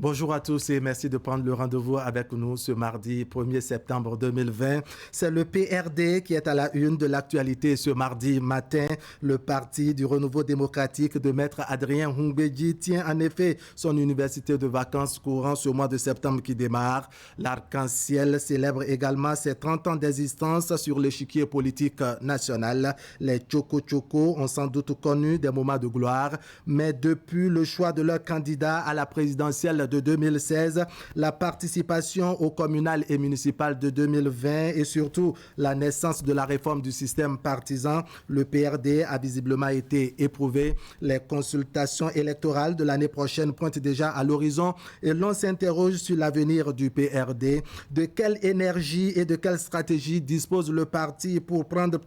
Bonjour à tous et merci de prendre le rendez-vous avec nous ce mardi 1er septembre 2020. C'est le PRD qui est à la une de l'actualité ce mardi matin. Le Parti du Renouveau démocratique de Maître Adrien Houmbédji tient en effet son université de vacances courant ce mois de septembre qui démarre. L'Arc-en-Ciel célèbre également ses 30 ans d'existence sur l'échiquier politique national. Les Tchoko-Tchoko ont sans doute connu des moments de gloire, mais depuis le choix de leur candidat à la présidentielle de 2016, la participation au communal et municipal de 2020 et surtout la naissance de la réforme du système partisan, le PRD a visiblement été éprouvé. Les consultations électorales de l'année prochaine pointent déjà à l'horizon et l'on s'interroge sur l'avenir du PRD. De quelle énergie et de quelle stratégie dispose le parti pour prendre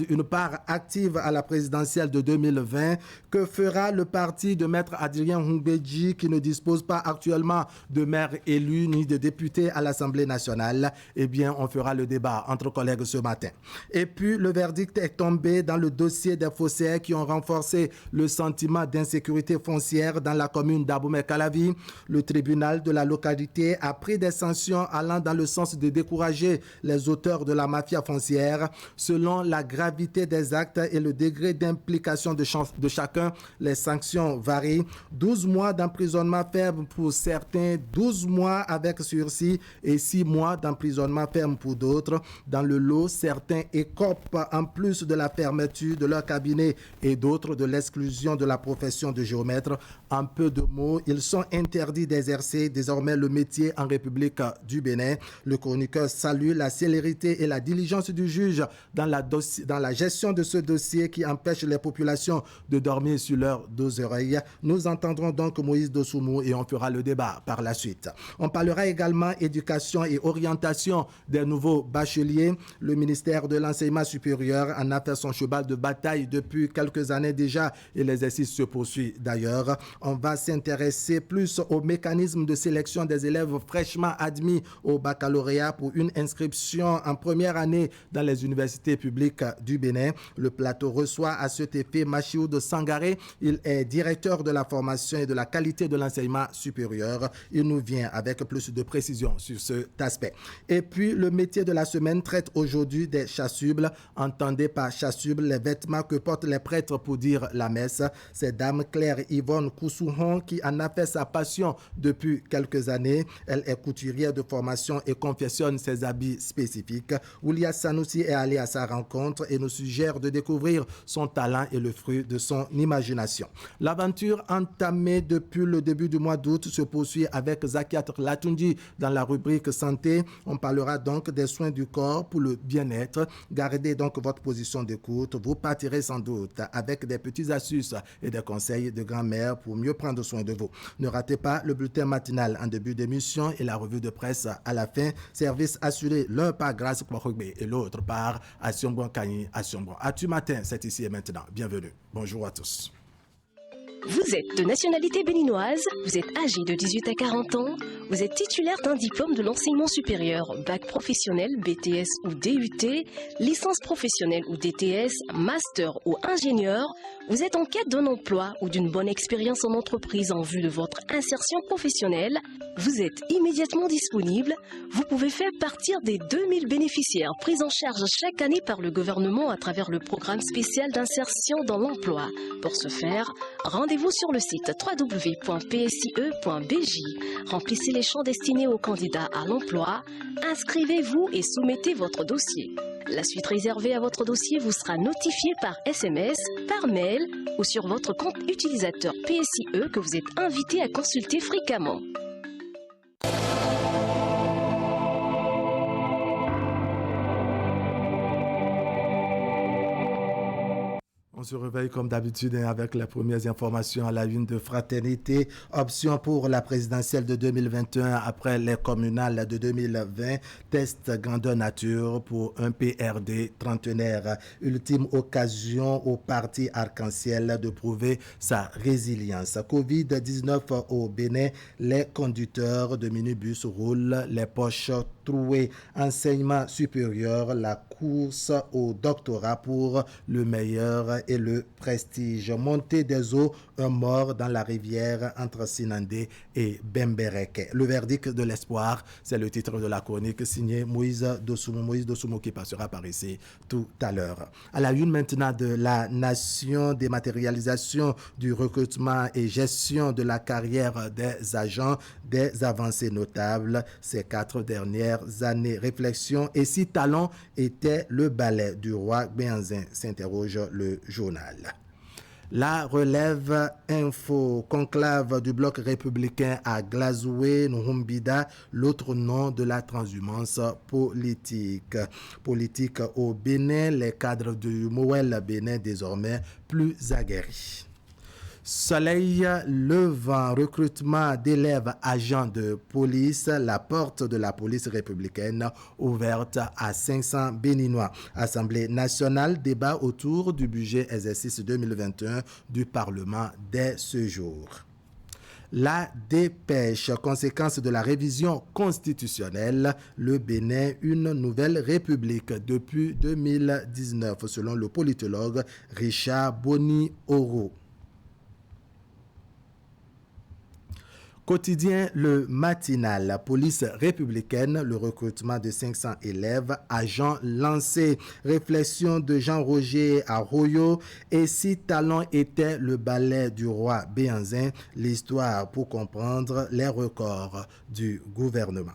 une part active à la présidentielle de 2020? Que fera le parti de Maître Adrien Houmbédji qui ne dispose pas actuellement de maire élu ni de député à l'Assemblée nationale? Eh bien, on fera le débat entre collègues ce matin. Et puis, le verdict est tombé dans le dossier des faussaires qui ont renforcé le sentiment d'insécurité foncière dans la commune d'Abomey-Calavi. Le tribunal de la localité a pris des sanctions allant dans le sens de décourager les auteurs de la mafia foncière. Selon la gravité des actes et le degré d'implication de chacun, les sanctions varient. 12 mois d'emprisonnement ferme pour certains, 12 mois avec sursis et 6 mois d'emprisonnement ferme pour d'autres. Dans le lot, certains écopent en plus de la fermeture de leur cabinet et d'autres de l'exclusion de la profession de géomètre. En peu de mots, ils sont interdits d'exercer désormais le métier en République du Bénin. Le chroniqueur salue la célérité et la diligence du juge dans la gestion de ce dossier qui empêche les populations de dormir sur leurs deux oreilles. Nous entendrons donc Moïse Dosoumou et on fera le débat par la suite. On parlera également éducation et orientation des nouveaux bacheliers. Le ministère de l'Enseignement supérieur en a fait son cheval de bataille depuis quelques années déjà et l'exercice se poursuit d'ailleurs. On va s'intéresser plus au mécanisme de sélection des élèves fraîchement admis au baccalauréat pour une inscription en première année dans les universités publiques du Bénin. Le plateau reçoit à cet effet Machioud Sangaré. Il est directeur de la formation et de la qualité de l'enseignement supérieur. Il nous vient avec plus de précision sur cet aspect. Et puis, le métier de la semaine traite aujourd'hui des chasubles. Entendez par chasuble les vêtements que portent les prêtres pour dire la messe. C'est Dame Claire Yvonne Koussouhon qui en a fait sa passion depuis quelques années. Elle est couturière de formation et confectionne ses habits spécifiques. Oulia Sanoussi est allé à sa rencontre et nous suggère de découvrir son talent et le fruit de son imagination. L'aventure entamée depuis le début du mois d'août se poursuit avec Zakiat Latundi dans la rubrique santé. On parlera donc des soins du corps pour le bien-être. Gardez donc votre position d'écoute. Vous partirez sans doute avec des petites astuces et des conseils de grand-mère pour mieux prendre soin de vous. Ne ratez pas le bulletin matinal en début d'émission et la revue de presse à la fin. Service assuré l'un par Grâce Kwahogbe et l'autre par Asiombon Kani Asiombon. Atu matin, c'est ici et maintenant. Bienvenue. Bonjour à tous. Vous êtes de nationalité béninoise, vous êtes âgé de 18 à 40 ans, vous êtes titulaire d'un diplôme de l'enseignement supérieur, bac professionnel, BTS ou DUT, licence professionnelle ou DTS, master ou ingénieur, vous êtes en quête d'un emploi ou d'une bonne expérience en entreprise en vue de votre insertion professionnelle, vous êtes immédiatement disponible, vous pouvez faire partir des 2000 bénéficiaires pris en charge chaque année par le gouvernement à travers le programme spécial d'insertion dans l'emploi. Pour ce faire, rendez-vous sur le site www.psie.bj. Remplissez les champs destinés aux candidats à l'emploi. Inscrivez-vous et soumettez votre dossier. La suite réservée à votre dossier vous sera notifiée par SMS, par mail ou sur votre compte utilisateur PSIE que vous êtes invité à consulter fréquemment. On se réveille comme d'habitude avec les premières informations à la une de Fraternité. Option pour la présidentielle de 2021 après les communales de 2020. Test grandeur nature pour un PRD trentenaire. Ultime occasion au parti Arc-en-Ciel de prouver sa résilience. Covid-19 au Bénin. Les conducteurs de minibus roulent les poches troué. Enseignement supérieur, la course au doctorat pour le meilleur et le prestige. Montée des eaux, un mort dans la rivière entre Sinandé et Bembereke. Le verdict de l'espoir, c'est le titre de la chronique signé Moïse Dossoumo qui passera par ici tout à l'heure. À la une maintenant de La Nation, dématérialisation du recrutement et gestion de la carrière des agents, des avancées notables ces 4 dernières années. Réflexion et si talent était le balai du roi Béanzin, s'interroge le journal. La relève info, conclave du bloc républicain à Glazoué, Nhumbida, l'autre nom de la transhumance politique. Politique au Bénin, les cadres du Moël Bénin désormais plus aguerris. Soleil levant, recrutement d'élèves agents de police, la porte de la police républicaine ouverte à 500 Béninois. Assemblée nationale, débat autour du budget exercice 2021 du Parlement dès ce jour. La dépêche, conséquence de la révision constitutionnelle, le Bénin, une nouvelle république depuis 2019, selon le politologue Richard Boni-Oro. Quotidien Le Matinal, la police républicaine, le recrutement de 500 élèves, agents lancés, réflexion de Jean-Roger Arroyo, et si talent était le balai du roi Béanzin, l'histoire pour comprendre les records du gouvernement.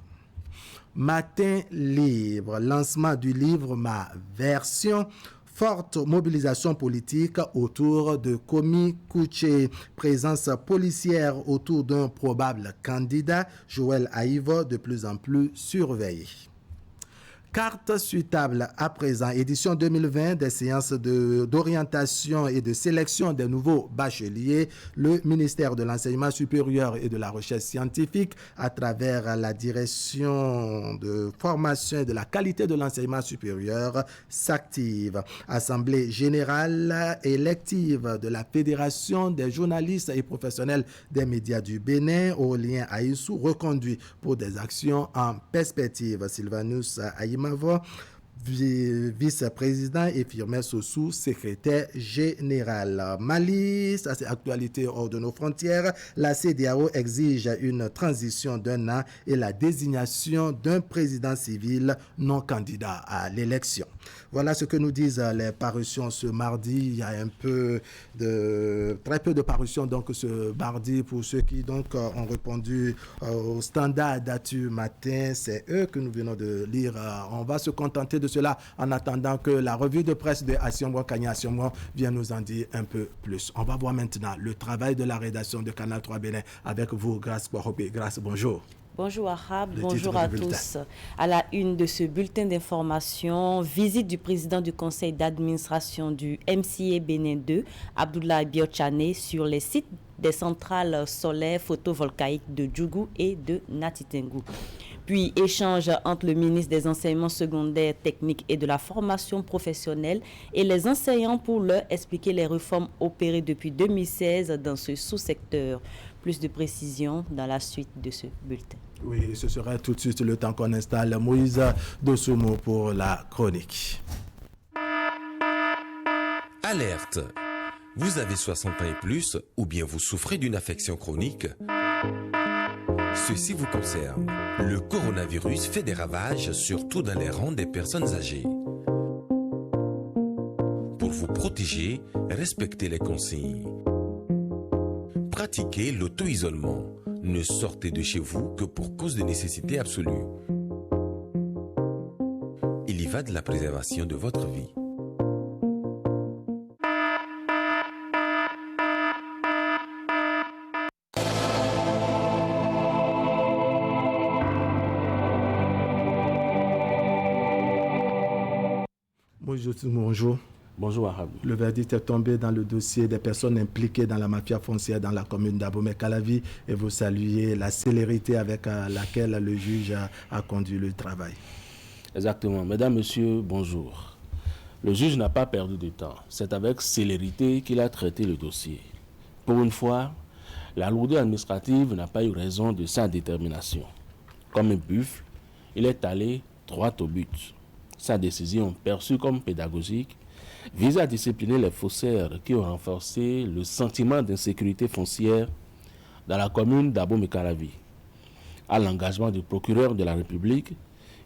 Matin libre, lancement du livre Ma Version. Forte mobilisation politique autour de Komi Kouché. Présence policière autour d'un probable candidat, Joël Aïva, de plus en plus surveillé. Carte sur table à présent, édition 2020 des séances d'orientation et de sélection des nouveaux bacheliers. Le ministère de l'Enseignement supérieur et de la Recherche scientifique, à travers la direction de formation et de la qualité de l'enseignement supérieur, s'active. Assemblée générale élective de la Fédération des journalistes et professionnels des médias du Bénin, au lien à Issou, reconduit pour des actions en perspective. Sylvanus Aïmavo, vice-président, et Firmin Sossou, secrétaire général. Mali, ça c'est actualité hors de nos frontières. La CEDEAO exige une transition d'1 an et la désignation d'un président civil non candidat à l'élection. Voilà ce que nous disent les parutions ce mardi. Il y a très peu de parutions donc ce mardi pour ceux qui donc ont répondu au standard d'actu matin. C'est eux que nous venons de lire. On va se contenter de cela en attendant que la revue de presse de Assiombo Kanya Assiombo vienne nous en dire un peu plus. On va voir maintenant le travail de la rédaction de Canal 3 Bénin avec vous, Grace Kouarope. Grace, bonjour. Bonjour Ahab, bonjour à tous. À la une de ce bulletin d'information, visite du président du conseil d'administration du MCA Bénin 2, Abdoulaye Biochane, sur les sites des centrales solaires photovoltaïques de Djougou et de Natitengu. Puis échange entre le ministre des enseignements secondaires, techniques et de la formation professionnelle et les enseignants pour leur expliquer les réformes opérées depuis 2016 dans ce sous-secteur. Plus de précisions dans la suite de ce bulletin. Oui, ce serait tout de suite le temps qu'on installe Moïse Dossoumo pour la chronique. Alerte! Vous avez 60 ans et plus ou bien vous souffrez d'une affection chronique? Ceci vous concerne. Le coronavirus fait des ravages, surtout dans les rangs des personnes âgées. Pour vous protéger, respectez les consignes. Pratiquez l'auto-isolement. Ne sortez de chez vous que pour cause de nécessité absolue. Il y va de la préservation de votre vie. Bonjour. Bonjour Ahab. Le verdict est tombé dans le dossier des personnes impliquées dans la mafia foncière dans la commune d'Abomey-Calavi et vous saluez la célérité avec laquelle le juge a conduit le travail. Exactement. Mesdames, Messieurs, bonjour. Le juge n'a pas perdu de temps. C'est avec célérité qu'il a traité le dossier. Pour une fois, la lourdeur administrative n'a pas eu raison de sa détermination. Comme un buffle, il est allé droit au but. Sa décision, perçue comme pédagogique, vise à discipliner les faussaires qui ont renforcé le sentiment d'insécurité foncière dans la commune d'Abomey-Calavi. À l'engagement du procureur de la République,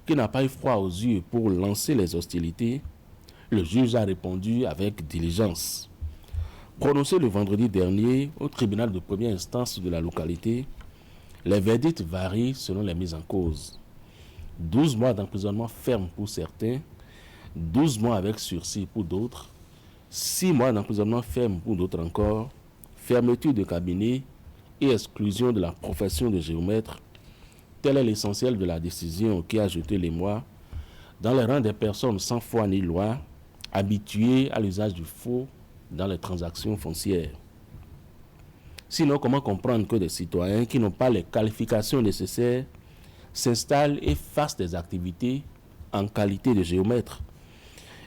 qui n'a pas eu froid aux yeux pour lancer les hostilités, le juge a répondu avec diligence. Prononcé le vendredi dernier au tribunal de première instance de la localité, les verdicts varient selon les mises en cause. 12 mois d'emprisonnement ferme pour certains, 12 mois avec sursis pour d'autres, 6 mois d'emprisonnement ferme pour d'autres encore, fermeture de cabinet et exclusion de la profession de géomètre. Tel est l'essentiel de la décision qui a jeté l'émoi dans les rangs des personnes sans foi ni loi, habituées à l'usage du faux dans les transactions foncières. Sinon, comment comprendre que des citoyens qui n'ont pas les qualifications nécessaires s'installent et fassent des activités en qualité de géomètre?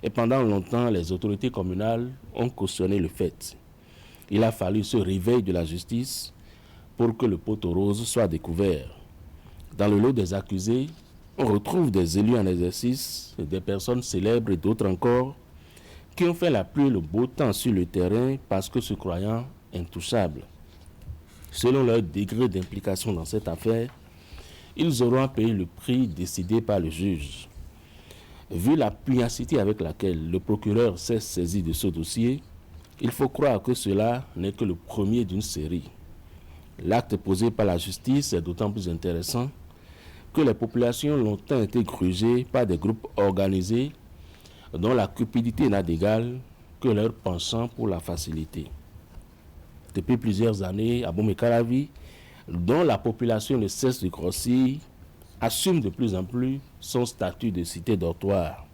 Et pendant longtemps, les autorités communales ont cautionné le fait. Il a fallu ce réveil de la justice pour que le poteau rose soit découvert. Dans le lot des accusés, on retrouve des élus en exercice, des personnes célèbres et d'autres encore, qui ont fait la pluie et le beau temps sur le terrain parce que se croyant intouchables. Selon leur degré d'implication dans cette affaire, ils auront à payer le prix décidé par le juge. Vu la pugnacité avec laquelle le procureur s'est saisi de ce dossier, il faut croire que cela n'est que le premier d'une série. L'acte posé par la justice est d'autant plus intéressant que les populations ont longtemps été grugées par des groupes organisés dont la cupidité n'a d'égal que leur penchant pour la facilité. Depuis plusieurs années, Abomey-Calavi, dont la population ne cesse de grossir, assume de plus en plus son statut de cité dortoir.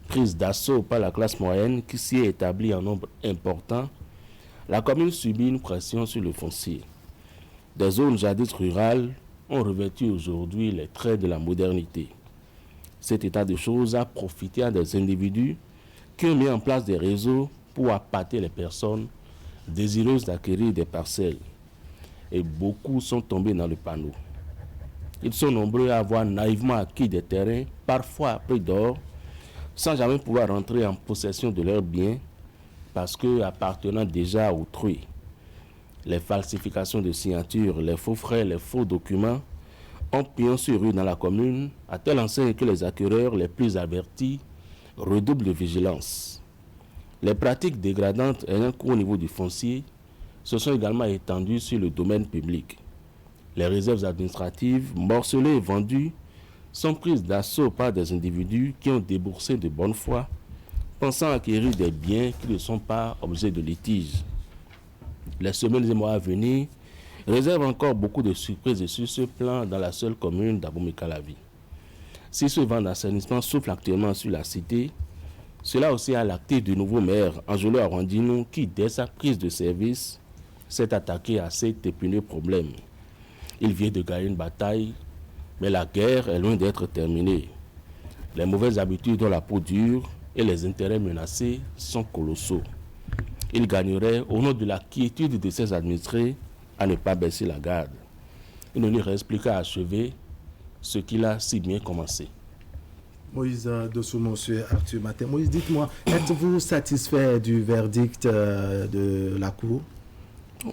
Prise d'assaut par la classe moyenne qui s'y est établie en nombre important, la commune subit une pression sur le foncier. Des zones jadis rurales ont revêtu aujourd'hui les traits de la modernité. Cet état de choses a profité à des individus qui ont mis en place des réseaux pour appâter les personnes désireuses d'acquérir des parcelles. Et beaucoup sont tombés dans le panneau. Ils sont nombreux à avoir naïvement acquis des terrains, parfois à prix d'or, sans jamais pouvoir rentrer en possession de leurs biens parce que appartenant déjà à autrui. Les falsifications de signatures, les faux frais, les faux documents ont pignon sur rue dans la commune, à telle enseigne que les acquéreurs les plus avertis redoublent de vigilance. Les pratiques dégradantes ayant cours au niveau du foncier se sont également étendues sur le domaine public. Les réserves administratives, morcelées et vendues, sont prises d'assaut par des individus qui ont déboursé de bonne foi, pensant acquérir des biens qui ne sont pas objets de litige. Les semaines et mois à venir réservent encore beaucoup de surprises sur ce plan dans la seule commune d'Abomey-Calavi. Si ce vent d'assainissement souffle actuellement sur la cité, cela aussi a l'actif du nouveau maire, Angelo Arwandino, qui, dès sa prise de service, s'est attaqué à cet épineux problème. Il vient de gagner une bataille, mais la guerre est loin d'être terminée. Les mauvaises habitudes ont la peau dure et les intérêts menacés sont colossaux. Il gagnerait, au nom de la quiétude de ses administrés, à ne pas baisser la garde. Il ne lui reste plus qu'à achever ce qu'il a si bien commencé. Moïse Dossou, monsieur Arthur Martin. Moïse, dites-moi, êtes-vous satisfait du verdict de la Cour?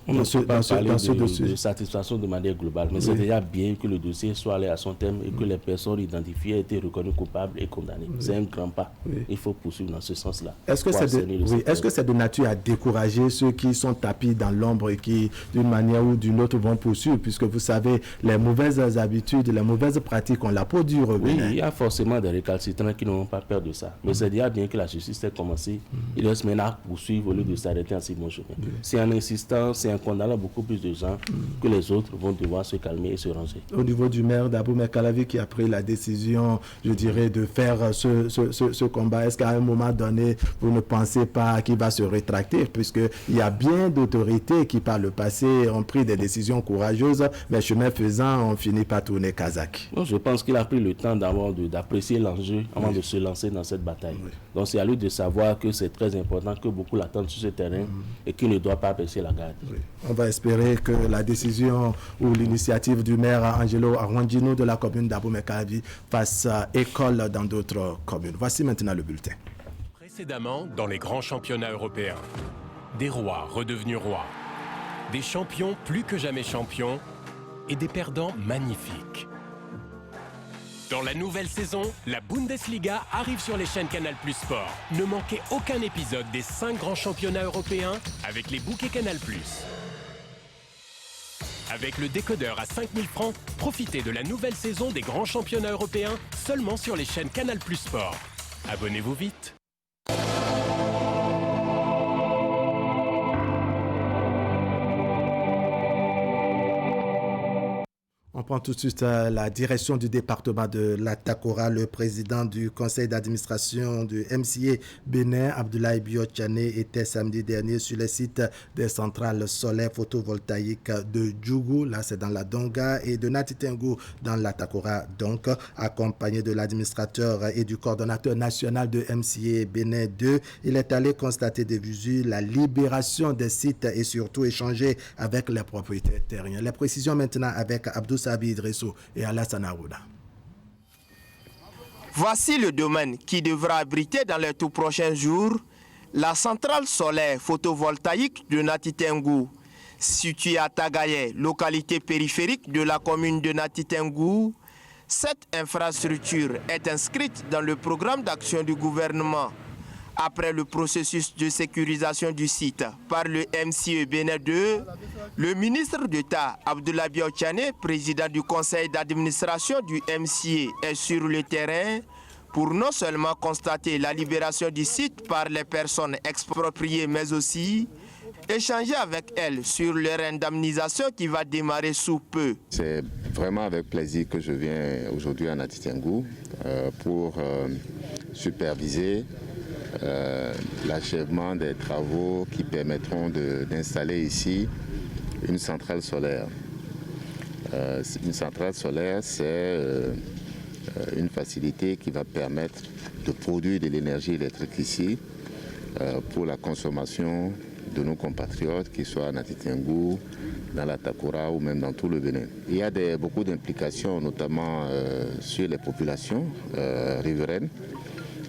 On ne peut pas parler de satisfaction de manière globale, mais oui, c'est déjà bien que le dossier soit allé à son terme et que les personnes identifiées aient été reconnues coupables et condamnées. Oui. C'est un grand pas. Oui. Il faut poursuivre dans ce sens-là. Est-ce que c'est de nature à décourager ceux qui sont tapis dans l'ombre et qui, d'une manière ou d'une autre, vont poursuivre, puisque vous savez, les mauvaises habitudes, les mauvaises pratiques ont la peau dure. Oui, il y a forcément des récalcitrants qui n'ont pas peur de ça. Mais c'est déjà bien que la justice ait commencé. Il reste maintenant à poursuivre au lieu de s'arrêter en si bon chemin. C'est en insistant, c'est en condamnant beaucoup plus de gens que les autres vont devoir se calmer et se ranger. Au niveau du maire d'Abomey-Calavi qui a pris la décision, je dirais, de faire ce combat, est-ce qu'à un moment donné, vous ne pensez pas qu'il va se rétracter, puisqu'il y a bien d'autorités qui, par le passé, ont pris des décisions courageuses, mais chemin faisant, on finit par tourner Kazakh. Je pense qu'il a pris le temps d'apprécier l'enjeu avant de se lancer dans cette bataille. Oui. Donc c'est à lui de savoir que c'est très important, que beaucoup l'attendent sur ce terrain et qu'il ne doit pas baisser la garde. Oui. On va espérer que la décision ou l'initiative du maire Angelo Arwandjino de la commune d'Abomey-Calavi fasse école dans d'autres communes. Voici maintenant le bulletin. Précédemment, dans les grands championnats européens, des rois redevenus rois, des champions plus que jamais champions et des perdants magnifiques. Dans la nouvelle saison, la Bundesliga arrive sur les chaînes Canal+ Sport. Ne manquez aucun épisode des 5 grands championnats européens avec les bouquets Canal+. Avec le décodeur à 5 000 francs, profitez de la nouvelle saison des grands championnats européens seulement sur les chaînes Canal+ Sport. Abonnez-vous vite. On prend tout de suite la direction du département de l'Atakora. Le président du conseil d'administration du MCA Bénin, Abdoulaye Biotchane, était samedi dernier sur le site des centrales solaires photovoltaïques de Djougou, là c'est dans la Donga, et de Natitengu dans l'Atakora, donc accompagné de l'administrateur et du coordonnateur national de MCA Bénin 2. Il est allé constater de visu la libération des sites et surtout échanger avec les propriétaires terriens. Les précisions maintenant avec Abdou Sabi Idrissou et Alassane Arouda. Voici le domaine qui devra abriter dans les tout prochains jours la centrale solaire photovoltaïque de Natitengu. Située à Tagaye, localité périphérique de la commune de Natitengu, cette infrastructure est inscrite dans le programme d'action du gouvernement. Après le processus de sécurisation du site par le MCA Bénin 2, le ministre d'État Abdoulaye Biotchane, président du conseil d'administration du MCA, est sur le terrain pour non seulement constater la libération du site par les personnes expropriées, mais aussi échanger avec elles sur leur indemnisation qui va démarrer sous peu. C'est vraiment avec plaisir que je viens aujourd'hui à Natitengu pour superviser l'achèvement des travaux qui permettront d'installer ici une centrale solaire. Une centrale solaire, c'est une facilité qui va permettre de produire de l'énergie électrique ici pour la consommation de nos compatriotes, qu'ils soient à Natitengu, dans la Takora ou même dans tout le Bénin. Il y a beaucoup d'implications, notamment sur les populations riveraines,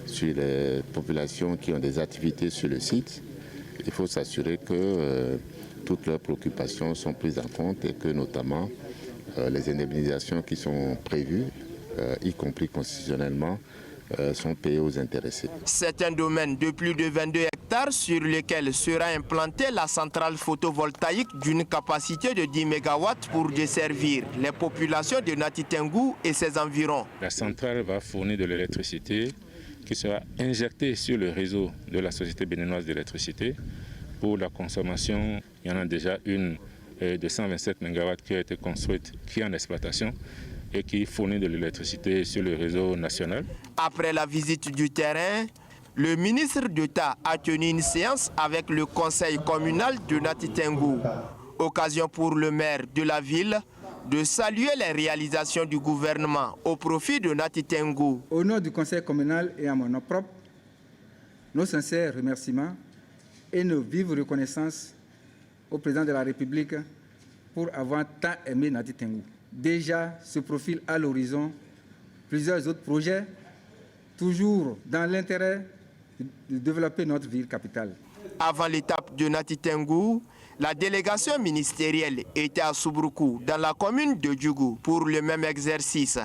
sur les populations qui ont des activités sur le site. Il faut s'assurer que toutes leurs préoccupations sont prises en compte et que notamment les indemnisations qui sont prévues, y compris constitutionnellement, sont payées aux intéressés. C'est un domaine de plus de 22 hectares sur lequel sera implantée la centrale photovoltaïque d'une capacité de 10 MW pour desservir les populations de Natitengu et ses environs. La centrale va fournir de l'électricité qui sera injectée sur le réseau de la Société béninoise d'électricité. Pour la consommation, il y en a déjà une de 127 MW qui a été construite, qui est en exploitation et qui fournit de l'électricité sur le réseau national. Après la visite du terrain, le ministre d'État a tenu une séance avec le conseil communal de Natitengu. Occasion pour le maire de la ville de saluer les réalisations du gouvernement au profit de Natitengu. Au nom du conseil communal et à mon nom propre, nos sincères remerciements et nos vives reconnaissances au président de la République pour avoir tant aimé Natitengu. Déjà se profilent à l'horizon plusieurs autres projets, toujours dans l'intérêt de développer notre ville capitale. Avant l'étape de Natitengu, la délégation ministérielle était à Soubroukou, dans la commune de Djougou, pour le même exercice.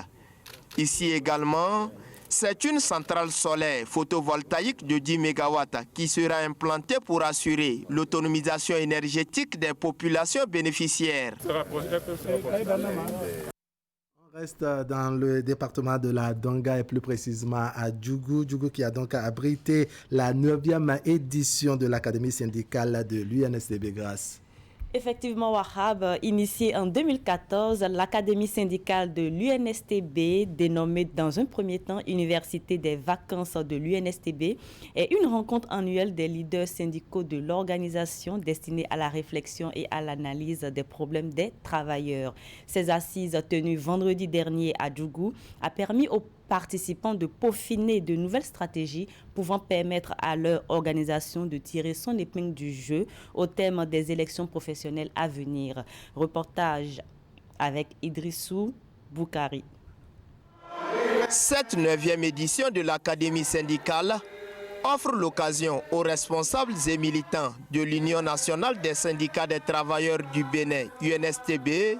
Ici également, c'est une centrale solaire photovoltaïque de 10 MW qui sera implantée pour assurer l'autonomisation énergétique des populations bénéficiaires. On reste dans le département de la Donga et plus précisément à Djougou. Djougou qui a donc abrité la 9e édition de l'Académie syndicale de l'UNSDB Grasse. Effectivement, Wahab, initiée en 2014, l'Académie syndicale de l'UNSTB, dénommée dans un premier temps Université des vacances de l'UNSTB, est une rencontre annuelle des leaders syndicaux de l'organisation destinée à la réflexion et à l'analyse des problèmes des travailleurs. Ces assises tenues vendredi dernier à Djougou a permis aux participants de peaufiner de nouvelles stratégies pouvant permettre à leur organisation de tirer son épingle du jeu au terme des élections professionnelles à venir. Reportage avec Idrissou Boukari. Cette 9e édition de l'Académie syndicale offre l'occasion aux responsables et militants de l'Union nationale des syndicats des travailleurs du Bénin, UNSTB,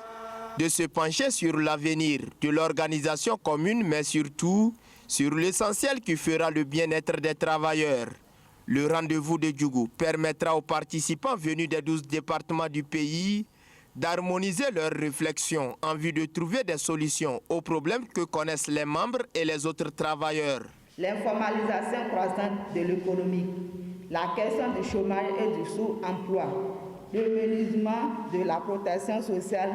de se pencher sur l'avenir de l'organisation commune, mais surtout sur l'essentiel qui fera le bien-être des travailleurs. Le rendez-vous de Djougou permettra aux participants venus des 12 départements du pays d'harmoniser leurs réflexions en vue de trouver des solutions aux problèmes que connaissent les membres et les autres travailleurs. L'informalisation croissante de l'économie, la question du chômage et du sous-emploi, le menuisement de la protection sociale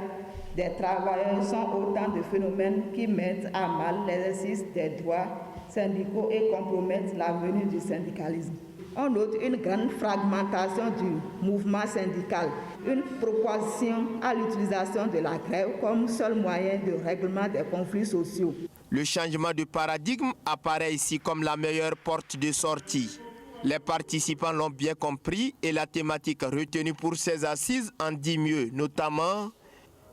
des travailleurs sont autant de phénomènes qui mettent à mal l'exercice des droits syndicaux et compromettent l'avenir du syndicalisme. On note une grande fragmentation du mouvement syndical, une proposition à l'utilisation de la grève comme seul moyen de règlement des conflits sociaux. Le changement de paradigme apparaît ici comme la meilleure porte de sortie. Les participants l'ont bien compris et la thématique retenue pour ces assises en dit mieux, notamment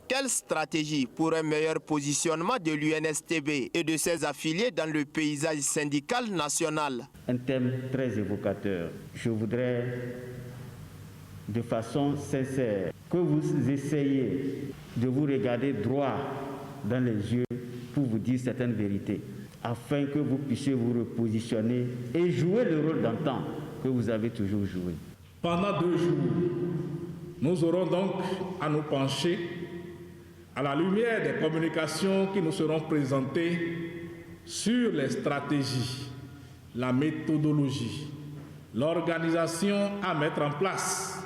quelle stratégie pour un meilleur positionnement de l'UNSTB et de ses affiliés dans le paysage syndical national. Un thème très évocateur. Je voudrais, de façon sincère, que vous essayiez de vous regarder droit dans les yeux pour vous dire certaines vérités, afin que vous puissiez vous repositionner et jouer le rôle d'antan que vous avez toujours joué. Pendant 2 jours, nous aurons donc à nous pencher à la lumière des communications qui nous seront présentées sur les stratégies, la méthodologie, l'organisation à mettre en place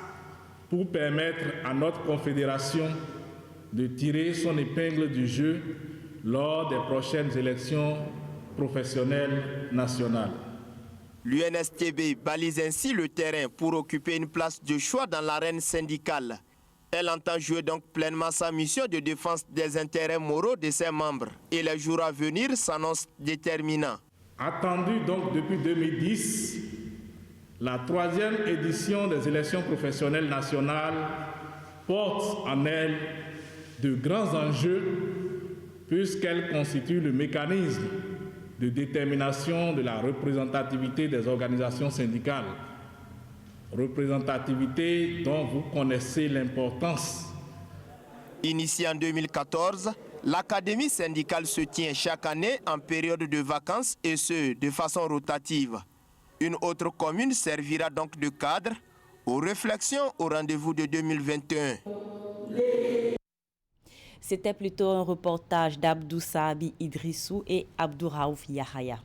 pour permettre à notre confédération de tirer son épingle du jeu lors des prochaines élections professionnelles nationales. L'UNSTB balise ainsi le terrain pour occuper une place de choix dans l'arène syndicale. Elle entend jouer donc pleinement sa mission de défense des intérêts moraux de ses membres et les jours à venir s'annoncent déterminants. Attendue donc depuis 2010, la 3e édition des élections professionnelles nationales porte en elle de grands enjeux puisqu'elle constitue le mécanisme de détermination de la représentativité des organisations syndicales. Représentativité dont vous connaissez l'importance. Initiée en 2014, l'Académie syndicale se tient chaque année en période de vacances et ce, de façon rotative. Une autre commune servira donc de cadre aux réflexions au rendez-vous de 2021. C'était plutôt un reportage d'Abdou Sahabi Idrissou et Abdou Raouf Yahaya.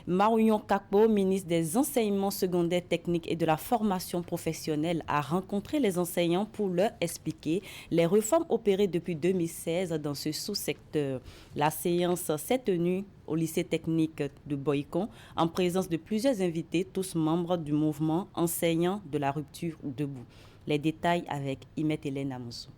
Marouillon Kakpo, ministre des enseignements secondaires techniques et de la formation professionnelle, a rencontré les enseignants pour leur expliquer les réformes opérées depuis 2016 dans ce sous-secteur. La séance s'est tenue au lycée technique de Boycon en présence de plusieurs invités, tous membres du mouvement enseignant de la rupture debout. Les détails avec Imet Hélène Amoussou.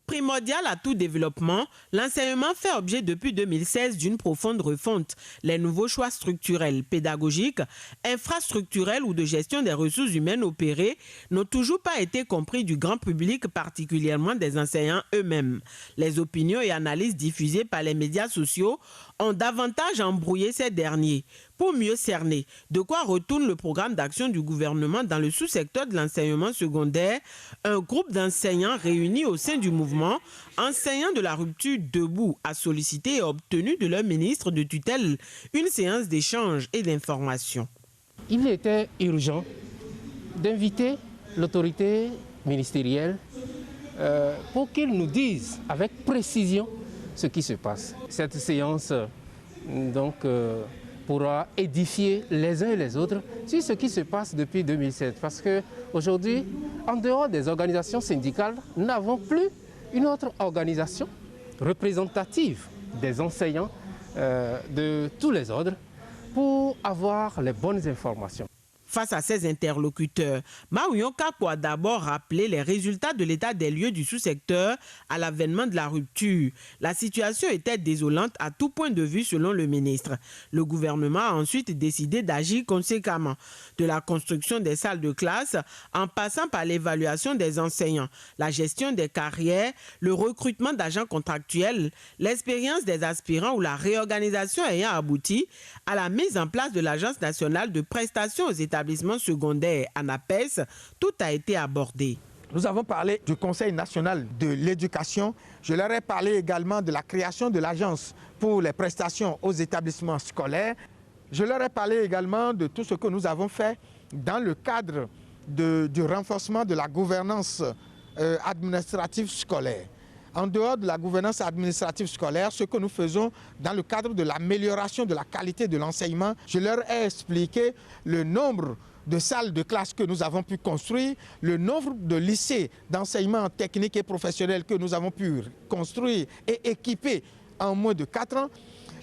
Primordial à tout développement, l'enseignement fait objet depuis 2016 d'une profonde refonte. Les nouveaux choix structurels, pédagogiques, infrastructurels ou de gestion des ressources humaines opérés n'ont toujours pas été compris du grand public, particulièrement des enseignants eux-mêmes. Les opinions et analyses diffusées par les médias sociaux ont davantage embrouillé ces derniers. Pour mieux cerner de quoi retourne le programme d'action du gouvernement dans le sous-secteur de l'enseignement secondaire, un groupe d'enseignants réunis au sein du mouvement enseignants de la rupture debout a sollicité et obtenu de leur ministre de tutelle une séance d'échange et d'information. Il était urgent d'inviter l'autorité ministérielle pour qu'il nous dise avec précision ce qui se passe. Cette séance donc pourra édifier les uns et les autres sur ce qui se passe depuis 2007. Parce qu'aujourd'hui, en dehors des organisations syndicales, nous n'avons plus une autre organisation représentative des enseignants de tous les ordres pour avoir les bonnes informations. Face à ses interlocuteurs, Maouyon Kakpo a d'abord rappelé les résultats de l'état des lieux du sous-secteur à l'avènement de la rupture. La situation était désolante à tout point de vue selon le ministre. Le gouvernement a ensuite décidé d'agir conséquemment, de la construction des salles de classe en passant par l'évaluation des enseignants, la gestion des carrières, le recrutement d'agents contractuels, l'expérience des aspirants ou la réorganisation ayant abouti à la mise en place de l'Agence nationale de prestations aux établissements secondaires, ANAPES, tout a été abordé. Nous avons parlé du Conseil national de l'éducation. Je leur ai parlé également de la création de l'Agence pour les prestations aux établissements scolaires. Je leur ai parlé également de tout ce que nous avons fait dans le cadre du renforcement de la gouvernance administrative scolaire. En dehors de la gouvernance administrative scolaire, ce que nous faisons dans le cadre de l'amélioration de la qualité de l'enseignement, je leur ai expliqué le nombre de salles de classe que nous avons pu construire, le nombre de lycées d'enseignement technique et professionnel que nous avons pu construire et équiper en moins de 4 ans,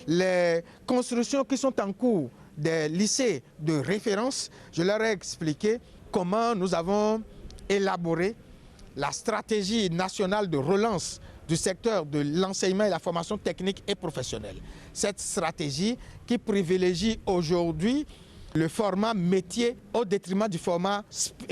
les constructions qui sont en cours des lycées de référence. Je leur ai expliqué comment nous avons élaboré la stratégie nationale de relance du secteur de l'enseignement et la formation technique et professionnelle. Cette stratégie qui privilégie aujourd'hui le format métier au détriment du format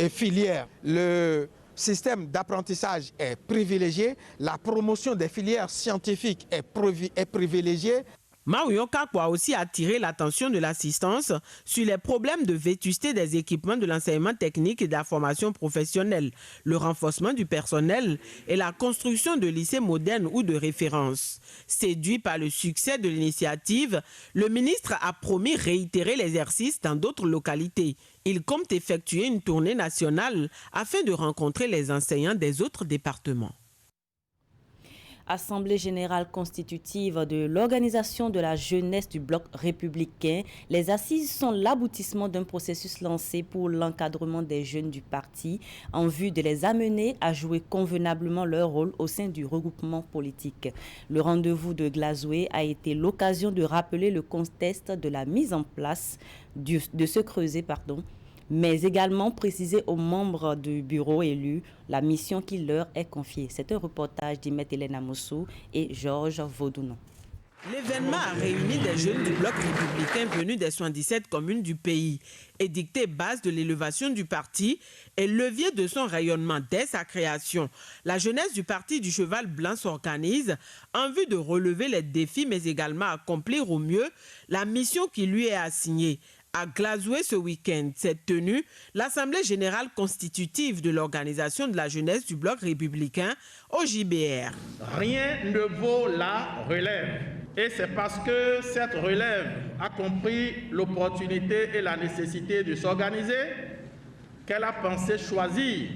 filière. Le système d'apprentissage est privilégié, la promotion des filières scientifiques est privilégiée. Maouyon Kakpo a aussi attiré l'attention de l'assistance sur les problèmes de vétusté des équipements de l'enseignement technique et de la formation professionnelle, le renforcement du personnel et la construction de lycées modernes ou de référence. Séduit par le succès de l'initiative, le ministre a promis réitérer l'exercice dans d'autres localités. Il compte effectuer une tournée nationale afin de rencontrer les enseignants des autres départements. Assemblée générale constitutive de l'organisation de la jeunesse du bloc républicain, les assises sont l'aboutissement d'un processus lancé pour l'encadrement des jeunes du parti en vue de les amener à jouer convenablement leur rôle au sein du regroupement politique. Le rendez-vous de Glazoué a été l'occasion de rappeler le contexte de la mise en place de ce creuset, mais également préciser aux membres du bureau élu la mission qui leur est confiée. C'est un reportage d'Imet Elena Moussou et Georges Vaudounon. L'événement a réuni des jeunes du bloc républicain venus des 77 communes du pays, édicté base de l'élévation du parti et levier de son rayonnement dès sa création. La jeunesse du parti du Cheval Blanc s'organise en vue de relever les défis mais également accomplir au mieux la mission qui lui est assignée. À Glazoué ce week-end s'est tenue l'Assemblée générale constitutive de l'organisation de la jeunesse du bloc républicain au JBR. Rien ne vaut la relève. Et c'est parce que cette relève a compris l'opportunité et la nécessité de s'organiser qu'elle a pensé choisir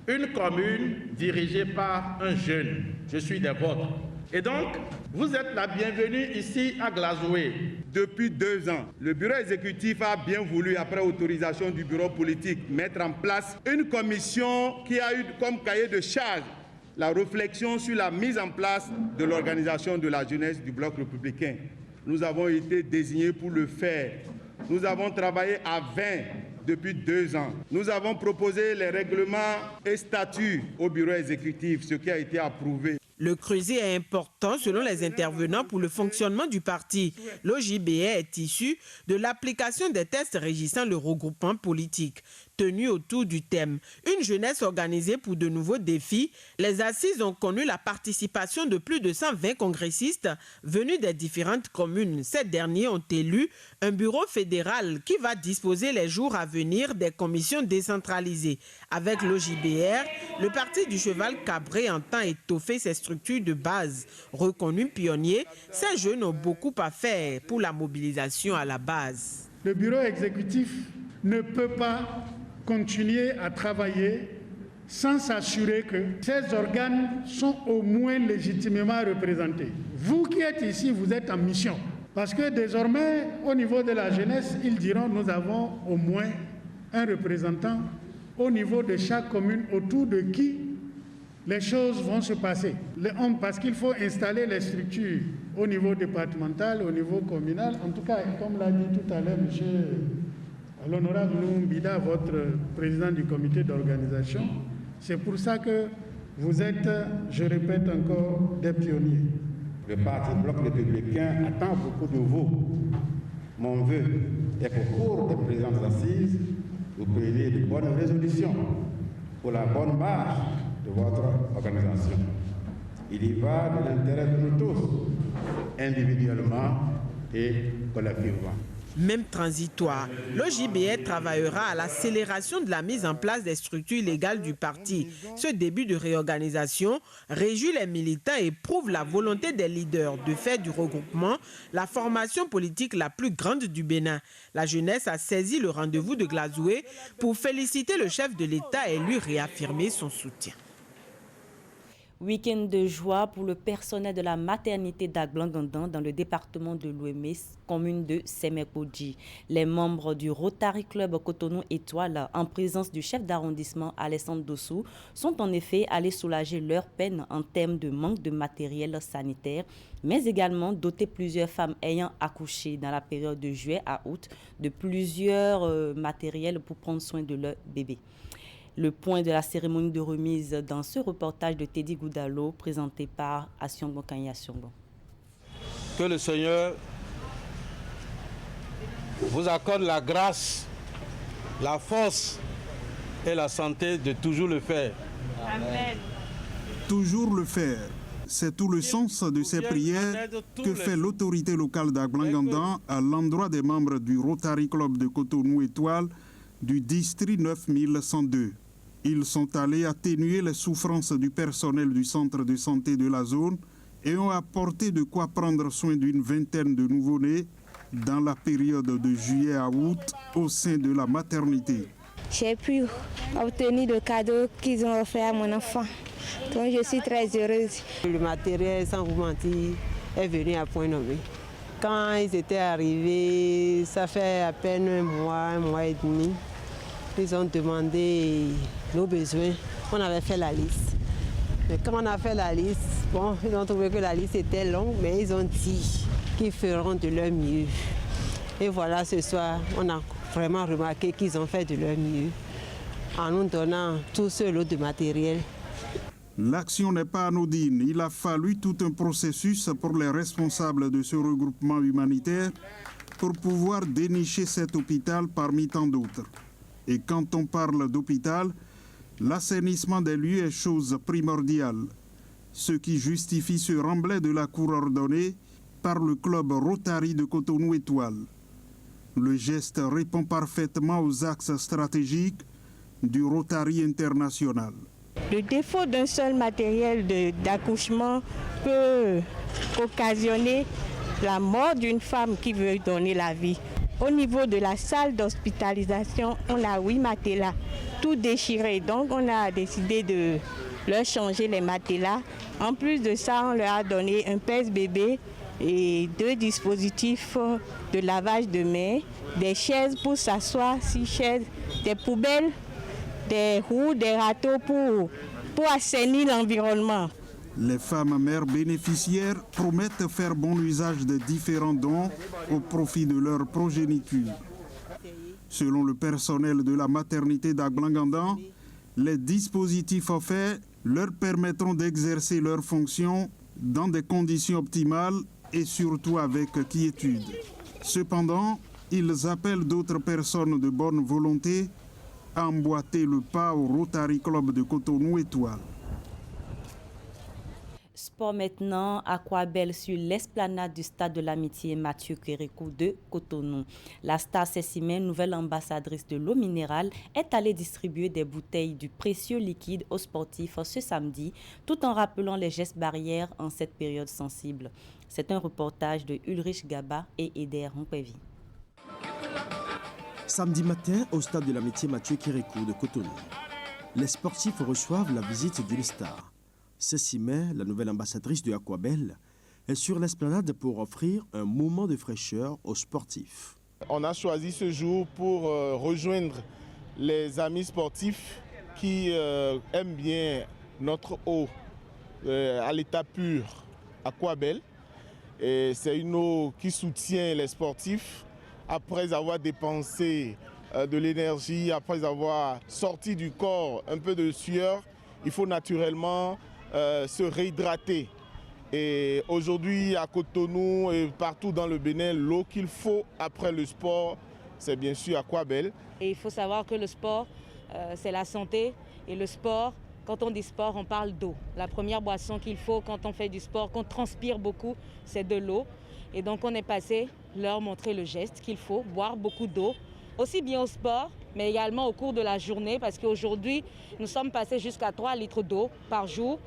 une commune dirigée par un jeune. Je suis des vôtres. Et donc, vous êtes la bienvenue ici à Glazoué. Depuis 2 ans, le bureau exécutif a bien voulu, après autorisation du bureau politique, mettre en place une commission qui a eu comme cahier de charge la réflexion sur la mise en place de l'organisation de la jeunesse du bloc républicain. Nous avons été désignés pour le faire. Nous avons travaillé à 20 depuis 2 ans. Nous avons proposé les règlements et statuts au bureau exécutif, ce qui a été approuvé. Le creuset est important selon les intervenants pour le fonctionnement du parti. L'OJBR est issu de l'application des tests régissant le regroupement politique, tenu autour du thème « Une jeunesse organisée pour de nouveaux défis ». Les assises ont connu la participation de plus de 120 congressistes venus des différentes communes. Ces derniers ont élu un bureau fédéral qui va disposer les jours à venir des commissions décentralisées. Avec l'OJBR, le parti du Cheval Cabré entend étoffer ses structures de base. Reconnus pionniers, ces jeunes ont beaucoup à faire pour la mobilisation à la base. Le bureau exécutif ne peut pas continuer à travailler sans s'assurer que ces organes sont au moins légitimement représentés. Vous qui êtes ici, vous êtes en mission. Parce que désormais, au niveau de la jeunesse, ils diront nous avons au moins un représentant au niveau de chaque commune autour de qui les choses vont se passer. Parce qu'il faut installer les structures au niveau départemental, au niveau communal. En tout cas, comme l'a dit tout à l'heure M. l'honorable Noumbida, votre président du comité d'organisation. C'est pour ça que vous êtes, je répète encore, des pionniers. Le parti Bloc républicain attend beaucoup de vous. Mon vœu est qu'au cours des présentes assises, vous preniez de bonnes résolutions pour la bonne marche de votre organisation. Il y va de l'intérêt de nous tous, individuellement et collectivement. Même transitoire, l'OJBR travaillera à l'accélération de la mise en place des structures légales du parti. Ce début de réorganisation réjouit les militants et prouve la volonté des leaders de faire du regroupement la formation politique la plus grande du Bénin. La jeunesse a saisi le rendez-vous de Glazoué pour féliciter le chef de l'État et lui réaffirmer son soutien. Week-end de joie pour le personnel de la maternité d'Aglangandan dans le département de l'Ouémé, commune de Semekodji. Les membres du Rotary Club Cotonou Étoile, en présence du chef d'arrondissement Alessandre Dossou, sont en effet allés soulager leur peine en termes de manque de matériel sanitaire, mais également doter plusieurs femmes ayant accouché dans la période de juillet à août de plusieurs matériels pour prendre soin de leur bébé. Le point de la cérémonie de remise dans ce reportage de Teddy Goudalo présenté par Asiongo Kanya Siongo. Que le Seigneur vous accorde la grâce, la force et la santé de toujours le faire. Amen. Toujours le faire. C'est tout le sens de ces prières que fait l'autorité locale d'Aglangandan à l'endroit des membres du Rotary Club de Cotonou Étoile du district 9102. Ils sont allés atténuer les souffrances du personnel du centre de santé de la zone et ont apporté de quoi prendre soin d'une vingtaine de nouveau-nés dans la période de juillet à août au sein de la maternité. J'ai pu obtenir le cadeau qu'ils ont offert à mon enfant. Donc je suis très heureuse. Le matériel, sans vous mentir, est venu à point nommé. Quand ils étaient arrivés, ça fait à peine un mois et demi. Ils ont demandé nos besoins. On avait fait la liste. Mais quand on a fait la liste, bon, ils ont trouvé que la liste était longue, mais ils ont dit qu'ils feront de leur mieux. Et voilà, ce soir, on a vraiment remarqué qu'ils ont fait de leur mieux en nous donnant tout ce lot de matériel. L'action n'est pas anodine. Il a fallu tout un processus pour les responsables de ce regroupement humanitaire pour pouvoir dénicher cet hôpital parmi tant d'autres. Et quand on parle d'hôpital, l'assainissement des lieux est chose primordiale, ce qui justifie ce remblai de la cour ordonnée par le club Rotary de Cotonou Étoile. Le geste répond parfaitement aux axes stratégiques du Rotary international. Le défaut d'un seul matériel d'accouchement peut occasionner la mort d'une femme qui veut donner la vie. Au niveau de la salle d'hospitalisation, on a 8 matelas, tout déchirés. Donc on a décidé de leur changer les matelas. En plus de ça, on leur a donné un pèse-bébé et 2 dispositifs de lavage de mains, des chaises pour s'asseoir, 6 chaises, des poubelles, des roues, des râteaux pour assainir l'environnement. Les femmes mères bénéficiaires promettent faire bon usage de différents dons au profit de leur progéniture. Selon le personnel de la maternité d'Aglangandan, les dispositifs offerts leur permettront d'exercer leurs fonctions dans des conditions optimales et surtout avec quiétude. Cependant, ils appellent d'autres personnes de bonne volonté à emboîter le pas au Rotary Club de Cotonou Étoile. Sport maintenant, Aquabel sur l'esplanade du stade de l'amitié Mathieu Kérékou de Cotonou. La star Cessimé, nouvelle ambassadrice de l'eau minérale, est allée distribuer des bouteilles du précieux liquide aux sportifs ce samedi, tout en rappelant les gestes barrières en cette période sensible. C'est un reportage de Ulrich Gaba et Eder Mpévi. Samedi matin, au stade de l'amitié Mathieu Kérékou de Cotonou, les sportifs reçoivent la visite d'une star. Cécimé, la nouvelle ambassadrice de Aquabel, est sur l'esplanade pour offrir un moment de fraîcheur aux sportifs. On a choisi ce jour pour rejoindre les amis sportifs qui aiment bien notre eau à l'état pur Aquabel. C'est une eau qui soutient les sportifs après avoir dépensé de l'énergie, après avoir sorti du corps un peu de sueur, il faut naturellement se réhydrater. Et aujourd'hui, à Cotonou et partout dans le Bénin, l'eau qu'il faut après le sport, c'est bien sûr Aquabel. Et il faut savoir que le sport, c'est la santé. Et le sport, quand on dit sport, on parle d'eau. La première boisson qu'il faut quand on fait du sport, qu'on transpire beaucoup, c'est de l'eau. Et donc on est passé leur montrer le geste qu'il faut, boire beaucoup d'eau, aussi bien au sport, mais également au cours de la journée, parce qu'aujourd'hui, nous sommes passés jusqu'à 3 litres d'eau par jour.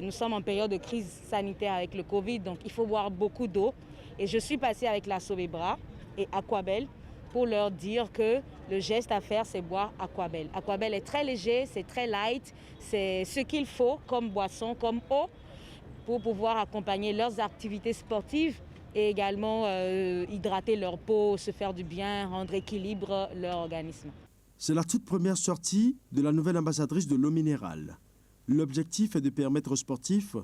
Nous sommes en période de crise sanitaire avec le Covid, donc il faut boire beaucoup d'eau. Et je suis passée avec la Sobebra et Aquabel pour leur dire que le geste à faire, c'est boire Aquabel. Aquabel est très léger, c'est très light, c'est ce qu'il faut comme boisson, comme eau, pour pouvoir accompagner leurs activités sportives et également hydrater leur peau, se faire du bien, rendre équilibre leur organisme. C'est la toute première sortie de la nouvelle ambassadrice de l'eau minérale. L'objectif est de permettre aux sportifs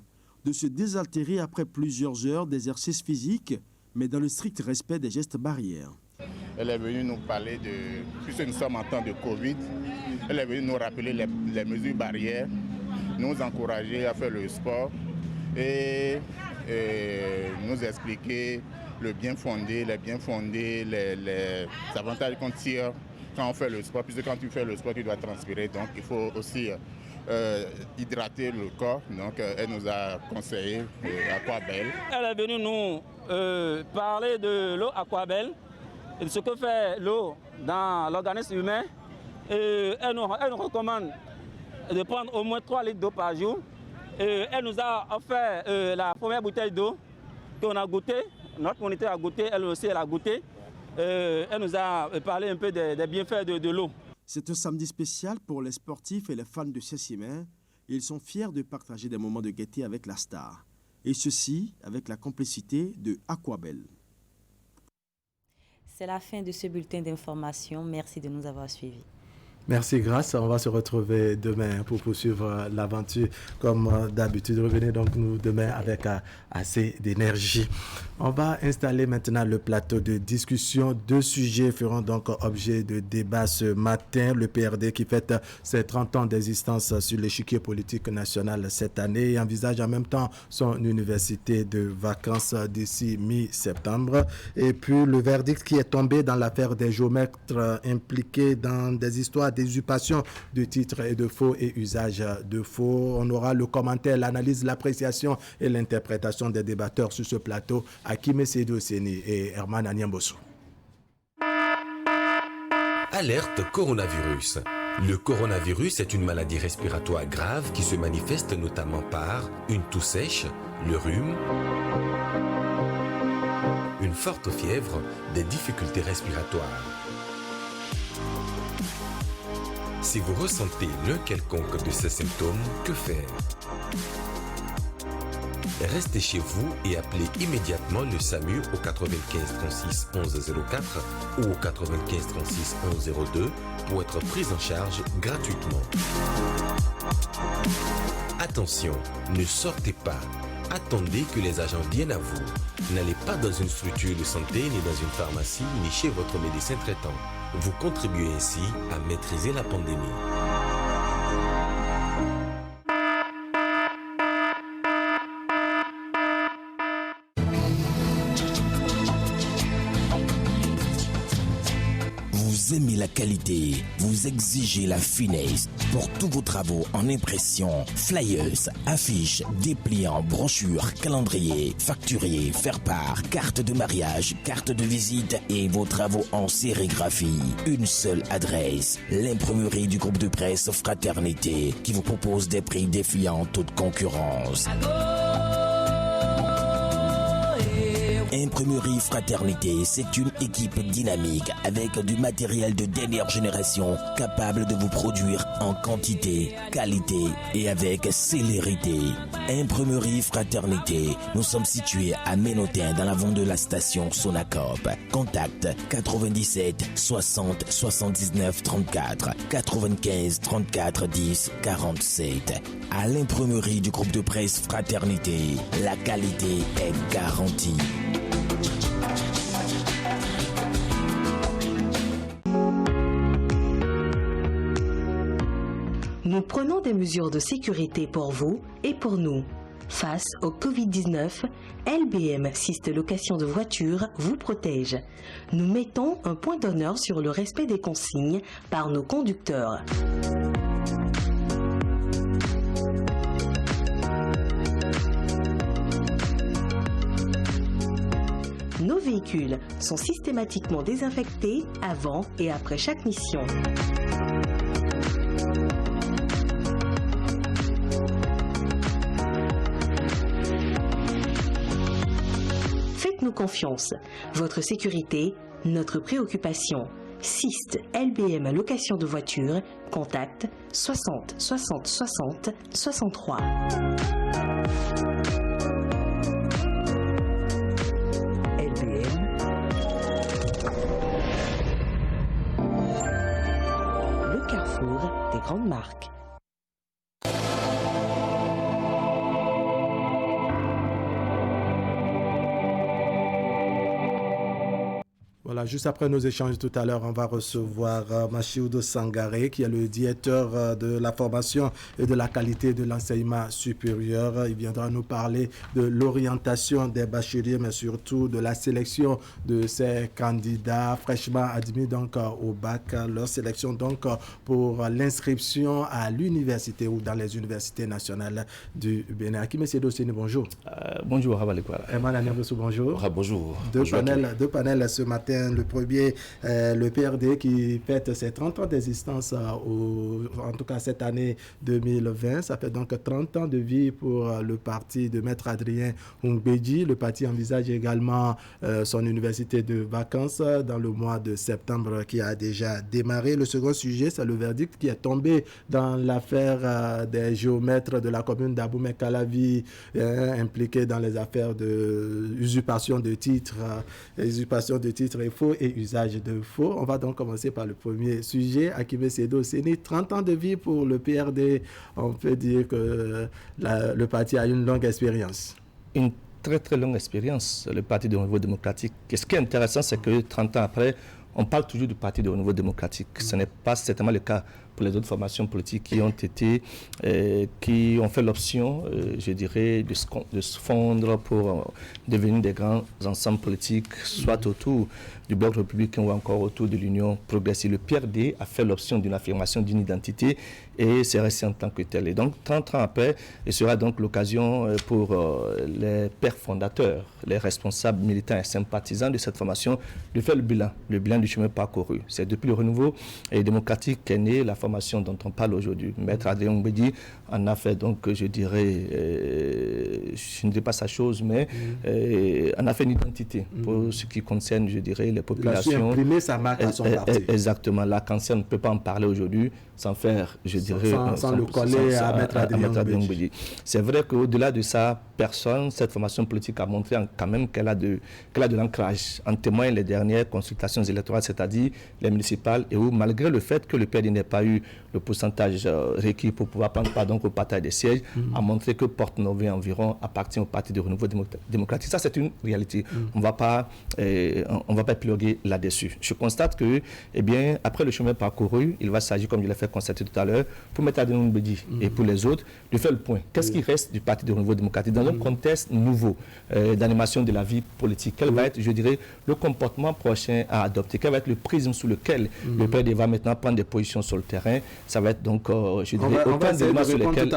de se désaltérer après plusieurs heures d'exercice physique, mais dans le strict respect des gestes barrières. Elle est venue nous parler de, puisque nous sommes en temps de Covid, elle est venue nous rappeler les mesures barrières, nous encourager à faire le sport et nous expliquer les avantages qu'on tire quand on fait le sport, puisque quand tu fais le sport, tu dois transpirer, donc il faut aussi hydrater le corps. Donc elle nous a conseillé Aquabel. Elle est venue nous parler de l'eau Aquabel et de ce que fait l'eau dans l'organisme humain. Et elle nous recommande de prendre au moins 3 litres d'eau par jour. Et elle nous a offert la première bouteille d'eau qu'on a goûté. Notre moniteur a goûté, elle aussi elle a goûté. Elle nous a parlé un peu des bienfaits de l'eau. C'est un samedi spécial pour les sportifs et les fans de Sessimer. Ils sont fiers de partager des moments de gaieté avec la star. Et ceci avec la complicité de Aquabel. C'est la fin de ce bulletin d'information. Merci de nous avoir suivis. Merci Grâce, on va se retrouver demain pour poursuivre l'aventure comme d'habitude. Revenez donc nous demain avec assez d'énergie. On va installer maintenant le plateau de discussion. 2 sujets feront donc objet de débat ce matin. Le PRD qui fête ses 30 ans d'existence sur l'échiquier politique national cette année et envisage en même temps son université de vacances d'ici mi-septembre. Et puis le verdict qui est tombé dans l'affaire des géomètres impliqués dans des histoires d'usurpation de titres et de faux et usage de faux. On aura le commentaire, l'analyse, l'appréciation et l'interprétation des débatteurs sur ce plateau, Akime Seydou Seni et Herman Anyambosu. Alerte coronavirus. Le coronavirus est une maladie respiratoire grave qui se manifeste notamment par une toux sèche, le rhume, une forte fièvre, des difficultés respiratoires. Si vous ressentez l'un quelconque de ces symptômes, que faire? Restez chez vous et appelez immédiatement le SAMU au 95 36 11 04 ou au 95 36 11 02 pour être pris en charge gratuitement. Attention, ne sortez pas. Attendez que les agents viennent à vous. N'allez pas dans une structure de santé, ni dans une pharmacie, ni chez votre médecin traitant. Vous contribuez ainsi à maîtriser la pandémie. Vous aimez la qualité, vous exigez la finesse. Pour tous vos travaux en impression, flyers, affiches, dépliants, brochures, calendriers, facturiers, faire-part, carte de mariage, carte de visite et vos travaux en sérigraphie. Une seule adresse, l'imprimerie du groupe de presse Fraternité qui vous propose des prix défiant toute concurrence. Imprimerie Fraternité, c'est une équipe dynamique avec du matériel de dernière génération capable de vous produire en quantité, qualité et avec célérité. Imprimerie Fraternité, nous sommes situés à Ménotin dans l'avant de la station Sonacop. Contact 97 60 79 34 95 34 10 47. À l'imprimerie du groupe de presse Fraternité, la qualité est garantie. Nous prenons des mesures de sécurité pour vous et pour nous. Face au Covid-19, LBM Syste Location de Voitures vous protège. Nous mettons un point d'honneur sur le respect des consignes par nos conducteurs. Nos véhicules sont systématiquement désinfectés avant et après chaque mission. Faites-nous confiance. Votre sécurité, notre préoccupation. Syste LBM Location de Voitures, contact 60 60 60 63. Des grandes marques. Voilà, juste après nos échanges tout à l'heure, on va recevoir Machiudo Sangaré, qui est le directeur de la formation et de la qualité de l'enseignement supérieur. Il viendra nous parler de l'orientation des bacheliers, mais surtout de la sélection de ces candidats fraîchement admis donc au bac, leur sélection donc pour l'inscription à l'université ou dans les universités nationales du Bénin. Akime Sedo-Seni, bonjour. Bonjour, Rabalekwara. Emmanuel Niambosou, bonjour. Bonjour. Deux panels ce matin. Le premier, le PRD qui fête ses 30 ans d'existence, en tout cas cette année 2020. Ça fait donc 30 ans de vie pour le parti de Maître Adrien Ongbeji. Le parti envisage également son université de vacances dans le mois de septembre qui a déjà démarré. Le second sujet, c'est le verdict qui est tombé dans l'affaire des géomètres de la commune d'Aboumey-Calavi impliqués dans les affaires de usurpation de titres et faux et usage de faux. On va donc commencer par le premier sujet. Akime Sedo-Seni, 30 ans de vie pour le PRD. On peut dire que le parti a une longue expérience. Une très très longue expérience, le parti de Renouveau démocratique. Et ce qui est intéressant, c'est que 30 ans après, on parle toujours du parti de Renouveau démocratique. Ce n'est pas certainement le cas pour les autres formations politiques qui ont fait l'option, je dirais, de se fondre pour devenir des grands ensembles politiques, soit autour du bloc républicain ou encore autour de l'Union progressive. Le PRD a fait l'option d'une affirmation d'une identité et c'est resté en tant que tel. Et donc, 30 ans après, il sera donc l'occasion pour les pères fondateurs, les responsables militants et sympathisants de cette formation de faire le bilan du chemin parcouru. C'est depuis le Renouveau démocratique qu'est née la formation dont on parle aujourd'hui. Maître Adrien Ongbeji en a fait donc, je dirais, je ne dis pas sa chose, mais en a fait une identité pour ce qui concerne, je dirais, les populations. Il a su imprimer sa marque à son parti. Exactement. La cancer ne peut pas en parler aujourd'hui sans faire, je dirais... Sans le coller à Maître Adrien Ongbeji. C'est vrai qu'au-delà de sa personne, cette formation politique a montré quand même qu'elle a de l'ancrage. En témoignent les dernières consultations électorales, c'est-à-dire les municipales, et où, malgré le fait que le PRD n'ait pas eu le pourcentage requis pour pouvoir prendre part donc au partage des sièges, a montré que Porte Nové environ appartient au parti de Renouveau démocratique. Ça, c'est une réalité. On ne va pas épiloguer là-dessus. Je constate que, eh bien, après le chemin parcouru, il va s'agir, comme je l'ai fait constater tout à l'heure, pour Maître Adrien Ongbeji et pour les autres, de faire le point. Qu'est-ce qui reste du parti de Renouveau démocratique dans un contexte nouveau d'animation de la vie politique? Quel va être, je dirais, le comportement prochain à adopter? Quel va être le prisme sous lequel le PRD va maintenant prendre des positions sur le terrain? Ça va être donc, je dirais, autant d'éléments sur lesquels...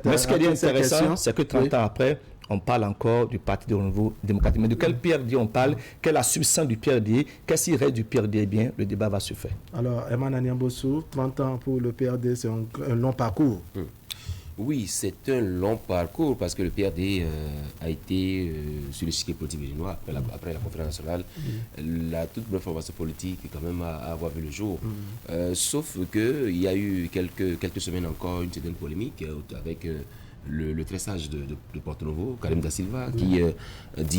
Mais ce qui est intéressant, c'est que 30 ans après, on parle encore du parti de Renouveau démocratique. Mais de quel PRD on parle? Quelle est la substance du PRD? Qu'est-ce qui reste du PRD? Eh bien, le débat va se faire. Alors, Emmanuel Niambosou, 30 ans pour le PRD, c'est un long parcours. Oui, c'est un long parcours parce que le PRD a été sur le chiquet politique béninois après la conférence nationale, la toute bonne formation politique quand même à avoir vu le jour. Sauf qu'il y a eu quelques semaines encore une certaine polémique avec le très sage de Porto Novo, Karim Da Silva, qui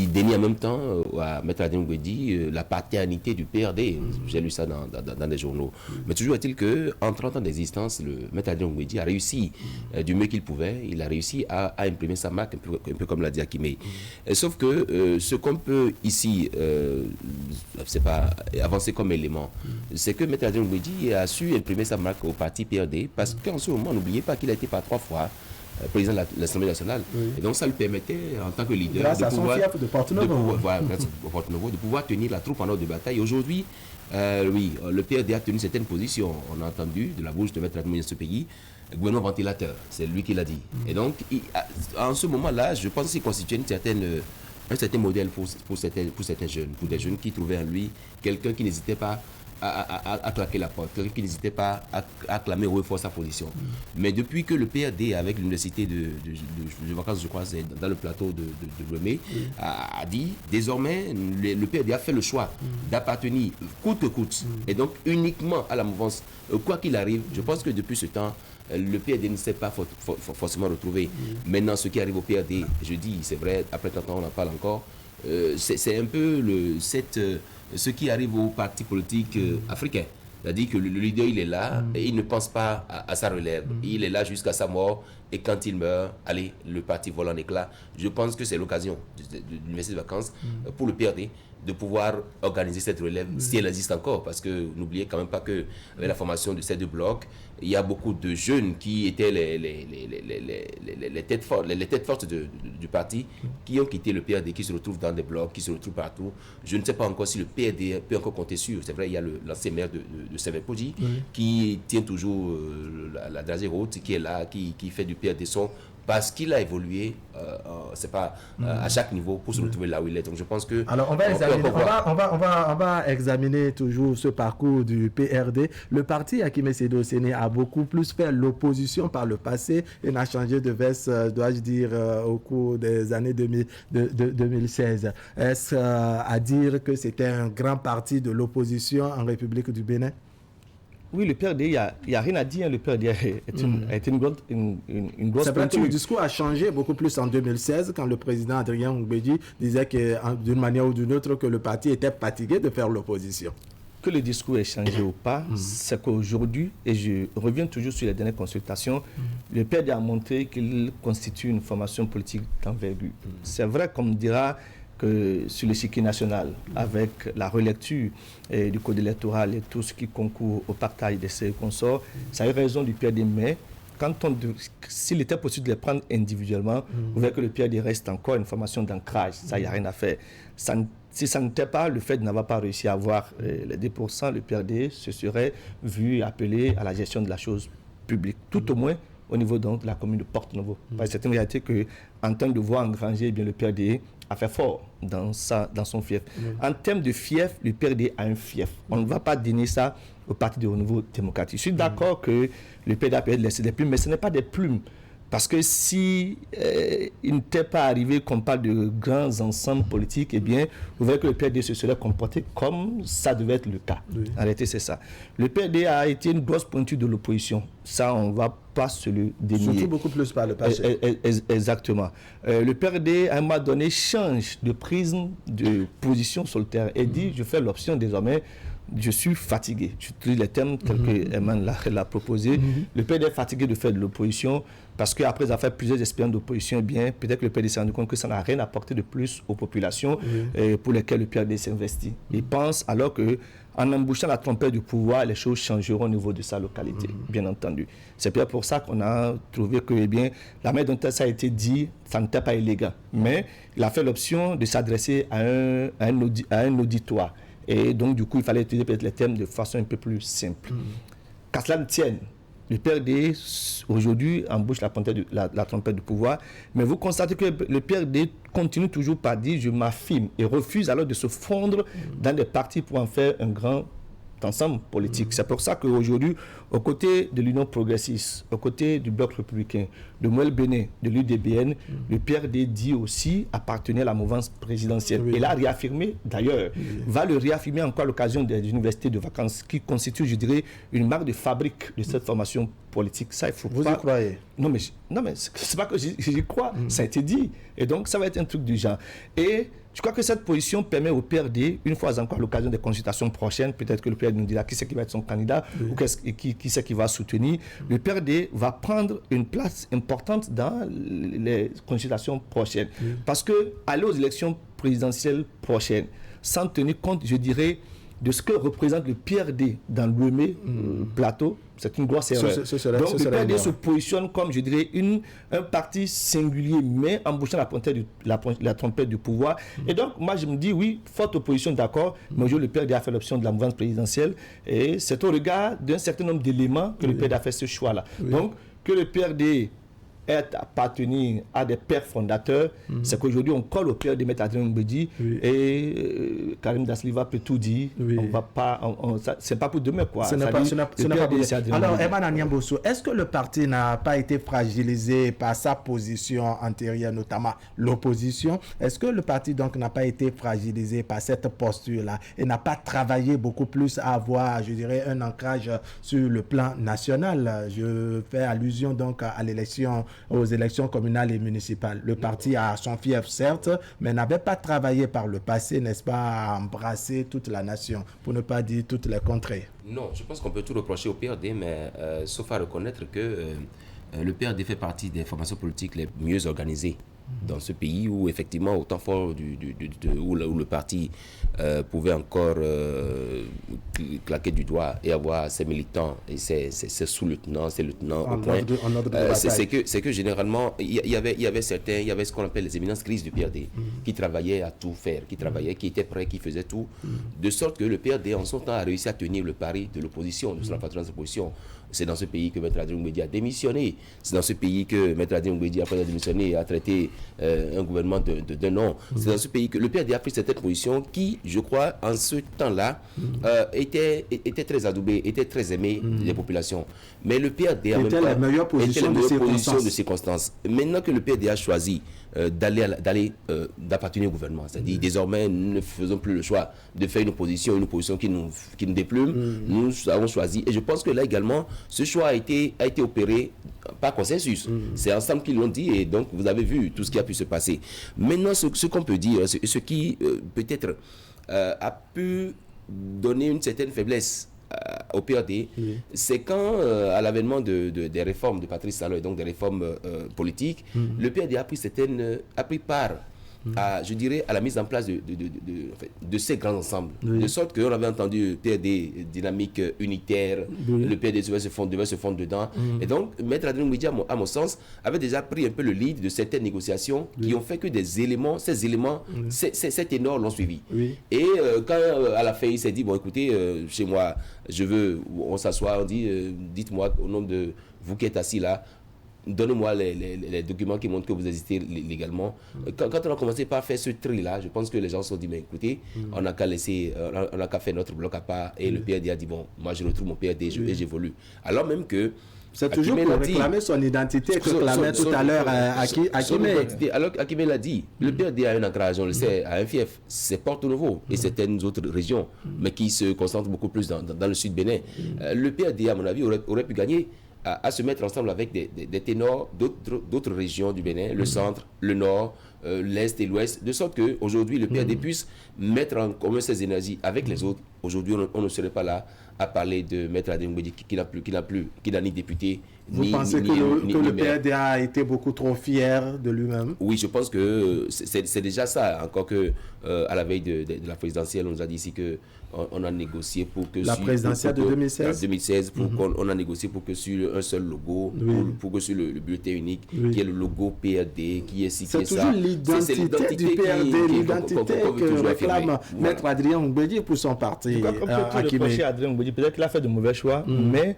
dénie en même temps à Maître Adrien Gouedi la paternité du PRD. J'ai lu ça dans des journaux. Mais toujours est-il qu'en 30 ans d'existence, le Maître Adrien Gouedi a réussi du mieux qu'il pouvait. Il a réussi à imprimer sa marque, un peu comme l'a dit Akimé. Sauf que ce qu'on peut ici, c'est pas avancer comme élément, c'est que Maître Adrien Gouedi a su imprimer sa marque au parti PRD, parce qu'en ce moment, n'oubliez pas qu'il a été par 3 fois président de l'Assemblée nationale. Et donc ça lui permettait, en tant que leader, grâce à son fief de Porto Novo, de pouvoir tenir la troupe en ordre de bataille. Aujourd'hui, oui, le PRD a tenu certaines positions. On a entendu de la bouche de Maître Adrien de ce pays, gouvernement ventilateur, c'est lui qui l'a dit. Et donc, en ce moment-là, je pense qu'il constituait un certain modèle pour certains jeunes, pour des jeunes qui trouvaient en lui quelqu'un qui n'hésitait pas à claquer la porte, quelqu'un qui n'hésitait pas à clamer haut et fort sa position. Mais depuis que le PRD, avec l'université de vacances, je crois, c'est dans le plateau de Lomé, a dit, désormais, le PRD a fait le choix d'appartenir coûte que coûte, et donc uniquement à la mouvance, quoi qu'il arrive. Je pense que depuis ce temps, le PRD ne s'est pas forcément retrouvé. Maintenant, ce qui arrive au PRD, je dis, c'est vrai, après 30 ans, on en parle encore, c'est un peu ce qui arrive aux partis politiques africains. C'est-à-dire que le leader, il est là, et il ne pense pas à sa relève. Il est là jusqu'à sa mort, et quand il meurt, allez, le parti vole en éclats. Je pense que c'est l'occasion de l'université de vacances pour le PRD de pouvoir organiser cette relève, si elle existe encore, parce que n'oubliez quand même pas que avec la formation de ces 2 blocs, il y a beaucoup de jeunes qui étaient les têtes fortes du parti, qui ont quitté le PRD, qui se retrouvent dans des blocs, qui se retrouvent partout. Je ne sais pas encore si le PRD peut encore compter sur. C'est vrai, il y a l'ancien maire de Sevepoji, qui tient toujours la dragée haute, qui est là, qui fait du PRD son, parce qu'il a évolué, c'est pas à chaque niveau pour se retrouver là où il est. Donc je pense que... Alors on va examiner toujours ce parcours du PRD. Le parti Akimé Sédou Séné a beaucoup plus fait l'opposition par le passé et n'a changé de veste, dois-je dire, au cours des années 2016. Est-ce à dire que c'était un grand parti de l'opposition en République du Bénin? Oui, le PRD, il n'y a rien à dire. Le PRD a été une grosse C'est vrai que le discours a changé beaucoup plus en 2016, quand le président Adrien Gouedi disait que, d'une manière ou d'une autre, que le parti était fatigué de faire l'opposition. Que le discours ait changé ou pas, c'est qu'aujourd'hui, et je reviens toujours sur les dernières consultations, le PRD a montré qu'il constitue une formation politique d'envergure. C'est vrai, comme dira, que sur l'échiquier national, avec la relecture du code électoral et tout ce qui concourt au partage de ces consorts, ça a eu raison du PRD, mais s'il était possible de les prendre individuellement, vous voyez que le PRD reste encore une formation d'ancrage, ça, il n'y a rien à faire. Si ça n'était pas le fait de n'avoir pas réussi à avoir les 2%, le PRD se serait vu appelé à la gestion de la chose publique, tout au moins au niveau donc, de la commune de Porto Novo. C'est une réalité qu'en termes de voix engrangées, eh bien, le PRD a fait fort dans son fief. En termes de fief, le PRD a un fief. On ne va pas donner ça au Parti du Renouveau démocratique. Je suis d'accord que le PRD a pu laisser des plumes, mais ce n'est pas des plumes. Parce que si il n'était pas arrivé qu'on parle de grands ensembles politiques, eh bien, vous voyez que le PRD se serait comporté comme ça devait être le cas. En réalité, c'est ça. Le PRD a été une grosse pointure de l'opposition. Ça, on ne va pas se le dénier. Surtout beaucoup plus par le passé. Exactement. Le PRD, à un moment donné, change de prisme de position sur le terrain et dit, je fais l'option désormais, je suis fatigué. Je utilise les termes tels que Eman l'a proposé. Le PRD est fatigué de faire de l'opposition parce qu'après avoir fait plusieurs expériences d'opposition, eh bien, peut-être que le PRD s'est rendu compte que ça n'a rien apporté de plus aux populations pour lesquelles le PRD s'investit. Il pense alors qu'en embouchant la trompette du pouvoir, les choses changeront au niveau de sa localité, bien entendu. C'est bien pour ça qu'on a trouvé que eh bien, la manière dont ça a été dit, ça n'était pas illégal. Mais il a fait l'option de s'adresser à un auditoire. Et donc, du coup, il fallait utiliser peut-être les termes de façon un peu plus simple. Qu'à cela ne tienne, le PRD, aujourd'hui, embouche la trompette du pouvoir, mais vous constatez que le PRD continue toujours par dire « je m'affirme » et refuse alors de se fondre dans des partis pour en faire un grand ensemble politique. C'est pour ça qu'aujourd'hui, aux côtés de l'Union progressiste, aux côtés du Bloc républicain, de Moël Béné, de l'UDBN, le PRD dit aussi appartenir à la mouvance présidentielle. Et l'a réaffirmé, d'ailleurs, va le réaffirmer encore à l'occasion des universités de vacances qui constituent, je dirais, une marque de fabrique de cette formation politique. Ça, il faut Vous pas... y croyez? Non, mais c'est pas que j'y crois. Ça a été dit. Et donc, ça va être un truc du genre. Et je crois que cette position permet au PRD, une fois encore à l'occasion des consultations prochaines, peut-être que le PRD nous dira qui c'est qui va être son candidat ou qui c'est qui va soutenir. Le PRD va prendre une place importante dans les consultations prochaines. Parce que aller aux élections présidentielles prochaines, sans tenir compte, je dirais, de ce que représente le PRD dans l'Ouémé plateau, c'est une grosse erreur. Donc le PRD se positionne comme, je dirais, un parti singulier, mais embauchant la trompette du pouvoir. Et donc, moi, je me dis, oui, forte opposition, d'accord, mais aujourd'hui, le PRD a fait l'option de la mouvance présidentielle, et c'est au regard d'un certain nombre d'éléments que le PRD a fait ce choix-là. Donc, que le PRD est appartenir à des pères fondateurs, c'est qu'aujourd'hui on colle au père de M. Adrien Mbedi et Karim Dassiliva peut tout dire. On va pas, c'est pas pour demain quoi. Ce n'est pas pour alors Emmanuel Niambosso, est-ce que le parti n'a pas été fragilisé par sa position antérieure, notamment l'opposition? Est-ce que le parti donc n'a pas été fragilisé par cette posture-là et n'a pas travaillé beaucoup plus à avoir, je dirais, un ancrage sur le plan national? Je fais allusion donc à l'élection, aux élections communales et municipales. Le parti a son fief, certes, mais n'avait pas travaillé par le passé, n'est-ce pas, à embrasser toute la nation, pour ne pas dire toutes les contrées. Non, je pense qu'on peut tout reprocher au PRD, mais sauf à reconnaître que le PRD fait partie des formations politiques les mieux organisées dans ce pays, où effectivement au temps fort où le parti pouvait encore claquer du doigt et avoir ses militants et ses sous-lieutenants, ses lieutenants au point. C'est que généralement il y avait ce qu'on appelle les éminences grises du PRD qui travaillaient à tout faire, qui étaient prêts, qui faisaient tout, de sorte que le PRD en son temps a réussi à tenir le pari de l'opposition, de son appartenance à l'opposition. C'est dans ce pays que M. Adrien Mbedi a démissionné. C'est dans ce pays que M. Adrien Mbedi, après avoir démissionné, a traité un gouvernement de non. C'est dans ce pays que le PRD a pris cette position qui, je crois, en ce temps-là, était très adoubée, était très aimée des populations. Mais le PRD a même pas... la meilleure position de circonstances. Maintenant que le PRD a choisi d'appartenir au gouvernement, c'est-à-dire désormais nous ne faisons plus le choix de faire une opposition qui nous déplume, nous avons choisi, et je pense que là également ce choix a été opéré par consensus. C'est ensemble qu'ils l'ont dit, et donc vous avez vu tout ce qui a pu se passer. Maintenant, ce qu'on peut dire, ce qui peut-être a pu donner une certaine faiblesse au PRD, c'est quand, à l'avènement des réformes de Patrice Talon, et donc des réformes politiques, le PRD a pris part je dirais, à la mise en place de ces grands ensembles. De sorte qu'on avait entendu PRD dynamique unitaire, le PRD devait se fondre dedans. Et donc, M. Adrien Mbedi, à mon sens, avait déjà pris un peu le lead de certaines négociations qui ont fait que ces ténors l'ont suivi. Et quand à la fin, il s'est dit, bon écoutez, chez moi, on s'assoit, on dit, dites-moi au nom de vous qui êtes assis là, donnez-moi les documents qui montrent que vous existez légalement. Quand on a commencé par faire ce tri-là, je pense que les gens se sont dit, mais écoutez, on n'a qu'à faire notre bloc à part. Et le PRD a dit, bon, moi je retrouve mon PRD et j'évolue. Alors même que... C'est toujours pour réclamer son identité que réclamait tout à l'heure Akimé. Alors Akimé l'a dit, le PRD a un ancrage, on le sait, à un fief. C'est Porto-Novo et certaines autres régions, mais qui se concentrent beaucoup plus dans le sud Bénin. Le PRD, à mon avis, aurait pu gagner à se mettre ensemble avec des ténors d'autres régions du Bénin, le centre, le nord, l'est et l'ouest, de sorte qu'aujourd'hui le PRD puisse mettre en commun ses énergies avec les autres. Aujourd'hui, on ne serait pas là à parler de M. Adrien Mbedi qui n'a ni député. Vous pensez que le PRD a été beaucoup trop fier de lui-même? Oui, je pense que c'est déjà ça. Encore que à la veille de la présidentielle, on nous a dit ici qu'on a négocié pour que... La présidentielle de 2016 on a négocié pour que sur un seul logo, pour que sur le bulletin unique, qui est le logo PRD, qui est ici, qui est ça. C'est toujours l'identité du PRD, l'identité que réclame M. Adrien Mbedi pour son parti. On peut tout reprocher à Adrien Mbedi. Peut-être qu'il a fait de mauvais choix, mais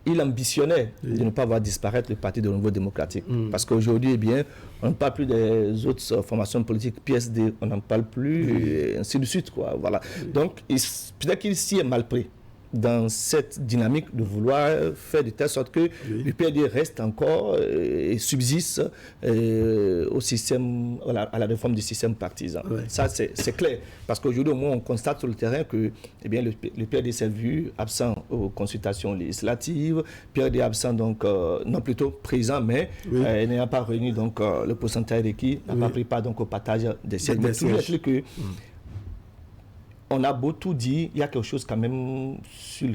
il ambitionnait de ne pas voir disparaître le Parti de Renouveau démocratique. Parce qu'aujourd'hui, eh bien, on ne parle plus des autres formations politiques, PSD, on n'en parle plus, et ainsi de suite, quoi. Voilà. Donc, peut-être qu'il s'y est mal pris. dans cette dynamique de vouloir faire de telle sorte que le PRD reste encore et subsiste au système, à la réforme du système partisan. Ça, c'est clair. Parce qu'aujourd'hui, au moins, on constate sur le terrain que le PRD s'est vu absent aux consultations législatives, PRD absent, donc, non plutôt présent, mais n'ayant pas réuni donc, le pourcentage requis, n'a pas pris part donc, au partage des sièges. Mais toujours est-il que on a beau tout dire, il y a quelque chose quand même sur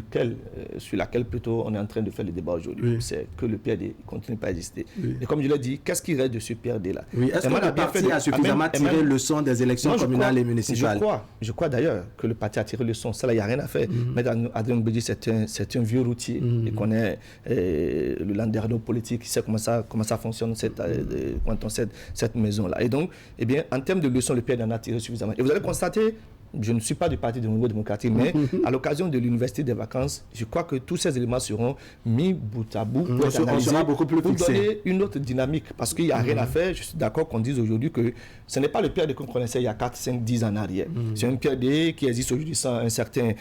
laquelle plutôt on est en train de faire le débat aujourd'hui. C'est que le PRD ne continue pas à exister. Et comme je l'ai dit, qu'est-ce qui reste de ce PRD-là? Est-ce que le parti a suffisamment tiré leçon des élections communales et municipales? Je crois d'ailleurs que le parti a tiré leçon. Ça, il n'y a rien à faire. Mais Adrien Mbedi, c'est un vieux routier. Il connaît le landerneau politique, il sait comment ça fonctionne cette maison-là. Et donc, en termes de leçons, le PRD en a tiré suffisamment. Et vous allez constater, je ne suis pas du parti du Renouveau démocratique, mais à l'occasion de l'université des vacances, je crois que tous ces éléments seront mis bout à bout pour donner une autre dynamique. Parce qu'il n'y a rien à faire. Je suis d'accord qu'on dise aujourd'hui que ce n'est pas le PRD qu'on connaissait il y a 4, 5, 10 ans en arrière. C'est un PRD qui existe aujourd'hui sans un certain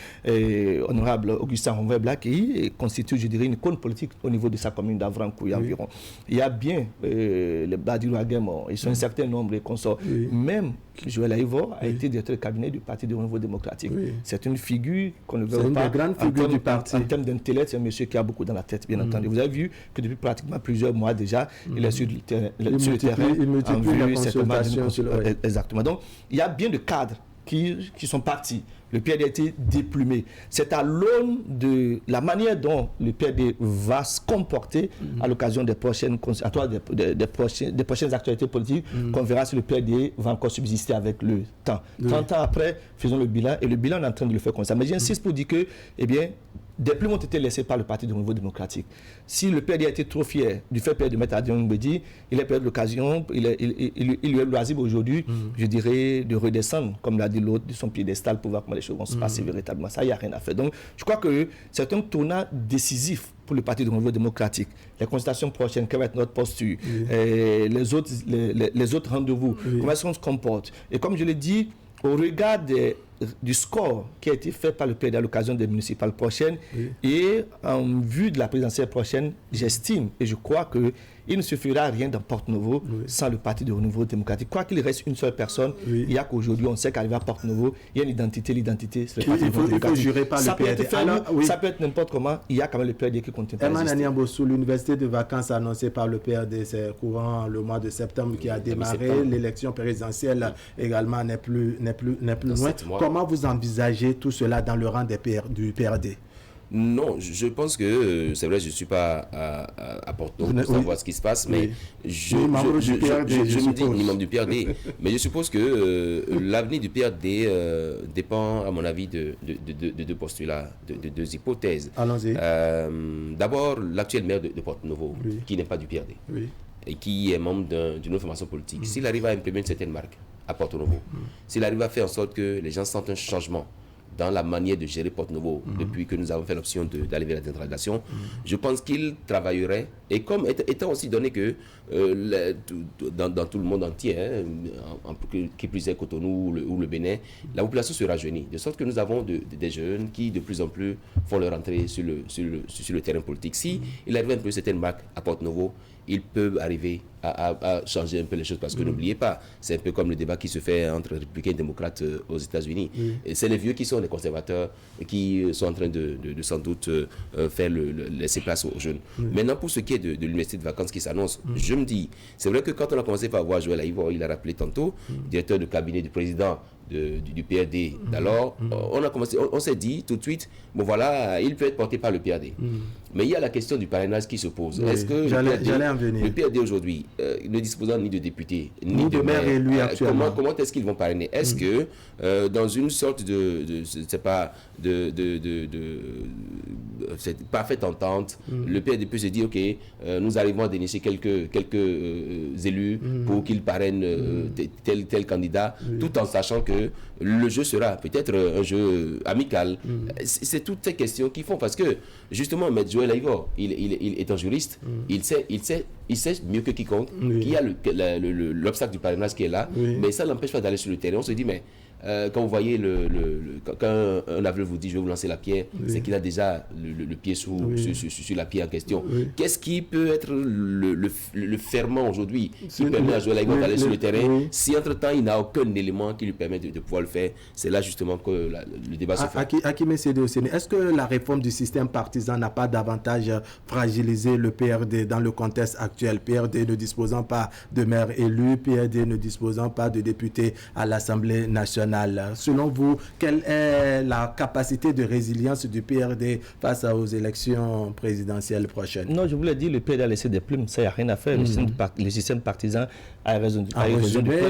honorable Augustin Ronvert-Black qui constitue, je dirais, une icône politique au niveau de sa commune d'Avrancouille environ. Il y a bien les Badirou Aguemo, ils sont un certain nombre de consorts. Même Joël Aïvo a été directeur de cabinet du Parti du Renouveau démocratique. C'est une figure qu'on ne verra pas. C'est une des grandes figures du parti. En termes d'intellect, c'est un monsieur qui a beaucoup dans la tête, bien entendu. Vous avez vu que depuis pratiquement plusieurs mois déjà, il est sur le terrain. Il multiplie la consultation. Exactement. Donc, il y a bien de cadres qui sont partis. Le PRD a été déplumé. C'est à l'aune de la manière dont le PRD va se comporter à l'occasion des prochaines actualités politiques qu'on verra si le PRD va encore subsister avec le temps. 30 ans après, faisons le bilan, et le bilan, on est en train de le faire comme ça. Mais j'insiste pour dire que, des plumes ont été laissées par le Parti du Renouveau démocratique. Si le PRD a été trop fier du fait de mettre Adrien Mbedi, il a perdu l'occasion, il lui est loisible aujourd'hui, je dirais, de redescendre, comme l'a dit l'autre, de son piédestal pour voir comment les choses vont se passer véritablement. Ça, il n'y a rien à faire. Donc, je crois que c'est un tournant décisif pour le Parti du Renouveau démocratique. Les consultations prochaines, quelle va être notre posture, les autres rendez-vous, comment est-ce qu'on se comporte. Et comme je l'ai dit, au regard du score qui a été fait par le PRD à l'occasion des municipales prochaines et en vue de la présidentielle prochaine, j'estime et je crois qu'il ne se fera rien dans Porte-Nouveau sans le Parti du Renouveau démocratique. Quoi qu'il reste une seule personne, il y a qu'aujourd'hui, on sait qu'arriver à Porte-Nouveau, il y a une identité, l'identité, c'est le Parti du Renouveau démocratique. Il faut jurer par le PRD. Ça peut être n'importe comment, il y a quand même le PRD qui continue à exister. Emmanuel Niambossou, l'université de vacances annoncée par le PRD, c'est courant le mois de septembre qui a démarré. L'élection présidentielle également n'est plus loin. Comment vous envisagez tout cela dans le rang du PRD? Non, je pense que, c'est vrai, je ne suis pas à Porto pour savoir ce qui se passe, mais je me dis, ni membre du PRD, mais je suppose que l'avenir du PRD dépend, à mon avis, de deux postulats, de deux hypothèses. Allons-y. D'abord, l'actuel maire de Porto-Novo, qui n'est pas du PRD, et qui est membre d'une autre formation politique. S'il arrive à imprimer une certaine marque à Porto-Novo, s'il arrive à faire en sorte que les gens sentent un changement dans la manière de gérer Porto-Novo depuis que nous avons fait l'option d'aller vers la décentralisation, je pense qu'il travaillerait, et comme étant aussi donné que dans tout le monde entier, qui plus est Cotonou ou le Bénin, la population se rajeunit, de sorte que nous avons des jeunes qui de plus en plus font leur entrée sur le terrain politique. Si il arrive un peu certaines marques à Porto-Novo, il peut arriver à changer un peu les choses, parce que n'oubliez pas, c'est un peu comme le débat qui se fait entre républicains et démocrates aux États-Unis. Et c'est les vieux qui sont les conservateurs qui sont en train de sans doute faire laisser place aux jeunes. Maintenant, pour ce qui est de l'université de vacances qui s'annonce, je me dis, c'est vrai que quand on a commencé par voir Joël Aïvo, il a rappelé tantôt, directeur de cabinet du président du PRD. Alors, on s'est dit tout de suite, bon voilà, il peut être porté par le PRD. Mais il y a la question du parrainage qui se pose. Est-ce que le PRD aujourd'hui, ne disposant ni de députés, ni de maires élus actuellement, comment est-ce qu'ils vont parrainer? Est-ce que dans une sorte de parfaite entente, le PRD peut se dire, ok, nous arrivons à dénicher quelques élus pour qu'ils parrainent tel candidat, tout en sachant que le jeu sera peut-être un jeu amical. C'est toutes ces questions qui font, parce que justement, M. Joël Aïvo, il est un juriste, il sait mieux que quiconque qu'il y a l'obstacle du parrainage qui est là, mais ça n'empêche pas d'aller sur le terrain. On se dit, mais quand vous voyez, quand un aveugle vous dit je vais vous lancer la pierre, c'est qu'il a déjà le pied sur la pierre en question. Qu'est-ce qui peut être le ferment aujourd'hui qui permet à Joël Aïbot d'aller sur le terrain si entre-temps il n'a aucun élément qui lui permet de pouvoir le faire? C'est là justement que le débat se fait. Hakim Seydi Ouseni, est-ce que la réforme du système partisan n'a pas davantage fragilisé le PRD dans le contexte actuel? PRD ne disposant pas de maire élu, PRD ne disposant pas de députés à l'Assemblée nationale. Selon vous, quelle est la capacité de résilience du PRD face aux élections présidentielles prochaines? Non, je voulais dire, le PRD a laissé des plumes, ça n'y a rien à faire. Le système partisan a raison du PRD.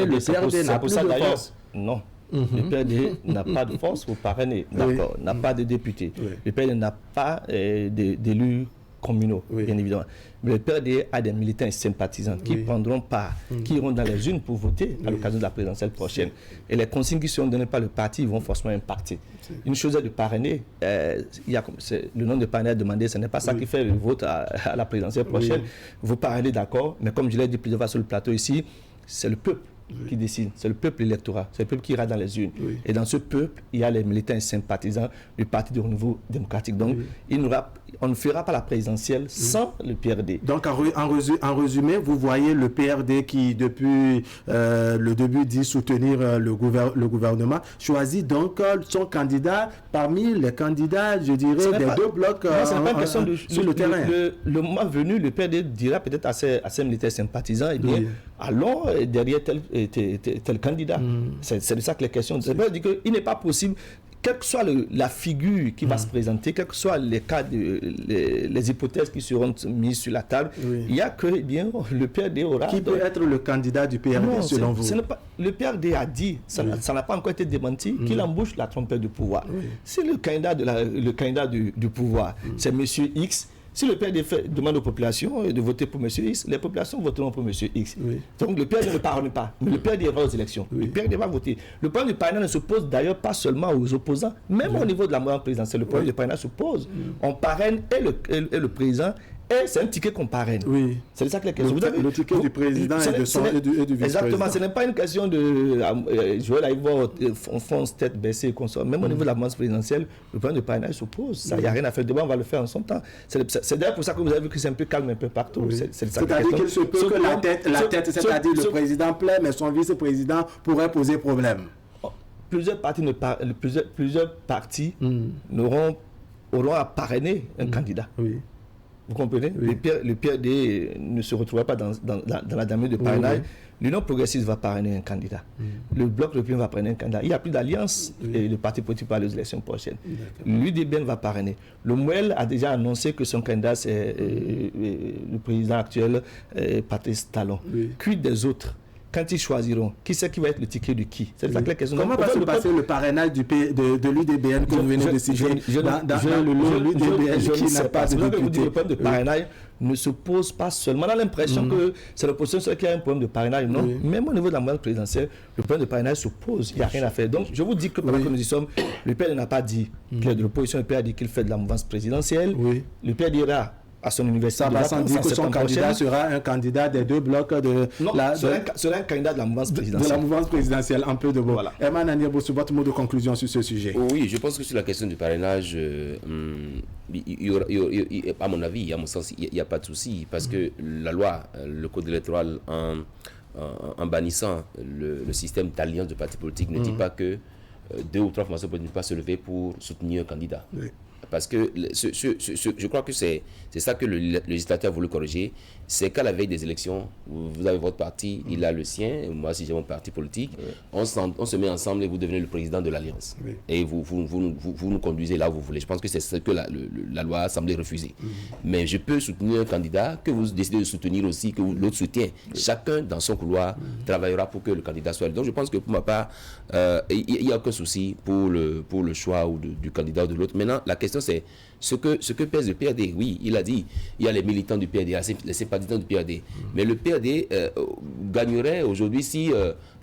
Le PRD n'a plus de force. Non. Le PRD n'a pas de force pour parrainer, d'accord, n'a pas de députés. Le PRD n'a pas d'élus communaux, bien évidemment. Mais le PRD a des militants et sympathisants qui prendront part, qui iront dans les urnes pour voter à l'occasion de la présidentielle prochaine. Et les consignes qui seront données par le parti vont forcément impacter. Une chose est de parrainer, le nom de parrainer demandé, ce n'est pas ça qui fait le vote à la présidentielle prochaine. Vous parrainez, d'accord, mais comme je l'ai dit plusieurs fois sur le plateau ici, c'est le peuple qui décide, c'est le peuple électoral, c'est le peuple qui ira dans les urnes. Et dans ce peuple, il y a les militants et sympathisants du Parti du Renouveau démocratique. Donc, on ne fera pas la présidentielle sans le PRD. Donc, en résumé, vous voyez le PRD qui, depuis le début, dit soutenir le gouvernement, choisit donc son candidat parmi les candidats, je dirais, des deux blocs sur le terrain. Le moment venu, le PRD dira peut-être à ses militaires sympathisants, eh bien, allons derrière tel candidat. C'est de ça que les questions. C'est-à-dire qu'il n'est pas possible, quelle que soit la figure qui va se présenter, quels que soient les cas, les hypothèses qui seront mises sur la table, il n'y a que le PRD aura... Qui peut être le candidat du PRD selon vous? Le PRD a dit, ça n'a pas encore été démenti, qu'il embauche la trompette du pouvoir. C'est le candidat, du pouvoir. C'est M. X. Si le PRD demande aux populations de voter pour M. X, les populations voteront pour M. X. Donc le PRD ne parle pas, mais le PRD ira aux élections. Le PRD va voter. Le problème du parrainage ne se pose d'ailleurs pas seulement aux opposants, même au niveau de la mouvance présidentielle. Le problème du parrainage se pose. On parraine et le président. Et c'est un ticket qu'on parraine. C'est de ça que les questions. Le ticket du président et du vice-président. Exactement. Ce n'est pas une question de Joël Aïbot fonce tête baissée. Même au niveau de la mouvance présidentielle, le problème de parrainage se pose. Il n'y a rien à faire. Demain, on va le faire en son temps. C'est d'ailleurs pour ça que vous avez vu que c'est un peu calme un peu partout. C'est-à-dire qu'il se peut que la tête, c'est-à-dire le président plaît, mais son vice-président pourrait poser problème. Plusieurs partis auront à parrainer un candidat. Vous comprenez? Le PRD ne se retrouvera pas dans la dynamique de parrainage. L'Union progressiste va parrainer un candidat. Le Bloc républicain va parrainer un candidat. Il n'y a plus d'alliance et le parti politique pour aller aux élections prochaines. L'UDBN va parrainer. Le MOEL a déjà annoncé que son candidat, c'est le président actuel, Patrice Talon. Quid des autres? Quand ils choisiront, qui c'est qui va être le ticket de qui? C'est la question. Comment va se passer le parrainage de l'UDBN que vous venez de citer dans l'UDBN qui n'a pas de député? Le problème de parrainage ne se pose pas seulement. On a l'impression que c'est l'opposition seule qui a un problème de parrainage. Non, même au niveau de la mouvance présidentielle, le problème de parrainage se pose. Il n'y a rien à faire. Donc, je vous dis que pendant que nous y sommes, le PRD n'a pas dit qu'il est de l'opposition. Le PRD a dit qu'il fait de la mouvance présidentielle. Le PRD ira à son université. Ça va sans dire que son candidat sera un candidat des deux blocs de sera un candidat de la mouvance présidentielle. De la mouvance présidentielle, un peu de bon. Voilà. Herman Aniaboussou, votre mot de conclusion sur ce sujet? Oui, je pense que sur la question du parrainage, à mon avis, à mon sens, il n'y a pas de souci, parce que la loi, le code électoral, en bannissant le système d'alliance de partis politiques, ne dit pas que 2 ou 3 formations politiques ne peuvent pas se lever pour soutenir un candidat. Parce que je crois que c'est ça que le législateur a voulu corriger. C'est qu'à la veille des élections, vous avez votre parti, il a le sien, moi si j'ai mon parti politique, on se met ensemble et vous devenez le président de l'Alliance. Et vous nous conduisez là où vous voulez. Je pense que c'est ce que la loi a semblé refuser. Mais je peux soutenir un candidat que vous décidez de soutenir aussi, que l'autre soutient. Chacun dans son couloir travaillera pour que le candidat soit. Donc je pense que pour ma part, il n'y a aucun souci pour le choix du candidat ou de l'autre. Maintenant, la question c'est ce que pèse le PRD. Oui, il a dit, il y a les militants du PRD, les sympathisants du PRD. Mais le PRD gagnerait aujourd'hui si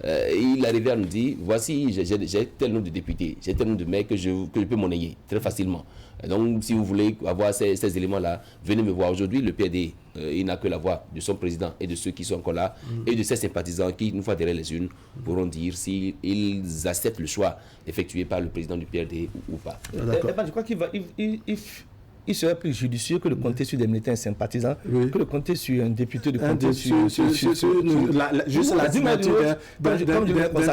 il arrivait à nous dire, voici, j'ai tel nombre de députés, j'ai tel nombre de maires que je peux monnayer très facilement. Donc, si vous voulez avoir ces éléments-là, venez me voir. Aujourd'hui, le PRD il n'a que la voix de son président et de ceux qui sont encore là, et de ses sympathisants qui, une fois derrière les urnes, pourront dire s'ils acceptent le choix effectué par le président du PRD ou pas. Je crois qu'il serait plus judicieux que de compter sur des militants sympathisants, que de compter sur un député, de compter juste la signature d'un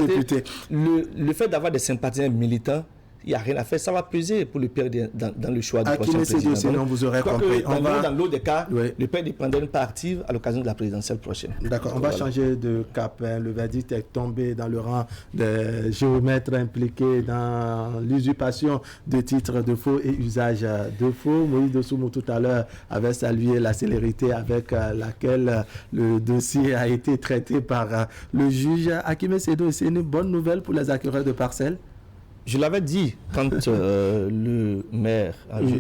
député. Le fait d'avoir des sympathisants militants, il n'y a rien à faire, ça va peser pour le PRD dans le choix du prochain président. Sinon vous aurez compris. Dans l'autre des cas, le PRD prendra une part active à l'occasion de la présidentielle prochaine. D'accord, on va changer de cap. Le verdict est tombé dans le rang des géomètres impliqués dans l'usurpation de titres de faux et usage de faux. Moïse Dossoumo tout à l'heure avait salué la célérité avec laquelle le dossier a été traité par le juge. Akime Seydou, c'est une bonne nouvelle pour les acquéreurs de parcelles? Je l'avais dit quand le maire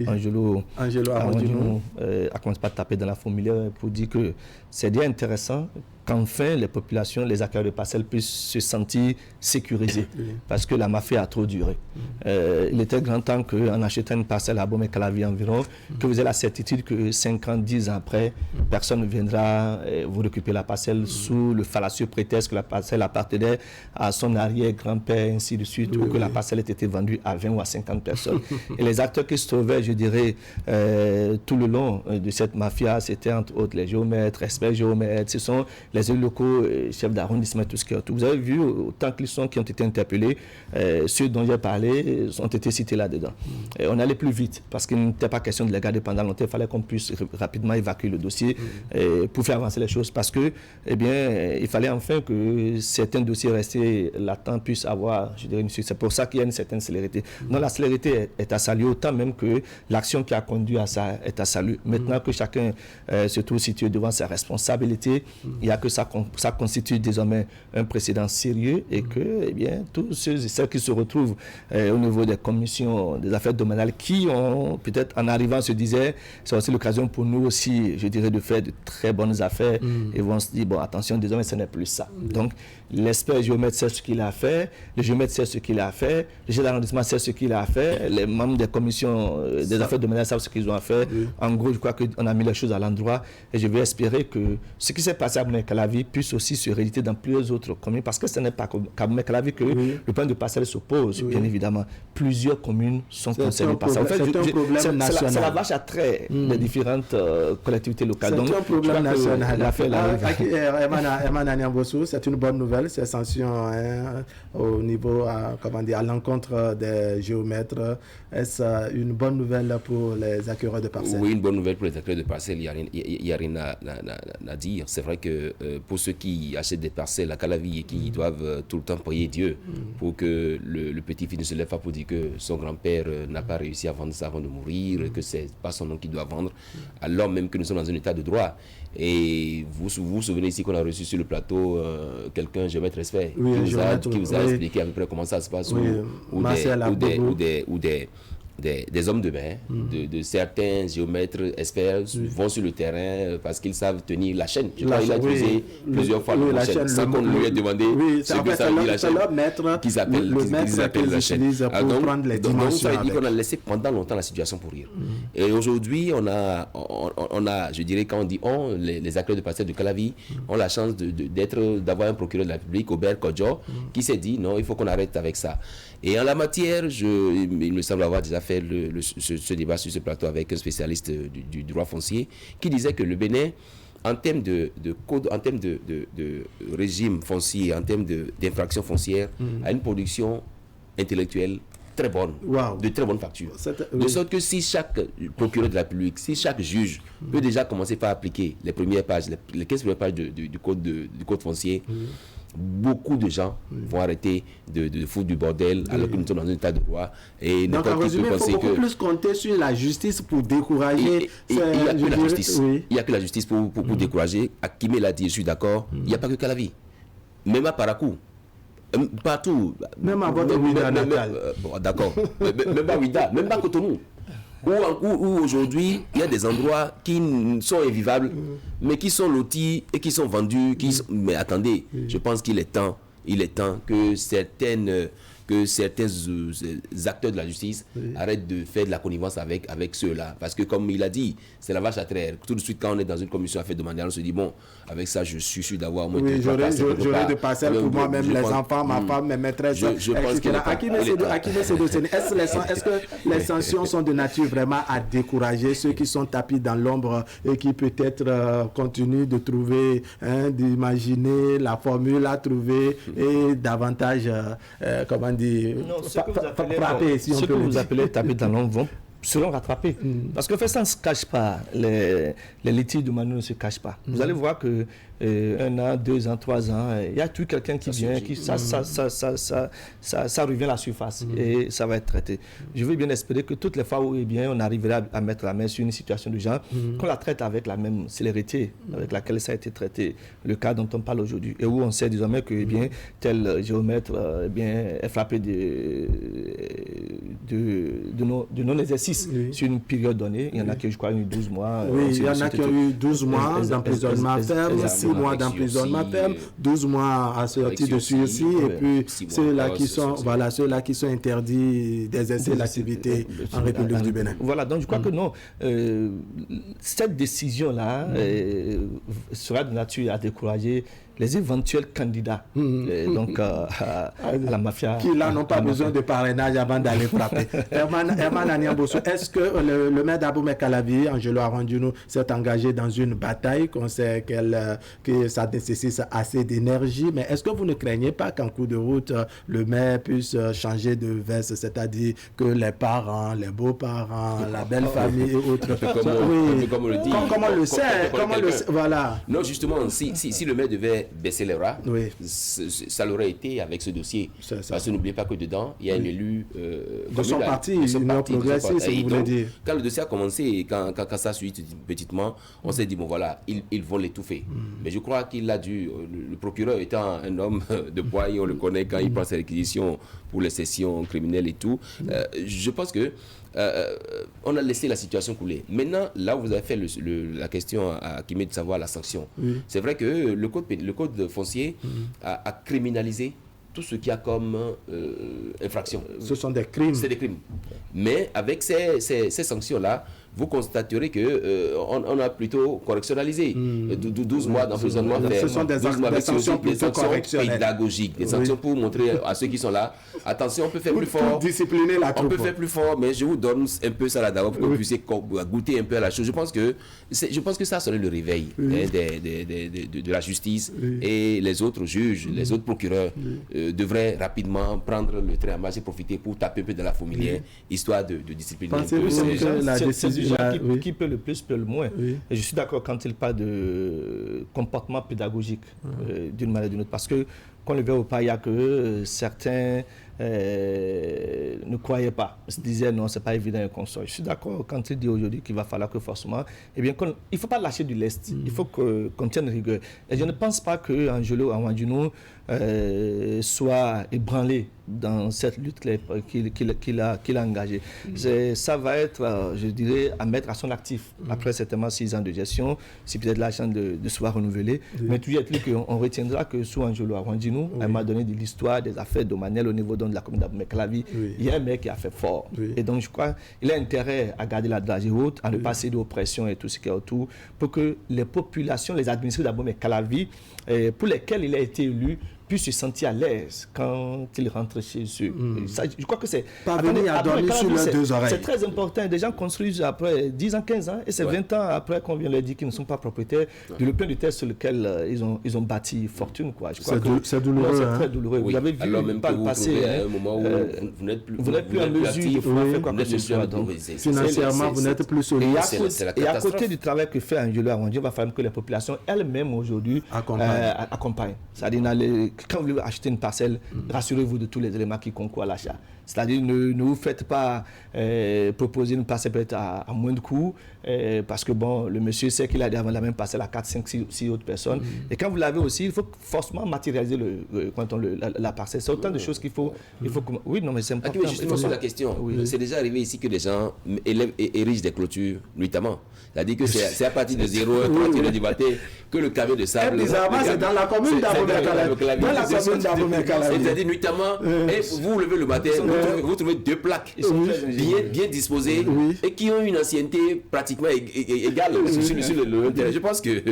Angelo a commencé par taper dans la fourmilière pour dire que c'est bien intéressant qu'enfin les populations, les acquéreurs de parcelles puissent se sentir sécurisés parce que la mafia a trop duré. Il était grand temps qu'en achetant une parcelle à Bomé-Calavi environ, que vous ayez la certitude que 5 ans, 10 ans après, personne ne viendra vous récupérer la parcelle sous le fallacieux prétexte que la parcelle appartenait à son arrière-grand-père, ainsi de suite, ou que la parcelle ait été vendue à 20 ou à 50 personnes. Et les acteurs qui se trouvaient, je dirais, tout le long de cette mafia, c'était entre autres les géomètres, experts géomètres, ce sont les élus locaux, chefs d'arrondissement, tout ce qui est autour. Vous avez vu, autant qu'ils sont qui ont été interpellés, ceux dont j'ai parlé ont été cités là-dedans. On allait plus vite parce qu'il n'était pas question de les garder pendant longtemps. Il fallait qu'on puisse rapidement évacuer le dossier pour faire avancer les choses parce que, eh bien, il fallait enfin que certains dossiers restés latents puissent avoir, je dirais, une suite. C'est pour ça qu'il y a une certaine célérité. Non, la célérité est à saluer autant même que l'action qui a conduit à ça est à saluer. Maintenant que chacun se trouve situé devant ses responsabilités, il n'y a que ça constitue désormais un précédent sérieux et que, eh bien, tous ceux et celles qui se retrouvent au niveau des commissions des affaires domaniales qui ont, peut-être en arrivant, se disaient, c'est aussi l'occasion pour nous aussi, je dirais, de faire de très bonnes affaires et vont se dire, bon, attention, désormais, ce n'est plus ça. Donc, l'expert géomètre sait ce qu'il a fait, le géomètre sait ce qu'il a fait, le chef d'arrondissement sait ce qu'il a fait, les membres des commissions des affaires domaniales savent ce qu'ils ont fait. En gros, je crois qu'on a mis les choses à l'endroit et je vais espérer que ce qui s'est passé à Bomé-Calavi puisse aussi se rééditer dans plusieurs autres communes parce que ce n'est pas qu'à Bomé-Calavi que le point de parcelle s'oppose, bien évidemment. Plusieurs communes sont concernées par ça. En fait, c'est la vache à trait des différentes collectivités locales. C'est un problème national. C'est une bonne nouvelle, ces sanctions au niveau, comment dire, à l'encontre des géomètres. Est-ce une bonne nouvelle pour les acquéreurs de parcelles? Oui, une bonne nouvelle pour les acquéreurs de parcelles, il n'y a rien à dire. C'est vrai que pour ceux qui achètent des parcelles à Calavi et qui doivent tout le temps prier Dieu pour que le petit-fils ne se lève pas pour dire que son grand-père n'a pas réussi à vendre ça avant de mourir, que c'est pas son nom qui doit vendre, alors même que nous sommes dans un état de droit. Et vous vous souvenez ici qu'on a reçu sur le plateau quelqu'un, géomètre respect, qui vous a expliqué à peu près comment ça se passe, ou des hommes de main, de certains géomètres experts vont sur le terrain parce qu'ils savent tenir la chaîne. Il a utilisé plusieurs fois la chaîne sans qu'on lui ait demandé ce que ça veut dire la chaîne, qu'ils appellent la chaîne. Donc ça veut dire qu'on a laissé pendant longtemps la situation pourrir. Et aujourd'hui, on a, je dirais, quand on dit on, les acteurs de parcelles de Calavi ont la chance d'avoir un procureur de la République, Aubert Kodjo, qui s'est dit non, il faut qu'on arrête avec ça. Et en la matière, il me semble avoir déjà fait ce débat sur ce plateau avec un spécialiste du droit foncier qui disait que le Bénin, en termes de code, en termes de régime foncier, en termes d'infraction foncière, a une production intellectuelle très bonne, de très bonne facture. De sorte que si chaque procureur de la République, si chaque juge peut déjà commencer par appliquer les premières pages, les 15 premières pages du code foncier, beaucoup de gens vont arrêter de foutre du bordel alors que nous sommes dans un état de droit. Et donc en résumé, il faut beaucoup plus compter sur la justice pour décourager. Il n'y a que la justice. Il n'y a que la justice pour décourager. Akime l'a dit, je suis d'accord. Il n'y a pas que Calavi. Même à Parakou. Partout. Même à votre Ouida natal. D'accord. Même à Ouida. Même à Cotonou. Où aujourd'hui, il y a des endroits qui sont invivables, mais qui sont lotis et qui sont vendus. Mais attendez, je pense qu'il est temps que que certains acteurs de la justice arrêtent de faire de la connivence avec ceux-là. Parce que comme il a dit, c'est la vache à traire. Tout de suite, quand on est dans une commission à faire demander, on se dit, bon, avec ça, je suis sûr d'avoir au moins... Oui, j'aurais de parcelles pour moi-même, les enfants, ma femme, mes maîtresses, je pense que... Est-ce que les sanctions sont de nature vraiment à décourager ceux qui sont tapis dans l'ombre et qui peut-être continuent de trouver, d'imaginer la formule à trouver et davantage, comment dire, frapper, si on peut le dire. Ceux que vous appelez tapis dans l'ombre seront rattrapés. Parce que ça ne se cache pas. Les litiges de Manu ne se cachent pas. Vous allez voir que 1 an, 2 ans, 3 ans, il y a toujours quelqu'un qui vient, ça revient à la surface et ça va être traité. Je veux bien espérer que toutes les fois où on arrivera à mettre la main sur une situation de genre, qu'on la traite avec la même célérité avec laquelle ça a été traité, le cas dont on parle aujourd'hui, et où on sait désormais que tel géomètre est frappé de non-exercice sur une période donnée. Il y en a qui, je crois, eu 12 mois. Oui, il y en a qui ont eu 12 mois d'emprisonnement ferme, 6 mois d'emprisonnement ferme, 12 mois à sortie de sursis, et puis ceux-là qui sont interdits d'exercer l'activité en République du Bénin. Voilà, donc je crois que non. Cette décision-là sera de nature à décourager les éventuels candidats donc à la mafia. Qui là n'ont pas besoin de parrainage avant d'aller frapper. Herman Aniamboso, est-ce que le maire d'Abomey Calavi, Angelo Arandjunou, s'est engagé dans une bataille qu'on sait que ça nécessite assez d'énergie, mais est-ce que vous ne craignez pas qu'en cours de route, le maire puisse changer de veste, c'est-à-dire que les parents, les beaux-parents, la belle famille et autres... Comme on le dit. Comment on le sait, voilà. Non, justement, si le maire devait baisser les bras, ça l'aurait été avec ce dossier. Parce que n'oubliez pas que dedans, il y a un élu de son parti, Union progressiste, si vous voulez dire. Quand le dossier a commencé, quand ça suit petitement, on s'est dit, bon voilà, ils vont l'étouffer. Mais je crois qu'il a dû, le procureur étant un homme de poids, on le connaît quand il prend ses réquisitions pour les sessions criminelles et tout, je pense que on a laissé la situation couler. Maintenant, là où vous avez fait la question à Kimé de savoir la sanction, c'est vrai que le code foncier a criminalisé tout ce qu'il y a comme infraction. Ce sont des crimes. C'est des crimes. Mais avec ces sanctions-là, vous constaterez qu'on a plutôt correctionnalisé. 12 mois d'emprisonnement ferme. Ce sont des sanctions pédagogiques, des sanctions pour montrer à ceux qui sont là, attention, on peut faire plus fort. Discipliner la troupe. On peut faire plus fort, mais je vous donne un peu ça là d'abord pour que vous puissiez goûter un peu à la chose. Je pense que ça serait le réveil de la justice, et les autres juges, les autres procureurs devraient rapidement prendre le train à marche et profiter pour taper un peu de la fourmilière, histoire de discipliner un peu. La décision qui peut le plus, peut le moins. Et je suis d'accord quand il parle de comportement pédagogique d'une manière ou d'une autre. Parce que, qu'on le voit ou pas, il y a que certains ne croyaient pas. Ils se disaient non, c'est pas évident qu'on soit. Je suis d'accord quand il dit aujourd'hui qu'il va falloir que forcément, il ne faut pas lâcher du lest. Il faut qu'on tienne rigueur. Et je ne pense pas que Angelo Arandjunou soit ébranlé dans cette lutte qu'il a engagée. Ça va être, je dirais, à mettre à son actif. Après certainement 6 ans de gestion, si peut-être la chance de se voir renouveler. Mais toujours est-il qu'on retiendra que sous Angelo Arandjunou, elle m'a donné de l'histoire des affaires domaniales au niveau de la commune d'Abomey Calavi. Il y a un mec qui a fait fort. Et donc je crois qu'il a intérêt à garder la dragée haute, à ne pas céder aux pressions et tout ce qui est autour, pour que les populations, les administrés d'Abomey Calavi, pour lesquels il a été élu, puissent se sentir à l'aise quand ils rentrent chez eux. Ça, je crois que c'est... C'est très important. Des gens construisent après 10 ans, 15 ans, et c'est 20 ans après qu'on vient leur dire qu'ils ne sont pas propriétaires du plein de terre sur lequel ils ont bâti fortune. C'est douloureux. C'est très douloureux. Vous avez vu alors même par le passé, un moment où vous n'êtes plus en mesure de pouvoir faire quoi que ce soit. Financièrement, vous n'êtes plus solide. Et à côté du travail que fait Angelo Arandjunou, il va falloir que les populations elles-mêmes aujourd'hui accompagnent. C'est-à-dire, quand vous voulez acheter une parcelle, rassurez-vous de tous les éléments qui concourent à l'achat. C'est-à-dire, ne vous faites pas proposer une parcelle peut-être à moins de coûts, parce que bon, le monsieur sait qu'il a la même parcelle à 4, 5, 6 autres personnes. Et quand vous l'avez aussi, il faut forcément matérialiser la parcelle. C'est autant de choses qu'il faut... Oui, non, mais c'est important. Justement, sur la question, c'est déjà arrivé ici que des gens érigent des clôtures nuitamment. C'est-à-dire que c'est à partir de 0h30 du matin que le camion de sable... Bizarrement, c'est dans la commune d'Abomey Calavi. la commune d'Abomey-Calavi. C'est-à-dire nuitamment, et vous levez le matin, vous trouvez 2 plaques bien disposées et qui ont une ancienneté pratiquement égale sur le terrain. Je pense que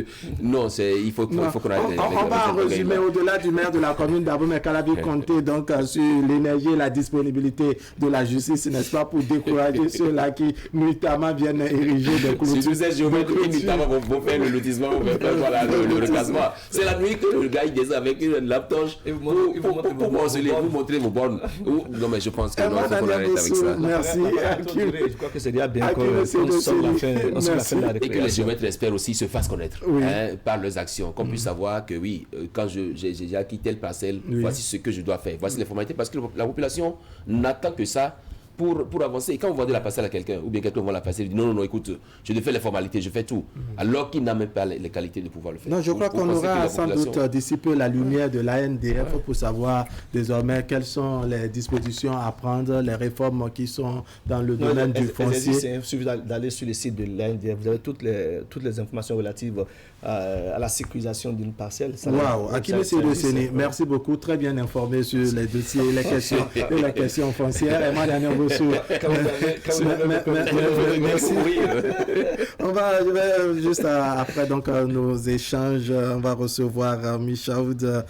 non, il faut qu'on arrête. On va en résumer au-delà du maire de la commune d'Abomey-Calavi, compter donc sur l'énergie et la disponibilité de la justice, n'est-ce pas, pour décourager ceux-là qui nuitamment viennent ériger des clôtures. Si vous êtes géomètre, nuitamment vont faire le lotissement, vont faire le recasement. C'est la nuit que le gars il descend avec une lampe torche pour vous montrer vos bornes. Non mais je pense que non, il faut qu'on arrête avec ça. Merci. Je crois que c'est déjà bien qu'on sorte la fin de la récréation. Et que les géomètres espèrent aussi se fassent connaître par leurs actions, qu'on puisse savoir que oui, quand j'ai acquis telle parcelle, voici ce que je dois faire, voici les formalités, parce que la population n'attend que ça pour avancer. Et quand vous vendez la parcelle à quelqu'un, ou bien quelqu'un vend la parcelle, il dit non, écoute, je fais les formalités, je fais tout, alors qu'il n'a même pas les qualités de pouvoir le faire. Non, je crois qu'on aura sans doute d'ici peu la lumière de l'ANDF pour savoir désormais quelles sont les dispositions à prendre, les réformes qui sont dans le domaine du foncier. Il suffit d'aller sur le site de l'ANDF, vous avez toutes les informations relatives à la sécurisation d'une parcelle. Waouh, Akime Sédoseni, merci beaucoup, très bien informé sur les dossiers, les questions foncières. Et moi, dernière merci. Je vais juste après donc nos échanges, on va recevoir Michaoud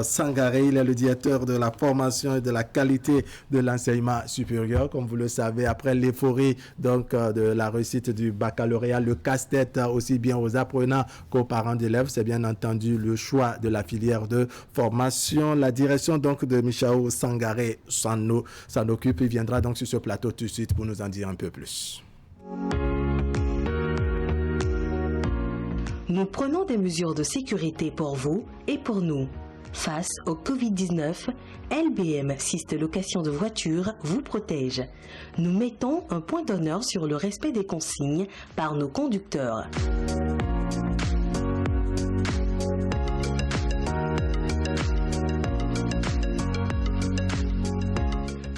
Sangaré, il est le directeur de la formation et de la qualité de l'enseignement supérieur. Comme vous le savez, après l'euphorie donc de la réussite du baccalauréat, le casse-tête aussi bien aux apprenants qu'aux parents d'élèves, c'est bien entendu le choix de la filière de formation. La direction donc de Michaoud Sangaré s'en occupe. Il viendra donc sur ce plateau tout de suite pour nous en dire un peu plus. Nous prenons des mesures de sécurité pour vous et pour nous. Face au Covid-19, LBM Syste Location de Voitures vous protège. Nous mettons un point d'honneur sur le respect des consignes par nos conducteurs.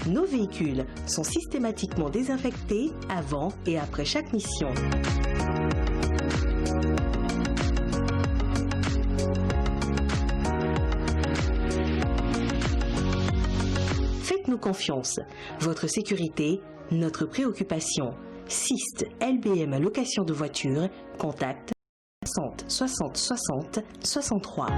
Nos véhicules sont systématiquement désinfectés avant et après chaque mission. Faites-nous confiance. Votre sécurité, notre préoccupation. Syste LBM Location de Voitures, contact 60 60 60 63.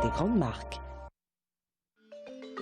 Des grandes marques.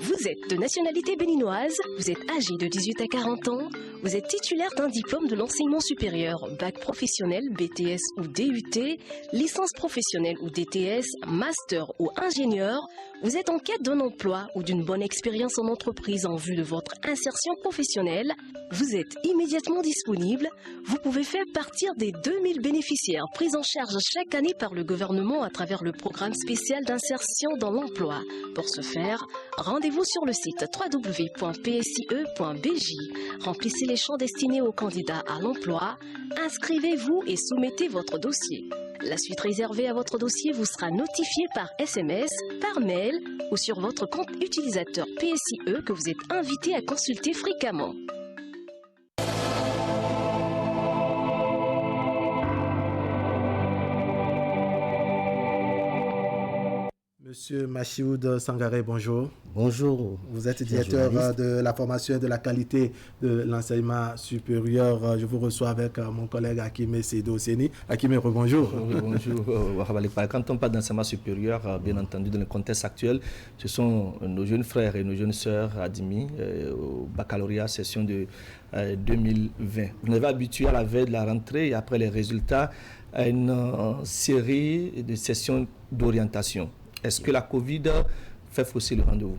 Vous êtes de nationalité béninoise, vous êtes âgé de 18 à 40 ans, vous êtes titulaire d'un diplôme de l'enseignement supérieur, bac professionnel, BTS ou DUT, licence professionnelle ou DTS, master ou ingénieur, vous êtes en quête d'un emploi ou d'une bonne expérience en entreprise en vue de votre insertion professionnelle, vous êtes immédiatement disponible, vous pouvez faire partir des 2000 bénéficiaires pris en charge chaque année par le gouvernement à travers le programme spécial d'insertion dans l'emploi. Pour ce faire, rendez-vous sur le site www.psie.bj. Remplissez les champs destinés aux candidats à l'emploi, inscrivez-vous et soumettez votre dossier. La suite réservée à votre dossier vous sera notifiée par SMS, par mail ou sur votre compte utilisateur PSIE que vous êtes invité à consulter fréquemment. Monsieur Michaoud Sangaré, bonjour. Bonjour. Vous êtes directeur de la formation et de la qualité de l'enseignement supérieur. Je vous reçois avec mon collègue Akime Sédoseni. Akime, rebonjour. Bonjour. Quand on parle d'enseignement supérieur, bien entendu, dans le contexte actuel, ce sont nos jeunes frères et nos jeunes sœurs admis au baccalauréat session de 2020. Vous avez habitué à la veille de la rentrée et après les résultats à une série de sessions d'orientation. Est-ce que la Covid fait fausser le rendez-vous?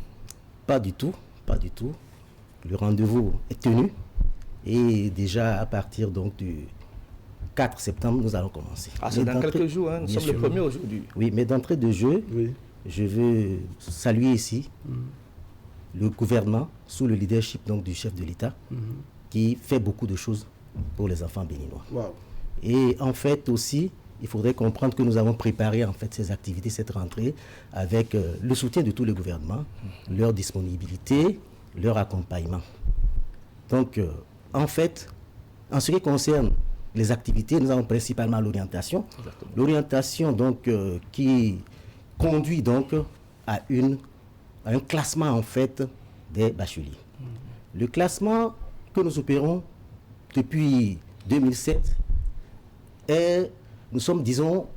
Pas du tout, pas du tout. Le rendez-vous est tenu et déjà à partir donc du 4 septembre, nous allons commencer. Ah, c'est dans quelques jours, hein. Nous sommes le 1er aujourd'hui. Oui, mais d'entrée de jeu, je veux saluer ici le gouvernement sous le leadership donc, du chef de l'État qui fait beaucoup de choses pour les enfants béninois. Wow. Et en fait aussi, il faudrait comprendre que nous avons préparé en fait ces activités, cette rentrée, avec le soutien de tous les gouvernements, leur disponibilité leur accompagnement. Donc, en fait, en ce qui concerne les activités, nous avons principalement l'orientation. L'orientation, donc, qui conduit donc à un classement, en fait, des bacheliers. Le classement que nous opérons depuis 2007 nous sommes, disons,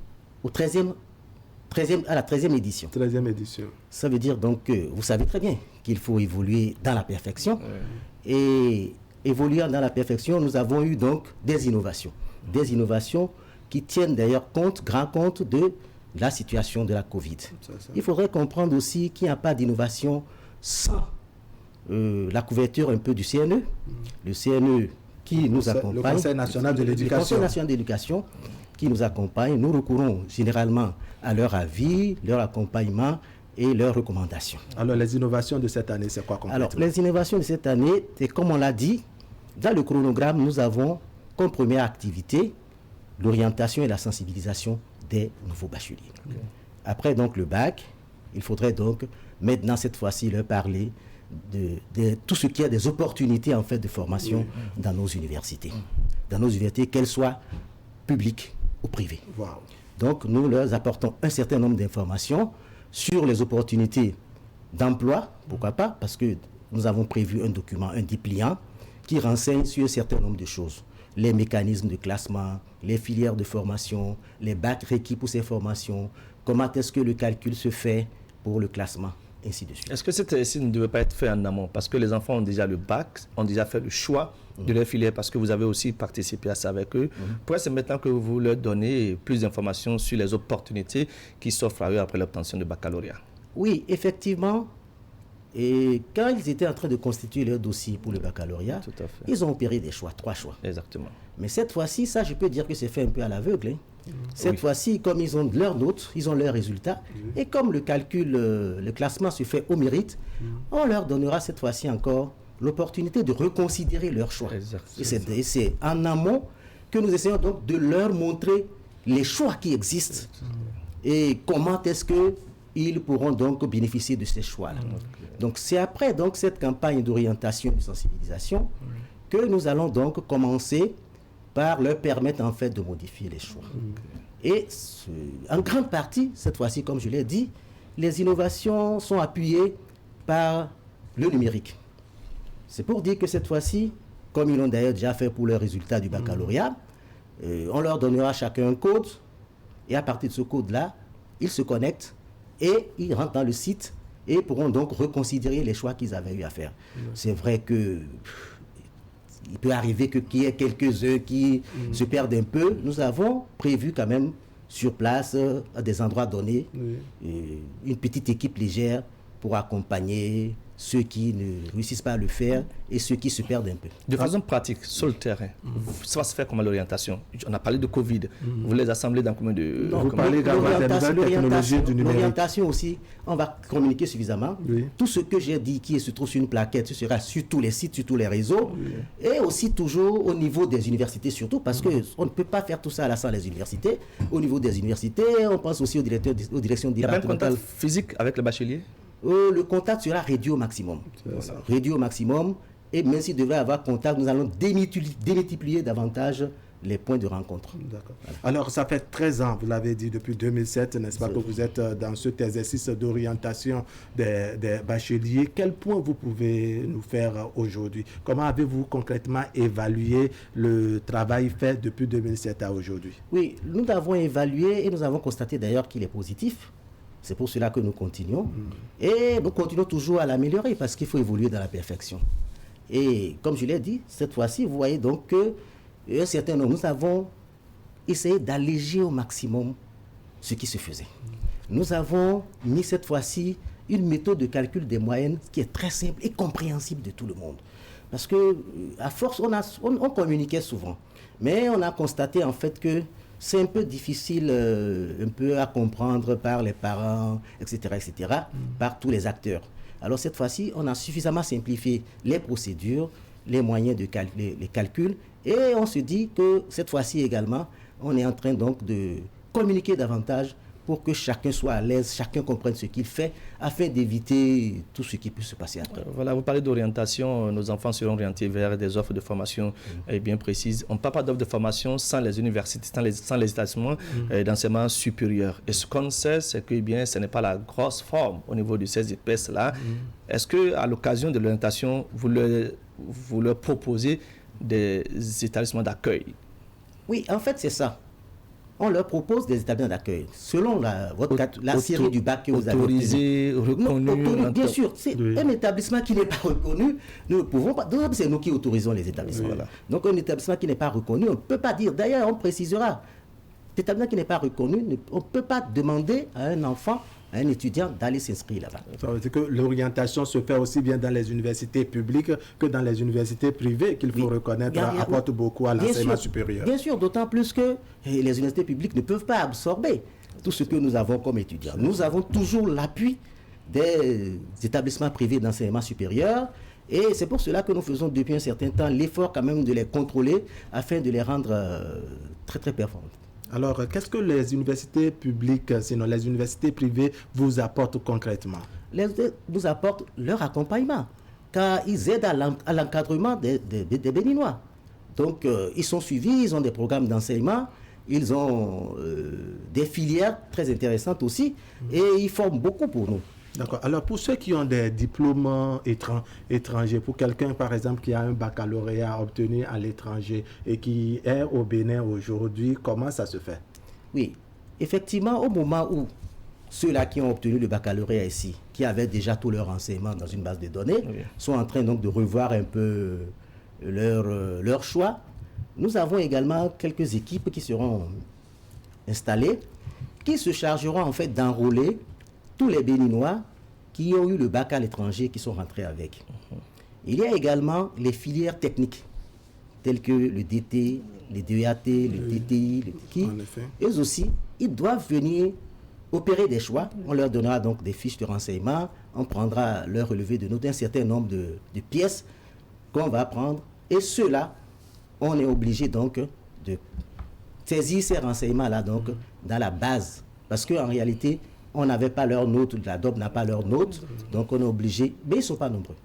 à la 13e édition. 13e édition. Ça veut dire donc que vous savez très bien qu'il faut évoluer dans la perfection. Et évoluant dans la perfection, nous avons eu donc des innovations. Des innovations qui tiennent d'ailleurs grand compte de la situation de la Covid. Il faudrait comprendre aussi qu'il n'y a pas d'innovation sans la couverture un peu du CNE. Le CNE qui nous accompagne. Le Conseil national de l'éducation. Le Conseil national de l'éducation qui nous accompagne. Nous recourons généralement à leur avis, leur accompagnement et leurs recommandations. Alors, les innovations de cette année, c'est quoi concrètement? Alors, les innovations de cette année, c'est comme on l'a dit, dans le chronogramme, nous avons comme première activité l'orientation et la sensibilisation des nouveaux bacheliers. Après donc le bac, il faudrait donc maintenant cette fois-ci leur parler de tout ce qui a des opportunités en fait de formation dans nos universités. Dans nos universités, qu'elles soient publiques ou privées. Donc nous leur apportons un certain nombre d'informations sur les opportunités d'emploi, pourquoi pas, parce que nous avons prévu un document, un dépliant, qui renseigne sur un certain nombre de choses. Les mécanismes de classement, les filières de formation, les bacs requis pour ces formations, comment est-ce que le calcul se fait pour le classement, ainsi de suite. Est-ce que cette réussite ne devait pas être fait en amont? Parce que les enfants ont déjà le bac, ont déjà fait le choix de leur filière, parce que vous avez aussi participé à ça avec eux. Pourquoi c'est maintenant que vous leur donnez plus d'informations sur les opportunités qui s'offrent à eux après l'obtention du baccalauréat? Oui, effectivement. Et quand ils étaient en train de constituer leur dossier pour le baccalauréat, ils ont opéré des choix, 3 choix. Exactement. Mais cette fois-ci, ça, je peux dire que c'est fait un peu à l'aveugle. Cette fois-ci, comme ils ont leurs notes, ils ont leurs résultats, et comme le calcul, le classement se fait au mérite, on leur donnera cette fois-ci encore l'opportunité de reconsidérer leurs choix. Et c'est en amont que nous essayons donc de leur montrer les choix qui existent et comment est-ce qu'ils pourront donc bénéficier de ces choix-là. Donc c'est après donc cette campagne d'orientation et de sensibilisation que nous allons donc commencer par leur permettre en fait de modifier les choix. Et en grande partie, cette fois-ci, comme je l'ai dit, les innovations sont appuyées par le numérique. C'est pour dire que cette fois-ci, comme ils l'ont d'ailleurs déjà fait pour les résultats du baccalauréat, on leur donnera chacun un code, et à partir de ce code-là, ils se connectent et ils rentrent dans le site et pourront donc reconsidérer les choix qu'ils avaient eu à faire. C'est vrai que il peut arriver qu'il y ait quelques-uns qui se perdent un peu. Nous avons prévu quand même sur place, à des endroits donnés, une petite équipe légère pour accompagner ceux qui ne réussissent pas à le faire et ceux qui se perdent un peu. De façon pratique, sur le terrain, ça va se faire comment l'orientation? On a parlé de Covid. Vous les assemblez dans combien de... Vous parlez également des nouvelles technologies du numérique. L'orientation aussi, on va communiquer suffisamment. Tout ce que j'ai dit qui se trouve sur une plaquette, ce sera sur tous les sites, sur tous les réseaux. Et aussi toujours au niveau des universités surtout, parce qu'on ne peut pas faire tout ça là sans les universités. Au niveau des universités, on pense aussi aux directions départementales. Il y a pas un contact physique avec le bachelier? Le contact sera réduit au maximum. Réduit au maximum. Et même s'il devait avoir contact, nous allons démultiplier davantage les points de rencontre. D'accord. Voilà. Alors, ça fait 13 ans, vous l'avez dit, depuis 2007, n'est-ce pas, que vous êtes dans cet exercice d'orientation des bacheliers. Quel point vous pouvez nous faire aujourd'hui? Comment avez-vous concrètement évalué le travail fait depuis 2007 à aujourd'hui? Oui, nous l'avons évalué et nous avons constaté d'ailleurs qu'il est positif. C'est pour cela que nous continuons. Et nous continuons toujours à l'améliorer parce qu'il faut évoluer dans la perfection. Et comme je l'ai dit, cette fois-ci, vous voyez donc que un certain nombre, nous avons essayé d'alléger au maximum ce qui se faisait. Nous avons mis cette fois-ci une méthode de calcul des moyennes qui est très simple et compréhensible de tout le monde. Parce que à force, on communiquait souvent. Mais on a constaté en fait que c'est un peu difficile un peu à comprendre par les parents, etc., par tous les acteurs. Alors cette fois-ci, on a suffisamment simplifié les procédures, les moyens de les calculs, et on se dit que cette fois-ci également, on est en train donc de communiquer davantage pour que chacun soit à l'aise, chacun comprenne ce qu'il fait, afin d'éviter tout ce qui peut se passer après. Voilà, vous parlez d'orientation, nos enfants seront orientés vers des offres de formation bien précises. On ne parle pas d'offres de formation sans les universités, sans les établissements d'enseignement supérieur. Et ce qu'on sait, c'est que ce n'est pas la grosse forme au niveau du CESIPES-là. Est-ce qu'à l'occasion de l'orientation, vous leur proposez des établissements d'accueil? Oui, en fait, c'est ça. On leur propose des établissements d'accueil. Selon la série du bac que vous avez autorisé, reconnu. Bien sûr, c'est un établissement qui n'est pas reconnu. Nous ne pouvons pas. C'est nous qui autorisons les établissements. Voilà. Donc, un établissement qui n'est pas reconnu, on ne peut pas dire. D'ailleurs, on précisera. L'établissement qui n'est pas reconnu, on ne peut pas demander à un enfant, à un étudiant d'aller s'inscrire là-bas. Ça veut dire que l'orientation se fait aussi bien dans les universités publiques que dans les universités privées, qu'il faut reconnaître, apporte beaucoup à l'enseignement supérieur. Bien sûr, d'autant plus que les universités publiques ne peuvent pas absorber tout ce que nous avons comme étudiants. Nous avons toujours l'appui des établissements privés d'enseignement supérieur, et c'est pour cela que nous faisons depuis un certain temps l'effort quand même de les contrôler afin de les rendre très très performantes. Alors, qu'est-ce que les universités publiques, sinon les universités privées, vous apportent concrètement? Les vous apportent leur accompagnement, car ils aident à l'encadrement des Béninois. Donc, ils sont suivis, ils ont des programmes d'enseignement, ils ont des filières très intéressantes aussi, et ils forment beaucoup pour nous. D'accord. Alors, pour ceux qui ont des diplômes étrangers, pour quelqu'un, par exemple, qui a un baccalauréat obtenu à l'étranger et qui est au Bénin aujourd'hui, comment ça se fait? Oui, effectivement, au moment où ceux-là qui ont obtenu le baccalauréat ici, qui avaient déjà tout leur renseignement dans une base de données, sont en train donc de revoir un peu leur choix. Nous avons également quelques équipes qui seront installées, qui se chargeront en fait d'enrôler tous les Béninois qui ont eu le bac à l'étranger qui sont rentrés avec. Il y a également les filières techniques, telles que le DT, les DEAT, le DTI, le TICI. Eux aussi, ils doivent venir opérer des choix. On leur donnera donc des fiches de renseignement, on prendra leur relevé de notes, un certain nombre de pièces qu'on va prendre. Et ceux-là, on est obligé donc de saisir ces renseignements-là donc dans la base. Parce qu'en réalité, on n'avait pas leurs notes, la DOP n'a pas leurs notes, donc on est obligé, mais ils ne sont pas nombreux.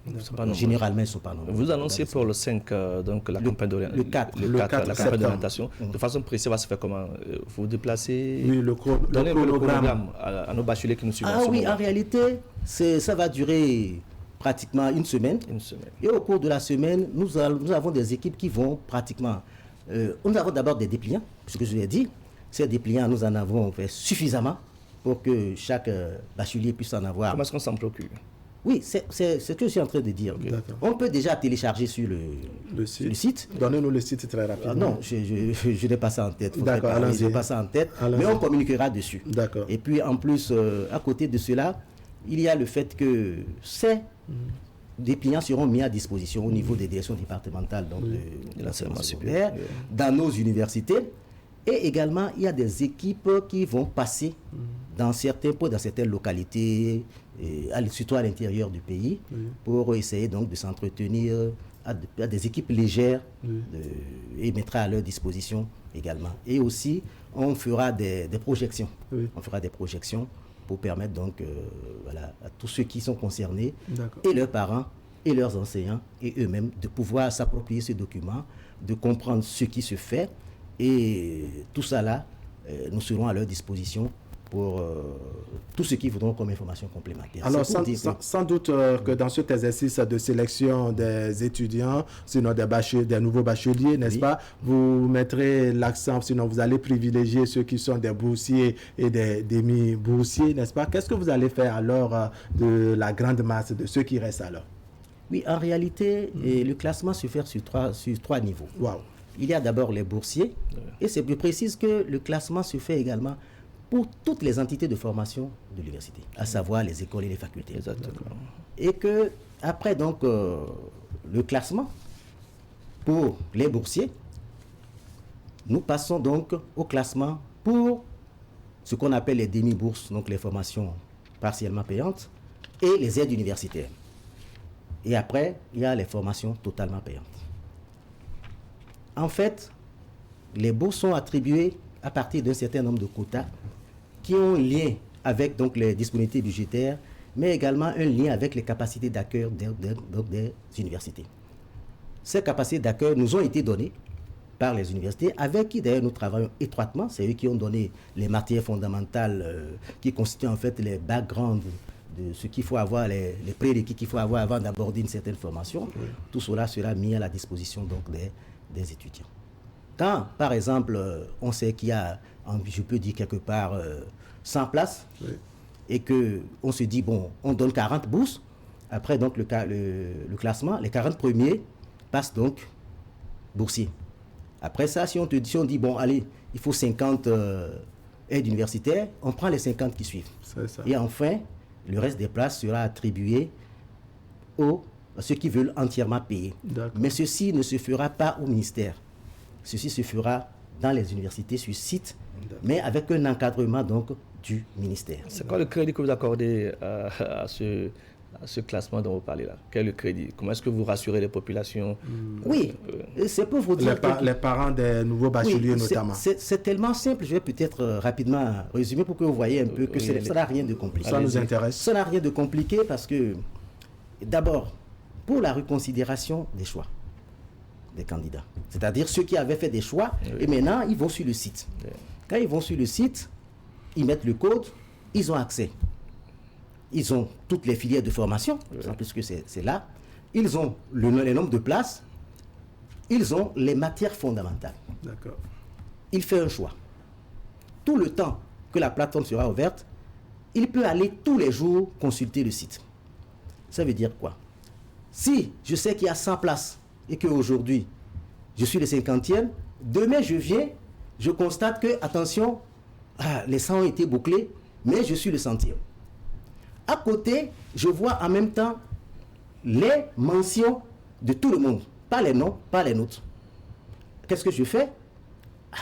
Généralement, ils ne sont pas nombreux. Vous annoncez pour le 5, donc la campagne d'orientation. Le 4, la campagne d'orientation. De façon précise, ça va se faire comment? Vous déplacez, oui, donnez le programme à nos bacheliers qui nous suivent. Ah oui, en réalité, ça va durer pratiquement une semaine. Et au cours de la semaine, nous avons des équipes qui vont pratiquement... nous avons d'abord des dépliants, ce que je vous ai dit. Ces dépliants, nous en avons fait suffisamment pour que chaque bachelier puisse en avoir. Comment est-ce qu'on s'en procure? Oui, c'est ce que je suis en train de dire. On peut déjà télécharger sur le site. Donnez-nous le site très rapidement. Non, je n'ai pas ça en tête. D'accord, je n'ai pas ça en tête, mais on communiquera dessus. D'accord. Et puis en plus, à côté de cela, il y a le fait que ces dépliants seront mis à disposition au niveau des directions départementales donc de l'enseignement supérieur, dans nos universités. Et également, il y a des équipes qui vont passer dans certains points, dans certaines localités, surtout à l'intérieur du pays, pour essayer donc de s'entretenir à des équipes légères et mettra à leur disposition également. Et aussi, on fera des projections. On fera des projections pour permettre donc à tous ceux qui sont concernés, et leurs parents, et leurs enseignants, et eux-mêmes, de pouvoir s'approprier ce document, de comprendre ce qui se fait. Et tout ça là, nous serons à leur disposition pour tout ce qu'ils voudront comme information complémentaire. Alors, sans doute que dans cet exercice de sélection des étudiants, sinon des nouveaux bacheliers, n'est-ce pas, vous mettrez l'accent, sinon vous allez privilégier ceux qui sont des boursiers et des demi-boursiers, n'est-ce pas? Qu'est-ce que vous allez faire alors de la grande masse de ceux qui restent alors? Oui, en réalité, le classement se fait sur trois niveaux. Wow. Il y a d'abord les boursiers, et c'est plus précis que le classement se fait également pour toutes les entités de formation de l'université, à savoir les écoles et les facultés. Exactement. Et que après donc le classement pour les boursiers, nous passons donc au classement pour ce qu'on appelle les demi-bourses, donc les formations partiellement payantes, et les aides universitaires. Et après, il y a les formations totalement payantes. En fait, les bourses sont attribuées à partir d'un certain nombre de quotas qui ont un lien avec donc, les disponibilités budgétaires, mais également un lien avec les capacités d'accueil des universités. Ces capacités d'accueil nous ont été données par les universités, avec qui d'ailleurs nous travaillons étroitement. C'est eux qui ont donné les matières fondamentales qui constituent en fait les backgrounds de ce qu'il faut avoir, les prérequis qu'il faut avoir avant d'aborder une certaine formation. Oui. Tout cela sera mis à la disposition donc des étudiants. Quand, par exemple, on sait qu'il y a, je peux dire quelque part, 100 places, oui. Et qu'on se dit, bon, on donne 40 bourses, après donc le classement, les 40 premiers passent donc boursiers. Après ça, si on dit, bon, allez, il faut 50 aides universitaires, on prend les 50 qui suivent. C'est ça. Et enfin, le reste des places sera attribué à ceux qui veulent entièrement payer. Mais ceci ne se fera pas au ministère. Ceci se fera dans les universités sur site, mais avec un encadrement donc du ministère. C'est quoi le crédit que vous accordez à ce classement dont vous parlez là? Quel est le crédit? Comment est-ce que vous rassurez les populations? Oui, c'est pour vous dire les parents des nouveaux bacheliers notamment. C'est tellement simple, je vais peut-être rapidement résumer pour que vous voyez un peu que ça n'a rien de compliqué. Ça nous intéresse. Ça n'a rien de compliqué parce que, d'abord, pour la reconsidération des choix des candidats, c'est-à-dire ceux qui avaient fait des choix, et maintenant ils vont sur le site. Quand ils vont sur le site, ils mettent le code, ils ont accès. Ils ont toutes les filières de formation, puisque c'est là. Ils ont le nombre de places. Ils ont les matières fondamentales. D'accord. Il fait un choix. Tout le temps que la plateforme sera ouverte, il peut aller tous les jours consulter le site. Ça veut dire quoi? Si je sais qu'il y a 100 places et qu'aujourd'hui, je suis le 50e, demain je viens, je constate que, attention, les 100 ont été bouclés, mais je suis le 100e. À côté, je vois en même temps les mentions de tout le monde. Pas les noms, pas les nôtres. Qu'est-ce que je fais?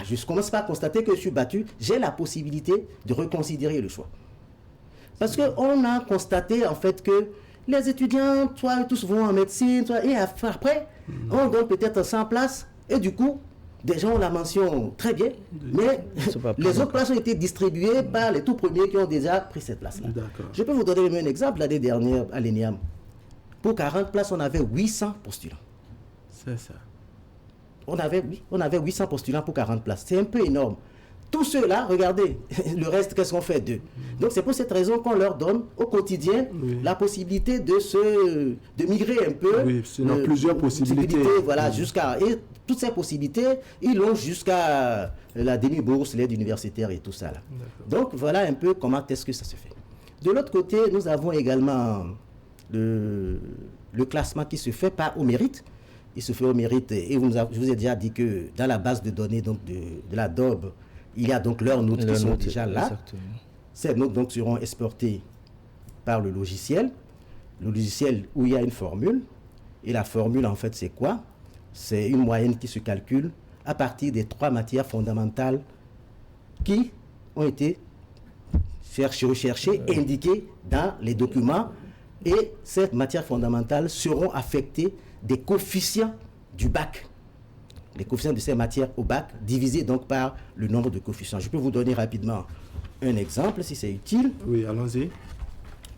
Je commence par constater que je suis battu. J'ai la possibilité de reconsidérer le choix. Parce qu'on a constaté en fait que les étudiants, tous vont en médecine, et après, on donne peut-être 100 places, et du coup, des gens ont la mention très bien, mais les autres places ont été distribuées par les tout premiers qui ont déjà pris cette place-là. Je peux vous donner même un exemple. L'année dernière, à l'ENIAM, pour 40 places, on avait 800 postulants. C'est ça. On avait 800 postulants pour 40 places. C'est un peu énorme. Tous ceux-là, regardez, le reste, qu'est-ce qu'on fait d'eux? Donc c'est pour cette raison qu'on leur donne au quotidien la possibilité de migrer un peu. Oui, sinon plusieurs possibilités. Voilà, et toutes ces possibilités, ils l'ont jusqu'à la demi-bourse, l'aide universitaire et tout ça. Là. Donc voilà un peu comment est-ce que ça se fait. De l'autre côté, nous avons également le classement qui se fait pas au mérite. Il se fait au mérite. Et je vous ai déjà dit que dans la base de données donc, de la DOB, il y a donc leurs notes qui sont déjà là. Exactement. Ces notes donc seront exportées par le logiciel. Le logiciel où il y a une formule. Et la formule, en fait, c'est quoi? C'est une moyenne qui se calcule à partir des 3 matières fondamentales qui ont été recherchées, indiquées dans les documents. Et ces matières fondamentales seront affectées des coefficients du bac. Les coefficients de ces matières au bac, divisés donc par le nombre de coefficients. Je peux vous donner rapidement un exemple, si c'est utile. Oui, allons-y.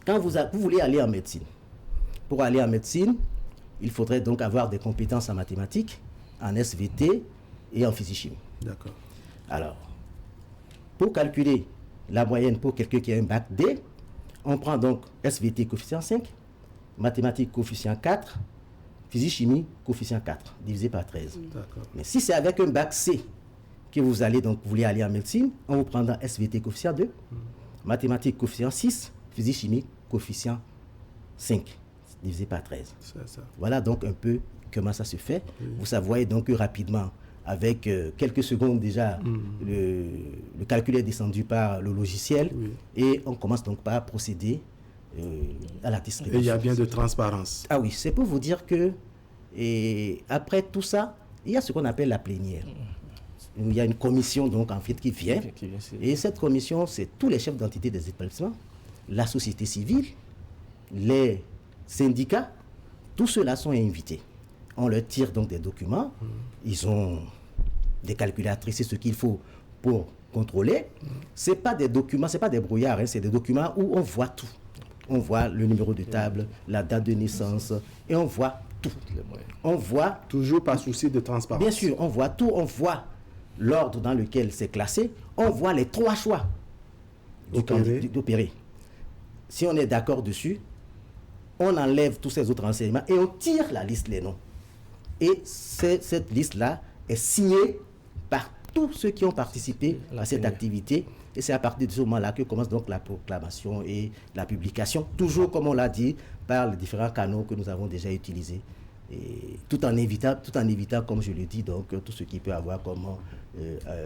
Quand vous voulez aller en médecine, pour aller en médecine, il faudrait donc avoir des compétences en mathématiques, en SVT et en physique-chimie. D'accord. Alors, pour calculer la moyenne pour quelqu'un qui a un bac D, on prend donc SVT coefficient 5, mathématiques coefficient 4, physique-chimie, coefficient 4, divisé par 13. Mais si c'est avec un bac C que vous voulez aller en médecine, on vous prendra SVT coefficient 2, mathématiques coefficient 6, physique-chimie, coefficient 5, divisé par 13. Ça. Voilà donc un peu comment ça se fait. Vous savez donc que rapidement, avec quelques secondes déjà, le calcul est descendu par le logiciel et on commence donc par procéder à la distribution. Et il y a bien de transparence. Ah oui, c'est pour vous dire que après tout ça, il y a ce qu'on appelle la plénière. Il y a une commission donc en fait qui vient. Et cette commission, c'est tous les chefs d'entité des établissements, la société civile, les syndicats, tous ceux-là sont invités. On leur tire donc des documents. Ils ont des calculatrices, c'est ce qu'il faut pour contrôlés. Ce n'est pas des documents, ce n'est pas des brouillards, hein, c'est des documents où on voit tout. On voit le numéro de table, la date de naissance, et on voit tout. On voit... Toujours par souci de transparence. Bien sûr, on voit tout, on voit l'ordre dans lequel c'est classé, on voit les 3 choix d'opérer. Si on est d'accord dessus, on enlève tous ces autres renseignements et on tire la liste, les noms. Et cette liste-là est signée par tous ceux qui ont participé à cette activité. Et c'est à partir de ce moment-là que commence donc la proclamation et la publication, toujours comme on l'a dit, par les différents canaux que nous avons déjà utilisés. Et tout en évitant, comme je le dis, donc tout ce qui peut avoir comme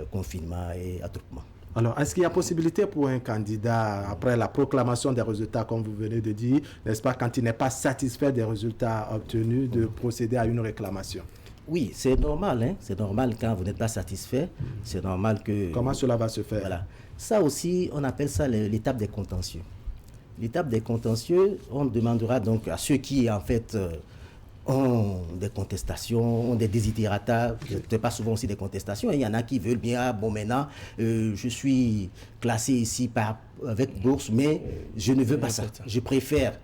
confinement et attroupement. Alors, est-ce qu'il y a possibilité pour un candidat, après la proclamation des résultats, comme vous venez de dire, n'est-ce pas, quand il n'est pas satisfait des résultats obtenus, de procéder à une réclamation? Oui, c'est normal, hein? C'est normal quand vous n'êtes pas satisfait, c'est normal que... Comment cela va se faire? Voilà. Ça aussi, on appelle ça l'étape des contentieux. L'étape des contentieux, on demandera donc à ceux qui, en fait, ont des contestations, ont des desiderata, c'est pas souvent aussi des contestations, il y en a qui veulent bien, bon maintenant, je suis classé ici avec bourse, mais je ne veux pas ça, je préfère,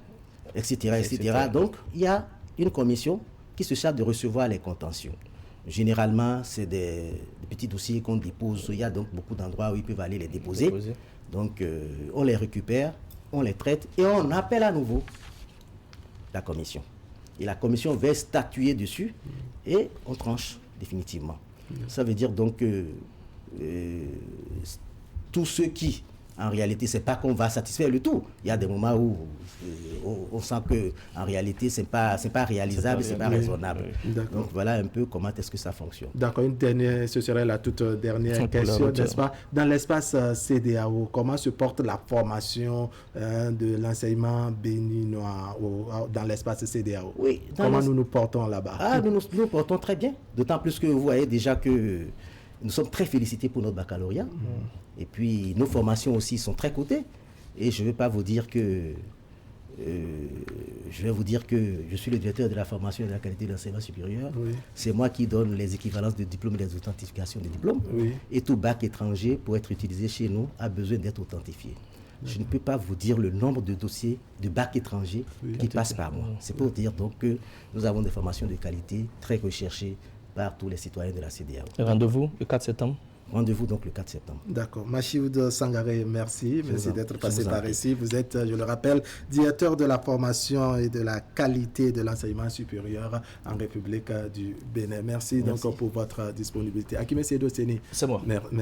etc. Donc, il y a une commission qui se charge de recevoir les contentieux. Généralement, c'est des petits dossiers qu'on dépose, il y a donc beaucoup d'endroits où ils peuvent aller les déposer. Donc, on les récupère, on les traite et on appelle à nouveau la commission. Et la commission va statuer dessus et on tranche définitivement. Ça veut dire donc que tous ceux qui, en réalité, c'est pas qu'on va satisfaire le tout. Il y a des moments où on sent que en réalité, c'est pas réalisable, c'est pas raisonnable. Donc voilà un peu comment est-ce que ça fonctionne. D'accord, ce serait la toute dernière question, n'est-ce pas? Dans l'espace CEDEAO, comment se porte la formation de l'enseignement béninois dans l'espace CEDEAO? Oui, comment nous nous portons là-bas? Nous nous portons très bien, d'autant plus que vous voyez déjà que nous sommes très félicités pour notre baccalauréat. Et puis, nos formations aussi sont très cotées. Et je ne vais pas vous dire que... je vais vous dire que je suis le directeur de la formation et de la qualité de l'enseignement supérieur. Oui. C'est moi qui donne les équivalences de diplômes et des authentifications de diplômes. Oui. Et tout bac étranger, pour être utilisé chez nous, a besoin d'être authentifié. Je ne peux pas vous dire le nombre de dossiers de bac étrangers qui passent par moi. C'est pour dire donc que nous avons des formations de qualité très recherchées par tous les citoyens de la CEDEAO. Rendez-vous le 4 septembre. Rendez-vous donc le 4 septembre. D'accord. Machioud Sangaré, merci. Merci d'être passé par ici. Vous êtes, je le rappelle, directeur de la formation et de la qualité de l'enseignement supérieur en République du Bénin. Merci donc pour votre disponibilité. Akime Seydou Seni. C'est moi.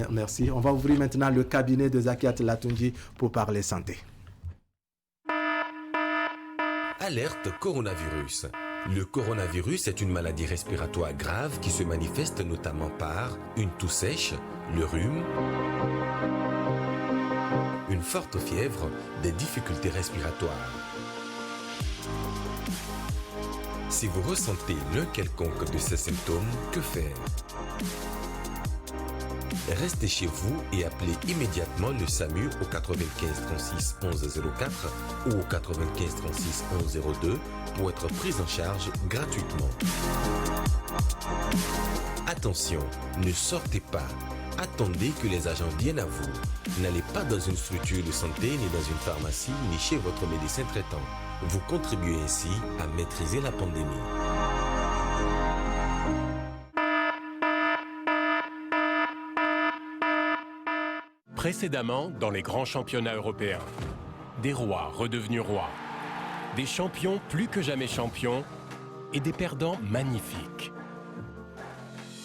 Merci. On va ouvrir maintenant le cabinet de Zakiat Latunji pour parler santé. Alerte coronavirus. Le coronavirus est une maladie respiratoire grave qui se manifeste notamment par une toux sèche, le rhume, une forte fièvre, des difficultés respiratoires. Si vous ressentez l'un quelconque de ces symptômes, que faire? Restez chez vous et appelez immédiatement le SAMU au 95 36 11 04 ou au 95 36 11 02 pour être pris en charge gratuitement. Attention, ne sortez pas. Attendez que les agents viennent à vous. N'allez pas dans une structure de santé, ni dans une pharmacie, ni chez votre médecin traitant. Vous contribuez ainsi à maîtriser la pandémie. Précédemment, dans les grands championnats européens, des rois redevenus rois, des champions plus que jamais champions et des perdants magnifiques.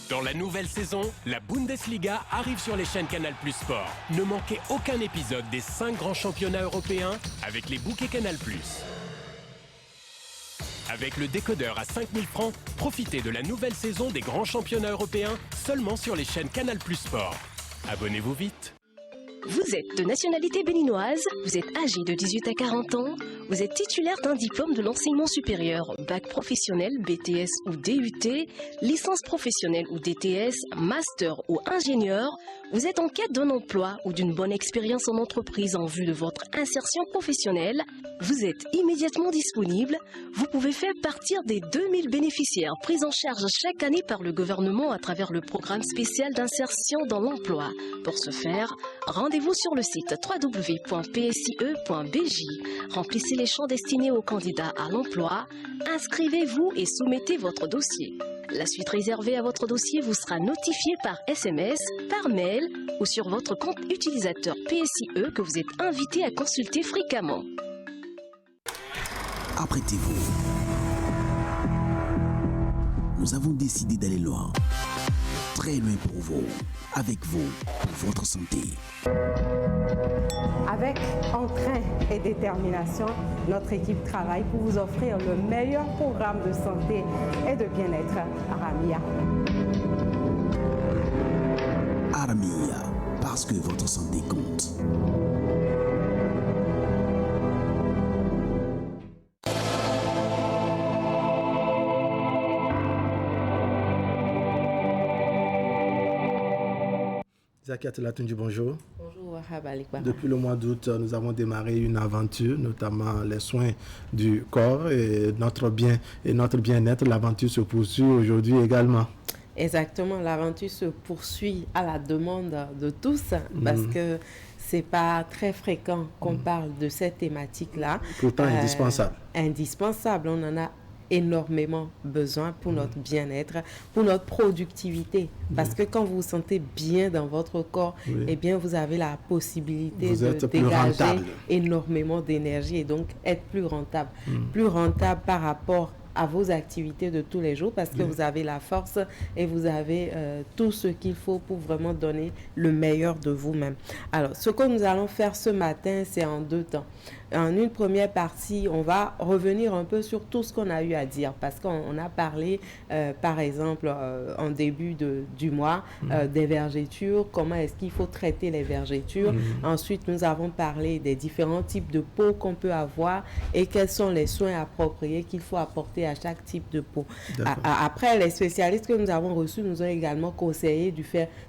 Dans la nouvelle saison, la Bundesliga arrive sur les chaînes Canal+ Sport. Ne manquez aucun épisode des 5 grands championnats européens avec les bouquets Canal+. Avec le décodeur à 5 000 francs, profitez de la nouvelle saison des grands championnats européens seulement sur les chaînes Canal+ Sport. Abonnez-vous vite. Vous êtes de nationalité béninoise, vous êtes âgé de 18 à 40 ans, vous êtes titulaire d'un diplôme de l'enseignement supérieur, bac professionnel, BTS ou DUT, licence professionnelle ou DTS, master ou ingénieur, Vous êtes en quête d'un emploi ou d'une bonne expérience en entreprise en vue de votre insertion professionnelle? Vous êtes immédiatement disponible. Vous pouvez faire partir des 2000 bénéficiaires pris en charge chaque année par le gouvernement à travers le programme spécial d'insertion dans l'emploi. Pour ce faire, rendez-vous sur le site www.psie.bj. Remplissez les champs destinés aux candidats à l'emploi. Inscrivez-vous et soumettez votre dossier. La suite réservée à votre dossier vous sera notifiée par SMS, par mail ou sur votre compte utilisateur PSIE que vous êtes invité à consulter fréquemment. Apprêtez-vous. Nous avons décidé d'aller loin. Très loin pour vous. Avec vous, pour votre santé. Avec entrain et détermination, notre équipe travaille pour vous offrir le meilleur programme de santé et de bien-être à Aramia. Aramia, parce que votre santé compte. Zakia Telatunji, bonjour. Bonjour, Wahab Alikba. Depuis le mois d'août, nous avons démarré une aventure, notamment les soins du corps et notre bien-être. L'aventure se poursuit aujourd'hui également. Exactement, l'aventure se poursuit à la demande de tous parce que c'est pas très fréquent qu'on parle de cette thématique-là. Pourtant indispensable. Indispensable, on en a énormément besoin pour notre bien-être, pour notre productivité. Parce que quand vous vous sentez bien dans votre corps, eh bien, vous avez la possibilité de dégager énormément d'énergie et donc être plus rentable. Plus rentable par rapport à vos activités de tous les jours parce que vous avez la force et vous avez tout ce qu'il faut pour vraiment donner le meilleur de vous-même. Alors, ce que nous allons faire ce matin, c'est en deux temps. En une première partie, on va revenir un peu sur tout ce qu'on a eu à dire parce qu'on a parlé, par exemple, en début du mois, des vergetures, comment est-ce qu'il faut traiter les vergetures. Ensuite, nous avons parlé des différents types de peau qu'on peut avoir et quels sont les soins appropriés qu'il faut apporter à chaque type de peau. Après, les spécialistes que nous avons reçus nous ont également conseillé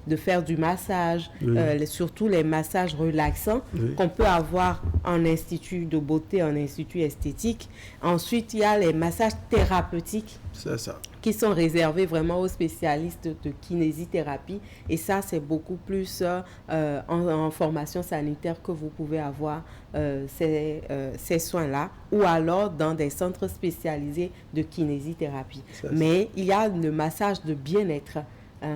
de faire du massage, surtout les massages relaxants qu'on peut avoir en institut de beauté, en institut esthétique. Ensuite, il y a les massages thérapeutiques qui sont réservés vraiment aux spécialistes de kinésithérapie. Et ça, c'est beaucoup plus en formation sanitaire que vous pouvez avoir ces soins-là, ou alors dans des centres spécialisés de kinésithérapie. Mais il y a le massage de bien-être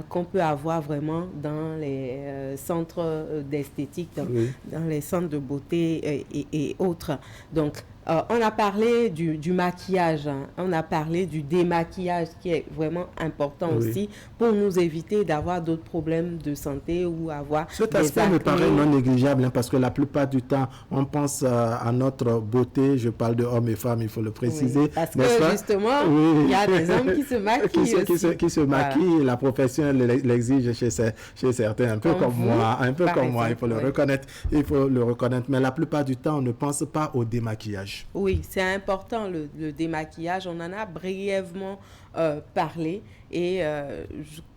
qu'on peut avoir vraiment dans les centres d'esthétique, dans les centres de beauté et autres. Donc, on a parlé du maquillage, on a parlé du démaquillage qui est vraiment important aussi pour nous éviter d'avoir d'autres problèmes de santé ou avoir Cet aspect me paraît non négligeable parce que la plupart du temps, on pense à notre beauté. Je parle de hommes et femmes, il faut le préciser. Parce que justement, il y a des hommes qui se maquillent qui se maquillent. La profession l'exige chez certains, un peu comme moi, il faut le reconnaître. Mais la plupart du temps, on ne pense pas au démaquillage. Oui, c'est important le démaquillage. On en a brièvement parlé et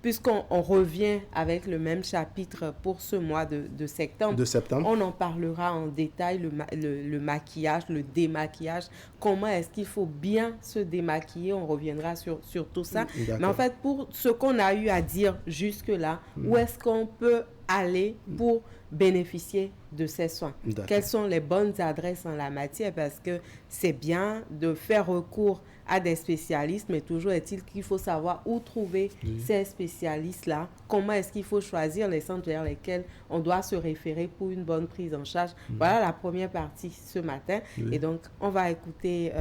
puisqu'on revient avec le même chapitre pour ce mois de septembre, on en parlera en détail, le maquillage, le démaquillage, comment est-ce qu'il faut bien se démaquiller, on reviendra sur tout ça. Mais en fait, pour ce qu'on a eu à dire jusque-là, où est-ce qu'on peut aller pour bénéficier de ces soins? Quelles sont les bonnes adresses en la matière? Parce que c'est bien de faire recours à des spécialistes, mais toujours est-il qu'il faut savoir où trouver ces spécialistes-là, comment est-ce qu'il faut choisir les centres vers lesquels on doit se référer pour une bonne prise en charge. Voilà la première partie ce matin. Et donc, on va écouter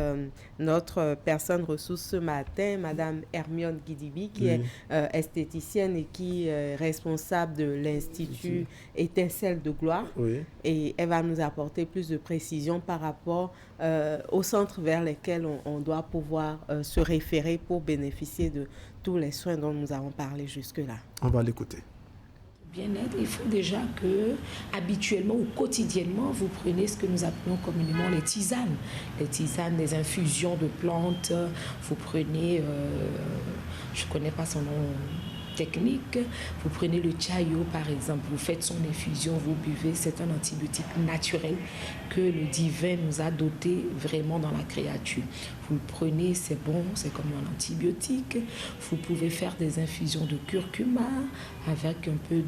notre personne ressource ce matin, Madame Hermione Guidibi, qui est esthéticienne et qui est responsable de l'Institut Étincelle de Gloire. Et elle va nous apporter plus de précisions par rapport aux centres vers lesquels on doit pouvoir se référer pour bénéficier de tous les soins dont nous avons parlé jusque-là. On va l'écouter. Bien-être, il faut déjà que, habituellement ou quotidiennement, vous prenez ce que nous appelons communément les tisanes. Les tisanes, des infusions de plantes. Vous prenez, je ne connais pas son nom technique. Vous prenez le chayo par exemple, vous faites son infusion, vous buvez, c'est un antibiotique naturel que le divin nous a doté vraiment dans la créature. Vous le prenez, c'est bon, c'est comme un antibiotique. Vous pouvez faire des infusions de curcuma avec un peu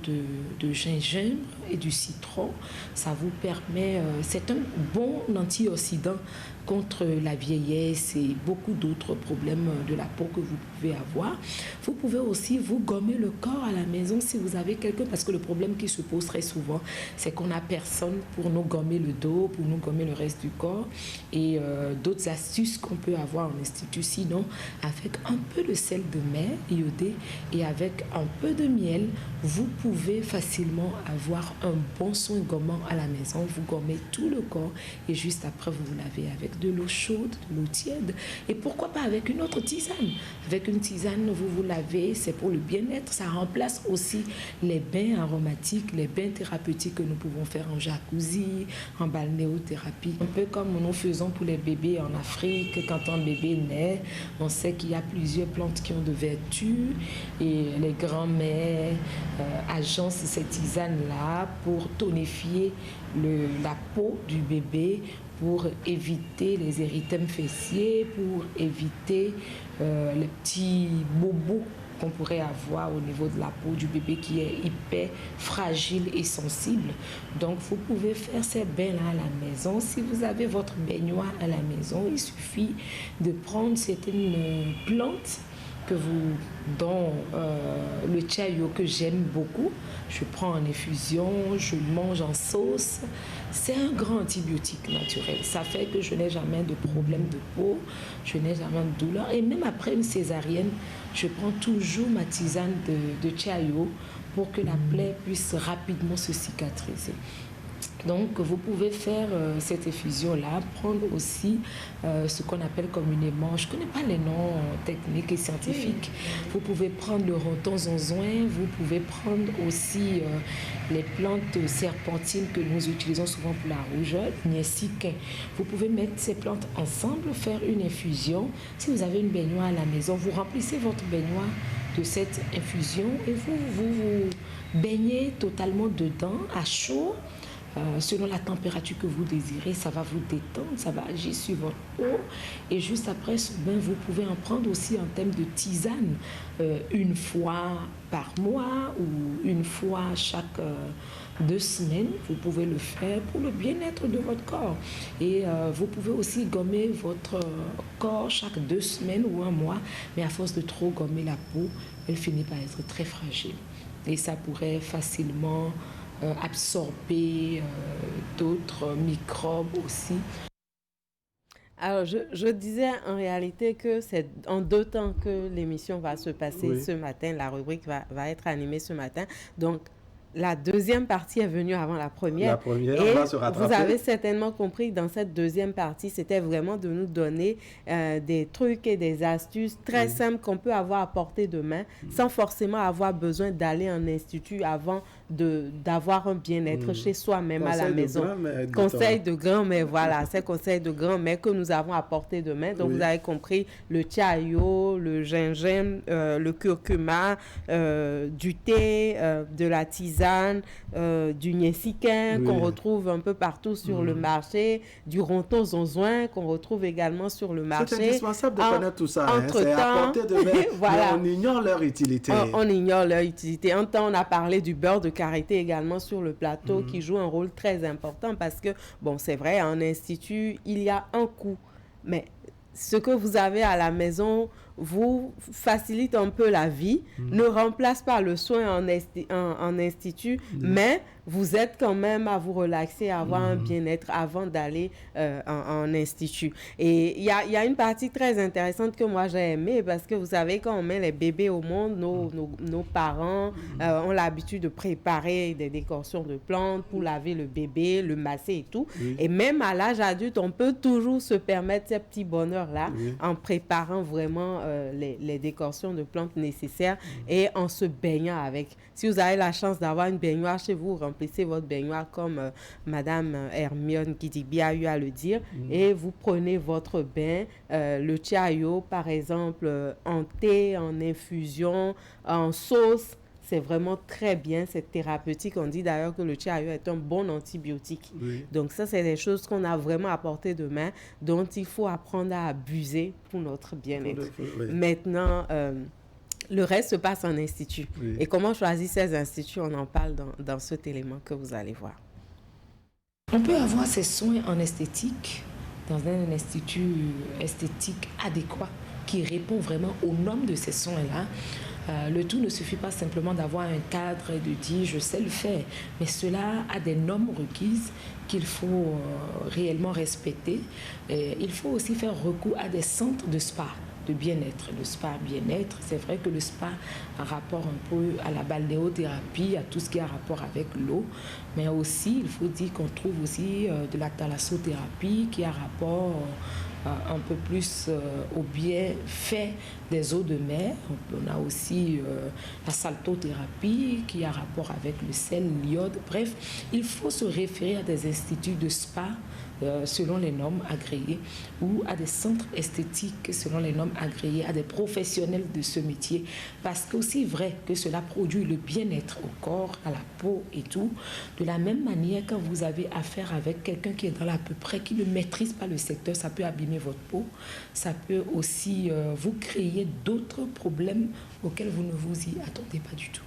de gingembre et du citron. Ça vous permet, c'est un bon antioxydant contre la vieillesse et beaucoup d'autres problèmes de la peau que vous pouvez avoir. Vous pouvez aussi vous gommer le corps à la maison si vous avez quelqu'un, parce que le problème qui se pose très souvent, c'est qu'on n'a personne pour nous gommer le dos, pour nous gommer le reste du corps, et d'autres astuces qu'on peut avoir en institut. Sinon, avec un peu de sel de mer iodé et avec un peu de miel, vous pouvez facilement avoir un bon soin gommant à la maison. Vous gommez tout le corps et juste après vous vous lavez avec de l'eau chaude, de l'eau tiède, et pourquoi pas avec une autre tisane. Avec une tisane, vous vous lavez, c'est pour le bien-être. Ça remplace aussi les bains aromatiques, les bains thérapeutiques que nous pouvons faire en jacuzzi, en balnéothérapie. Un peu comme nous faisons pour les bébés en Afrique. Quand un bébé naît, on sait qu'il y a plusieurs plantes qui ont de vertus et les grands-mères agencent ces tisanes-là pour tonifier la peau du bébé, pour éviter les érythèmes fessiers, pour éviter les petits bobos qu'on pourrait avoir au niveau de la peau du bébé qui est hyper fragile et sensible. Donc, vous pouvez faire ces bains-là à la maison. Si vous avez votre baignoire à la maison, il suffit de prendre certaines plantes dont le chayo que j'aime beaucoup, je prends en infusion, je le mange en sauce. C'est un grand antibiotique naturel. Ça fait que je n'ai jamais de problème de peau, je n'ai jamais de douleur. Et même après une césarienne, je prends toujours ma tisane de chayo pour que la plaie puisse rapidement se cicatriser. Donc, vous pouvez faire cette effusion-là, prendre aussi ce qu'on appelle communément, je ne connais pas les noms techniques et scientifiques, vous pouvez prendre le ronton zonzouin, vous pouvez prendre aussi les plantes serpentines que nous utilisons souvent pour la rougeur, niessiquin. Vous pouvez mettre ces plantes ensemble, faire une infusion. Si vous avez une baignoire à la maison, vous remplissez votre baignoire de cette infusion et vous baignez totalement dedans, à chaud. Selon la température que vous désirez, ça va vous détendre, ça va agir sur votre peau. Et juste après ce bain, vous pouvez en prendre aussi en termes de tisane, une fois par mois ou une fois chaque 2 semaines. Vous pouvez le faire pour le bien-être de votre corps. Et vous pouvez aussi gommer votre corps chaque 2 semaines ou 1 mois. Mais à force de trop gommer la peau, elle finit par être très fragile. Et ça pourrait facilement absorber d'autres microbes aussi. Alors, je disais en réalité que c'est en 2 temps que l'émission va se passer ce matin. La rubrique va être animée ce matin. Donc, la deuxième partie est venue avant la première. Et on va se rattraper. Vous avez certainement compris que dans cette deuxième partie, c'était vraiment de nous donner des trucs et des astuces très simples qu'on peut avoir à portée de main sans forcément avoir besoin d'aller en institut avant d'avoir un bien-être chez soi-même à la maison. Conseil de grand-mère, voilà, c'est conseil de grand-mère que nous avons à portée de main. Donc, vous avez compris le chayo, le gingembre, le curcuma, du thé, de la tisane, du niessiquin qu'on retrouve un peu partout sur le marché, du ronton zonzouin qu'on retrouve également sur le marché. C'est indispensable de connaître tout ça. C'est à portée de main, voilà. Mais on ignore leur utilité. On ignore leur utilité. En temps, on a parlé du beurre de karité également sur le plateau qui joue un rôle très important parce que, bon, c'est vrai, en institut, il y a un coût. Mais ce que vous avez à la maison vous facilite un peu la vie, ne remplace pas le soin en institut, mais vous êtes quand même à vous relaxer, à avoir un bien-être avant d'aller en institut. Et il y a une partie très intéressante que moi j'ai aimée parce que vous savez, quand on met les bébés au monde, nos parents ont l'habitude de préparer des décorations de plantes pour laver le bébé, le masser et tout. Et même à l'âge adulte, on peut toujours se permettre ces petits bonheurs-là en préparant vraiment les décorations de plantes nécessaires et en se baignant avec. Si vous avez la chance d'avoir une baignoire chez vous, remplissez votre baignoire comme Madame Hermione Gidigbi a eu à le dire et vous prenez votre bain, le chayo par exemple, en thé, en infusion, en sauce. C'est vraiment très bien, c'est thérapeutique. On dit d'ailleurs que le chayo est un bon antibiotique. Oui. Donc ça, c'est des choses qu'on a vraiment à portée de main, dont il faut apprendre à abuser pour notre bien-être. Oui. Maintenant, le reste se passe en institut. Oui. Et comment choisir ces instituts, on en parle dans cet élément que vous allez voir. On peut avoir ses soins en esthétique dans un institut esthétique adéquat qui répond vraiment aux normes de ces soins-là. Le tout ne suffit pas simplement d'avoir un cadre et de dire je sais le faire, mais cela a des normes requises qu'il faut réellement respecter. Il faut aussi faire recours à des centres de spa, de bien-être. Le spa bien-être, c'est vrai que le spa a rapport un peu à la balnéothérapie, à tout ce qui a rapport avec l'eau, mais aussi il faut dire qu'on trouve aussi de la thalassothérapie qui a rapport un peu plus au bienfait des eaux de mer. On a aussi la saltothérapie qui a rapport avec le sel, l'iode. Bref, il faut se référer à des instituts de spa selon les normes agréées ou à des centres esthétiques selon les normes agréées, à des professionnels de ce métier. Parce que aussi vrai que cela produit le bien-être au corps, à la peau et tout. De la même manière, quand vous avez affaire avec quelqu'un qui est dans l'à peu près, qui ne maîtrise pas le secteur, ça peut abîmer votre peau. Ça peut aussi vous créer d'autres problèmes auxquels vous ne vous y attendez pas du tout.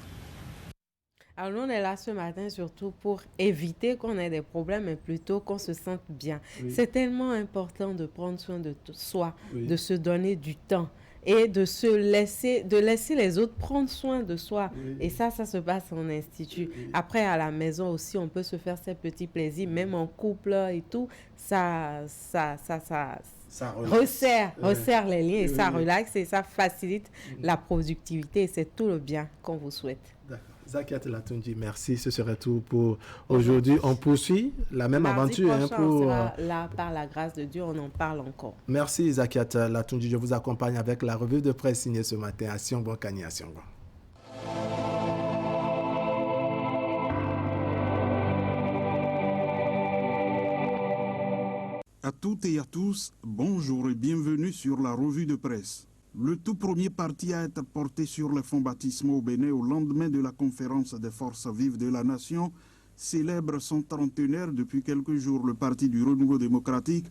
Alors nous, on est là ce matin surtout pour éviter qu'on ait des problèmes, mais plutôt qu'on se sente bien. Oui. C'est tellement important de prendre soin de soi, oui. de se donner du temps et de laisser les autres prendre soin de soi. Oui. Et ça se passe en institut. Oui. Après, à la maison aussi, on peut se faire ces petits plaisirs, même en couple et tout. Ça resserre les liens et ça relaxe et ça facilite la productivité. Et c'est tout le bien qu'on vous souhaite. D'accord. Zakiat Latunji, merci. Ce serait tout pour aujourd'hui. On poursuit la même aventure. On sera là, par la grâce de Dieu, on en parle encore. Merci Zakiat Latunji. Je vous accompagne avec la revue de presse signée ce matin à Siongbon Kani à Siongbon. À toutes et à tous, bonjour et bienvenue sur la revue de presse. Le tout premier parti à être porté sur les fonds baptismaux au Bénin au lendemain de la conférence des forces vives de la nation célèbre son trentenaire depuis quelques jours. Le parti du renouveau démocratique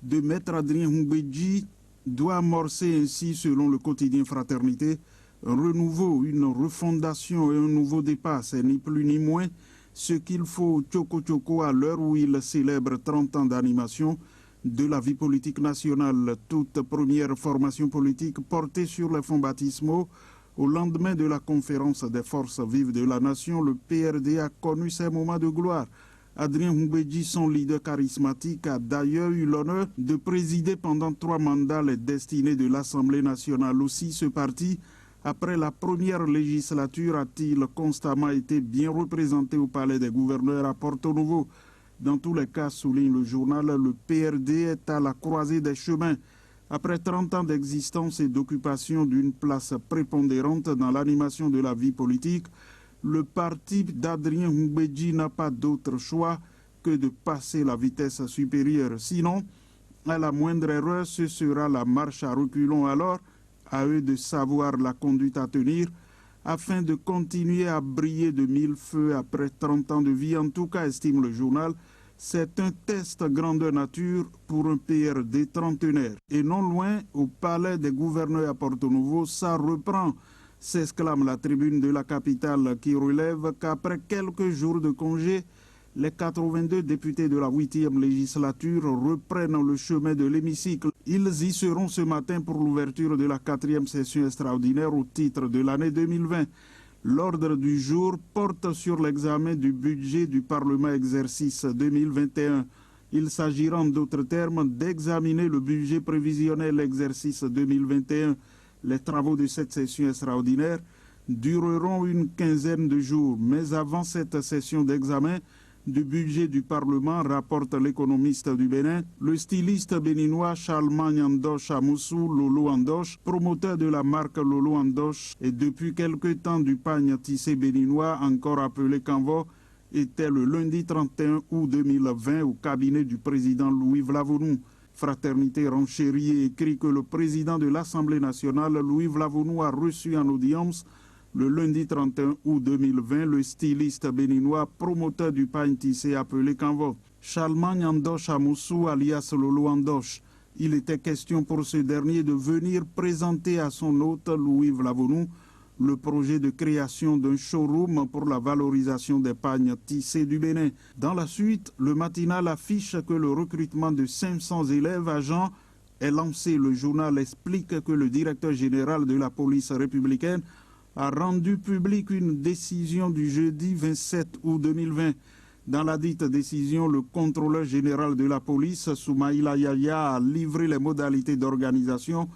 de Maître Adrien Humbedji doit amorcer ainsi, selon le quotidien Fraternité, un renouveau, une refondation et un nouveau départ. C'est ni plus ni moins ce qu'il faut au Tchoko à l'heure où il célèbre 30 ans d'animation de la vie politique nationale. Toute première formation politique portée sur les fonds baptismaux au lendemain de la conférence des forces vives de la nation, le PRD a connu ses moments de gloire. Adrien Humbedji, son leader charismatique, a d'ailleurs eu l'honneur de présider pendant 3 mandats les destinées de l'Assemblée nationale. Aussi, ce parti, après la première législature, a-t-il constamment été bien représenté au Palais des gouverneurs à Porto Novo. Dans tous les cas, souligne le journal, le PRD est à la croisée des chemins. Après 30 ans d'existence et d'occupation d'une place prépondérante dans l'animation de la vie politique, le parti d'Adrien Humbedji n'a pas d'autre choix que de passer la vitesse supérieure. Sinon, à la moindre erreur, ce sera la marche à reculons. Alors, à eux de savoir la conduite à tenir afin de continuer à briller de 1000 feux après 30 ans de vie. En tout cas, estime le journal, c'est un test grandeur nature pour un PRD trentenaire. Et non loin, au palais des gouverneurs à Porto Novo, ça reprend, s'exclame la tribune de la capitale qui relève qu'après quelques jours de congé, les 82 députés de la 8e législature reprennent le chemin de l'hémicycle. Ils y seront ce matin pour l'ouverture de la 4e session extraordinaire au titre de l'année 2020. L'ordre du jour porte sur l'examen du budget du Parlement exercice 2021. Il s'agira en d'autres termes d'examiner le budget prévisionnel exercice 2021. Les travaux de cette session extraordinaire dureront une quinzaine de jours. Mais avant cette session d'examen, du budget du Parlement, rapporte l'économiste du Bénin. Le styliste béninois Charlemagne Nyandoche Amoussou, Lolo Andoche, promoteur de la marque Lolo Andoche et depuis quelque temps du pagne tissé béninois, encore appelé Kanvo, était le lundi 31 août 2020 au cabinet du président Louis Vlavonou. Fraternité renchérie écrit que le président de l'Assemblée nationale, Louis Vlavonou, a reçu en audience le lundi 31 août 2020 le styliste béninois promoteur du pagne tissé appelé Kanvo, Charlemagne Andoche Amoussou alias Lolo Andoche. Il était question pour ce dernier de venir présenter à son hôte Louis Vlavonou le projet de création d'un showroom pour la valorisation des pagnes tissés du Bénin. Dans la suite, le matinal affiche que le recrutement de 500 élèves agents est lancé. Le journal explique que le directeur général de la police républicaine a rendu public une décision du jeudi 27 août 2020. Dans la dite décision, le contrôleur général de la police, Soumaïla Yaya, a livré les modalités d'organisation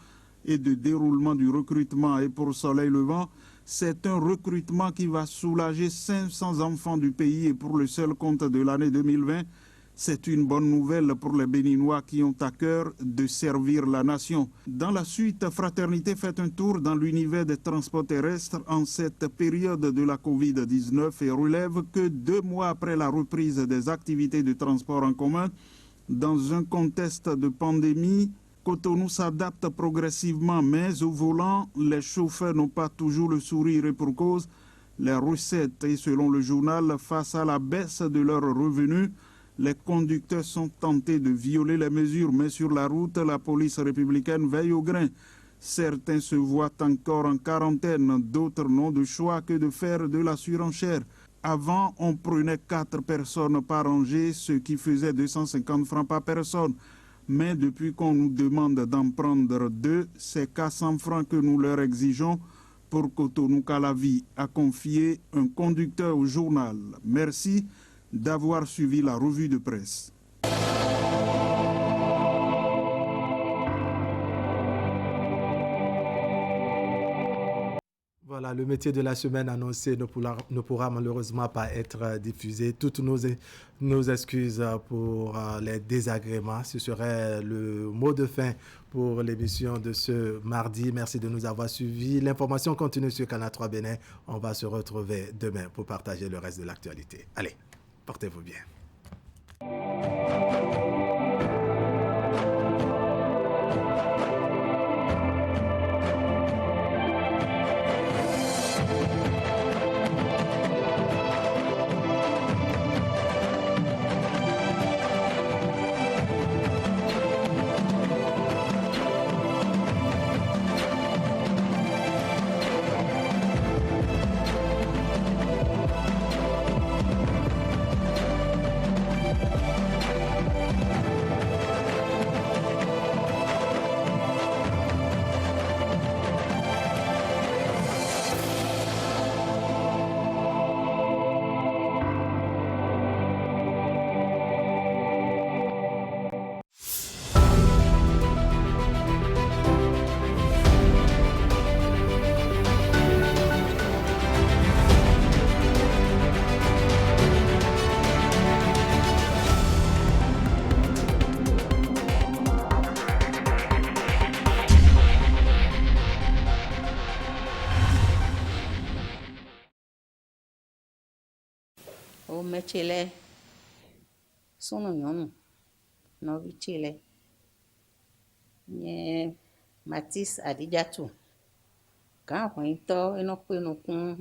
et de déroulement du recrutement. Et pour Soleil Levant, c'est un recrutement qui va soulager 500 enfants du pays et pour le seul compte de l'année 2020, c'est une bonne nouvelle pour les Béninois qui ont à cœur de servir la nation. Dans la suite, Fraternité fait un tour dans l'univers des transports terrestres en cette période de la Covid-19 et relève que 2 mois après la reprise des activités de transport en commun, dans un contexte de pandémie, Cotonou s'adapte progressivement, mais au volant, les chauffeurs n'ont pas toujours le sourire et pour cause, les recettes. Et selon le journal, face à la baisse de leurs revenus, les conducteurs sont tentés de violer les mesures, mais sur la route, la police républicaine veille au grain. Certains se voient encore en quarantaine, d'autres n'ont de choix que de faire de la surenchère. Avant, on prenait 4 personnes par rangée, ce qui faisait 250 francs par personne. Mais depuis qu'on nous demande d'en prendre 2, c'est qu'à 100 francs que nous leur exigeons pour Cotonou-Calavi, a confié un conducteur au journal. Merci d'avoir suivi la revue de presse. Voilà, le métier de la semaine annoncé ne pourra malheureusement pas être diffusé. Toutes nos excuses pour les désagréments. Ce serait le mot de fin pour l'émission de ce mardi. Merci de nous avoir suivis. L'information continue sur Canal 3 Bénin. On va se retrouver demain pour partager le reste de l'actualité. Allez, portez-vous bien. Chile sono nyɔnu nɔvi Chile nye Matis Adijatu gã hɔnyitɔ enɔ kpe nukun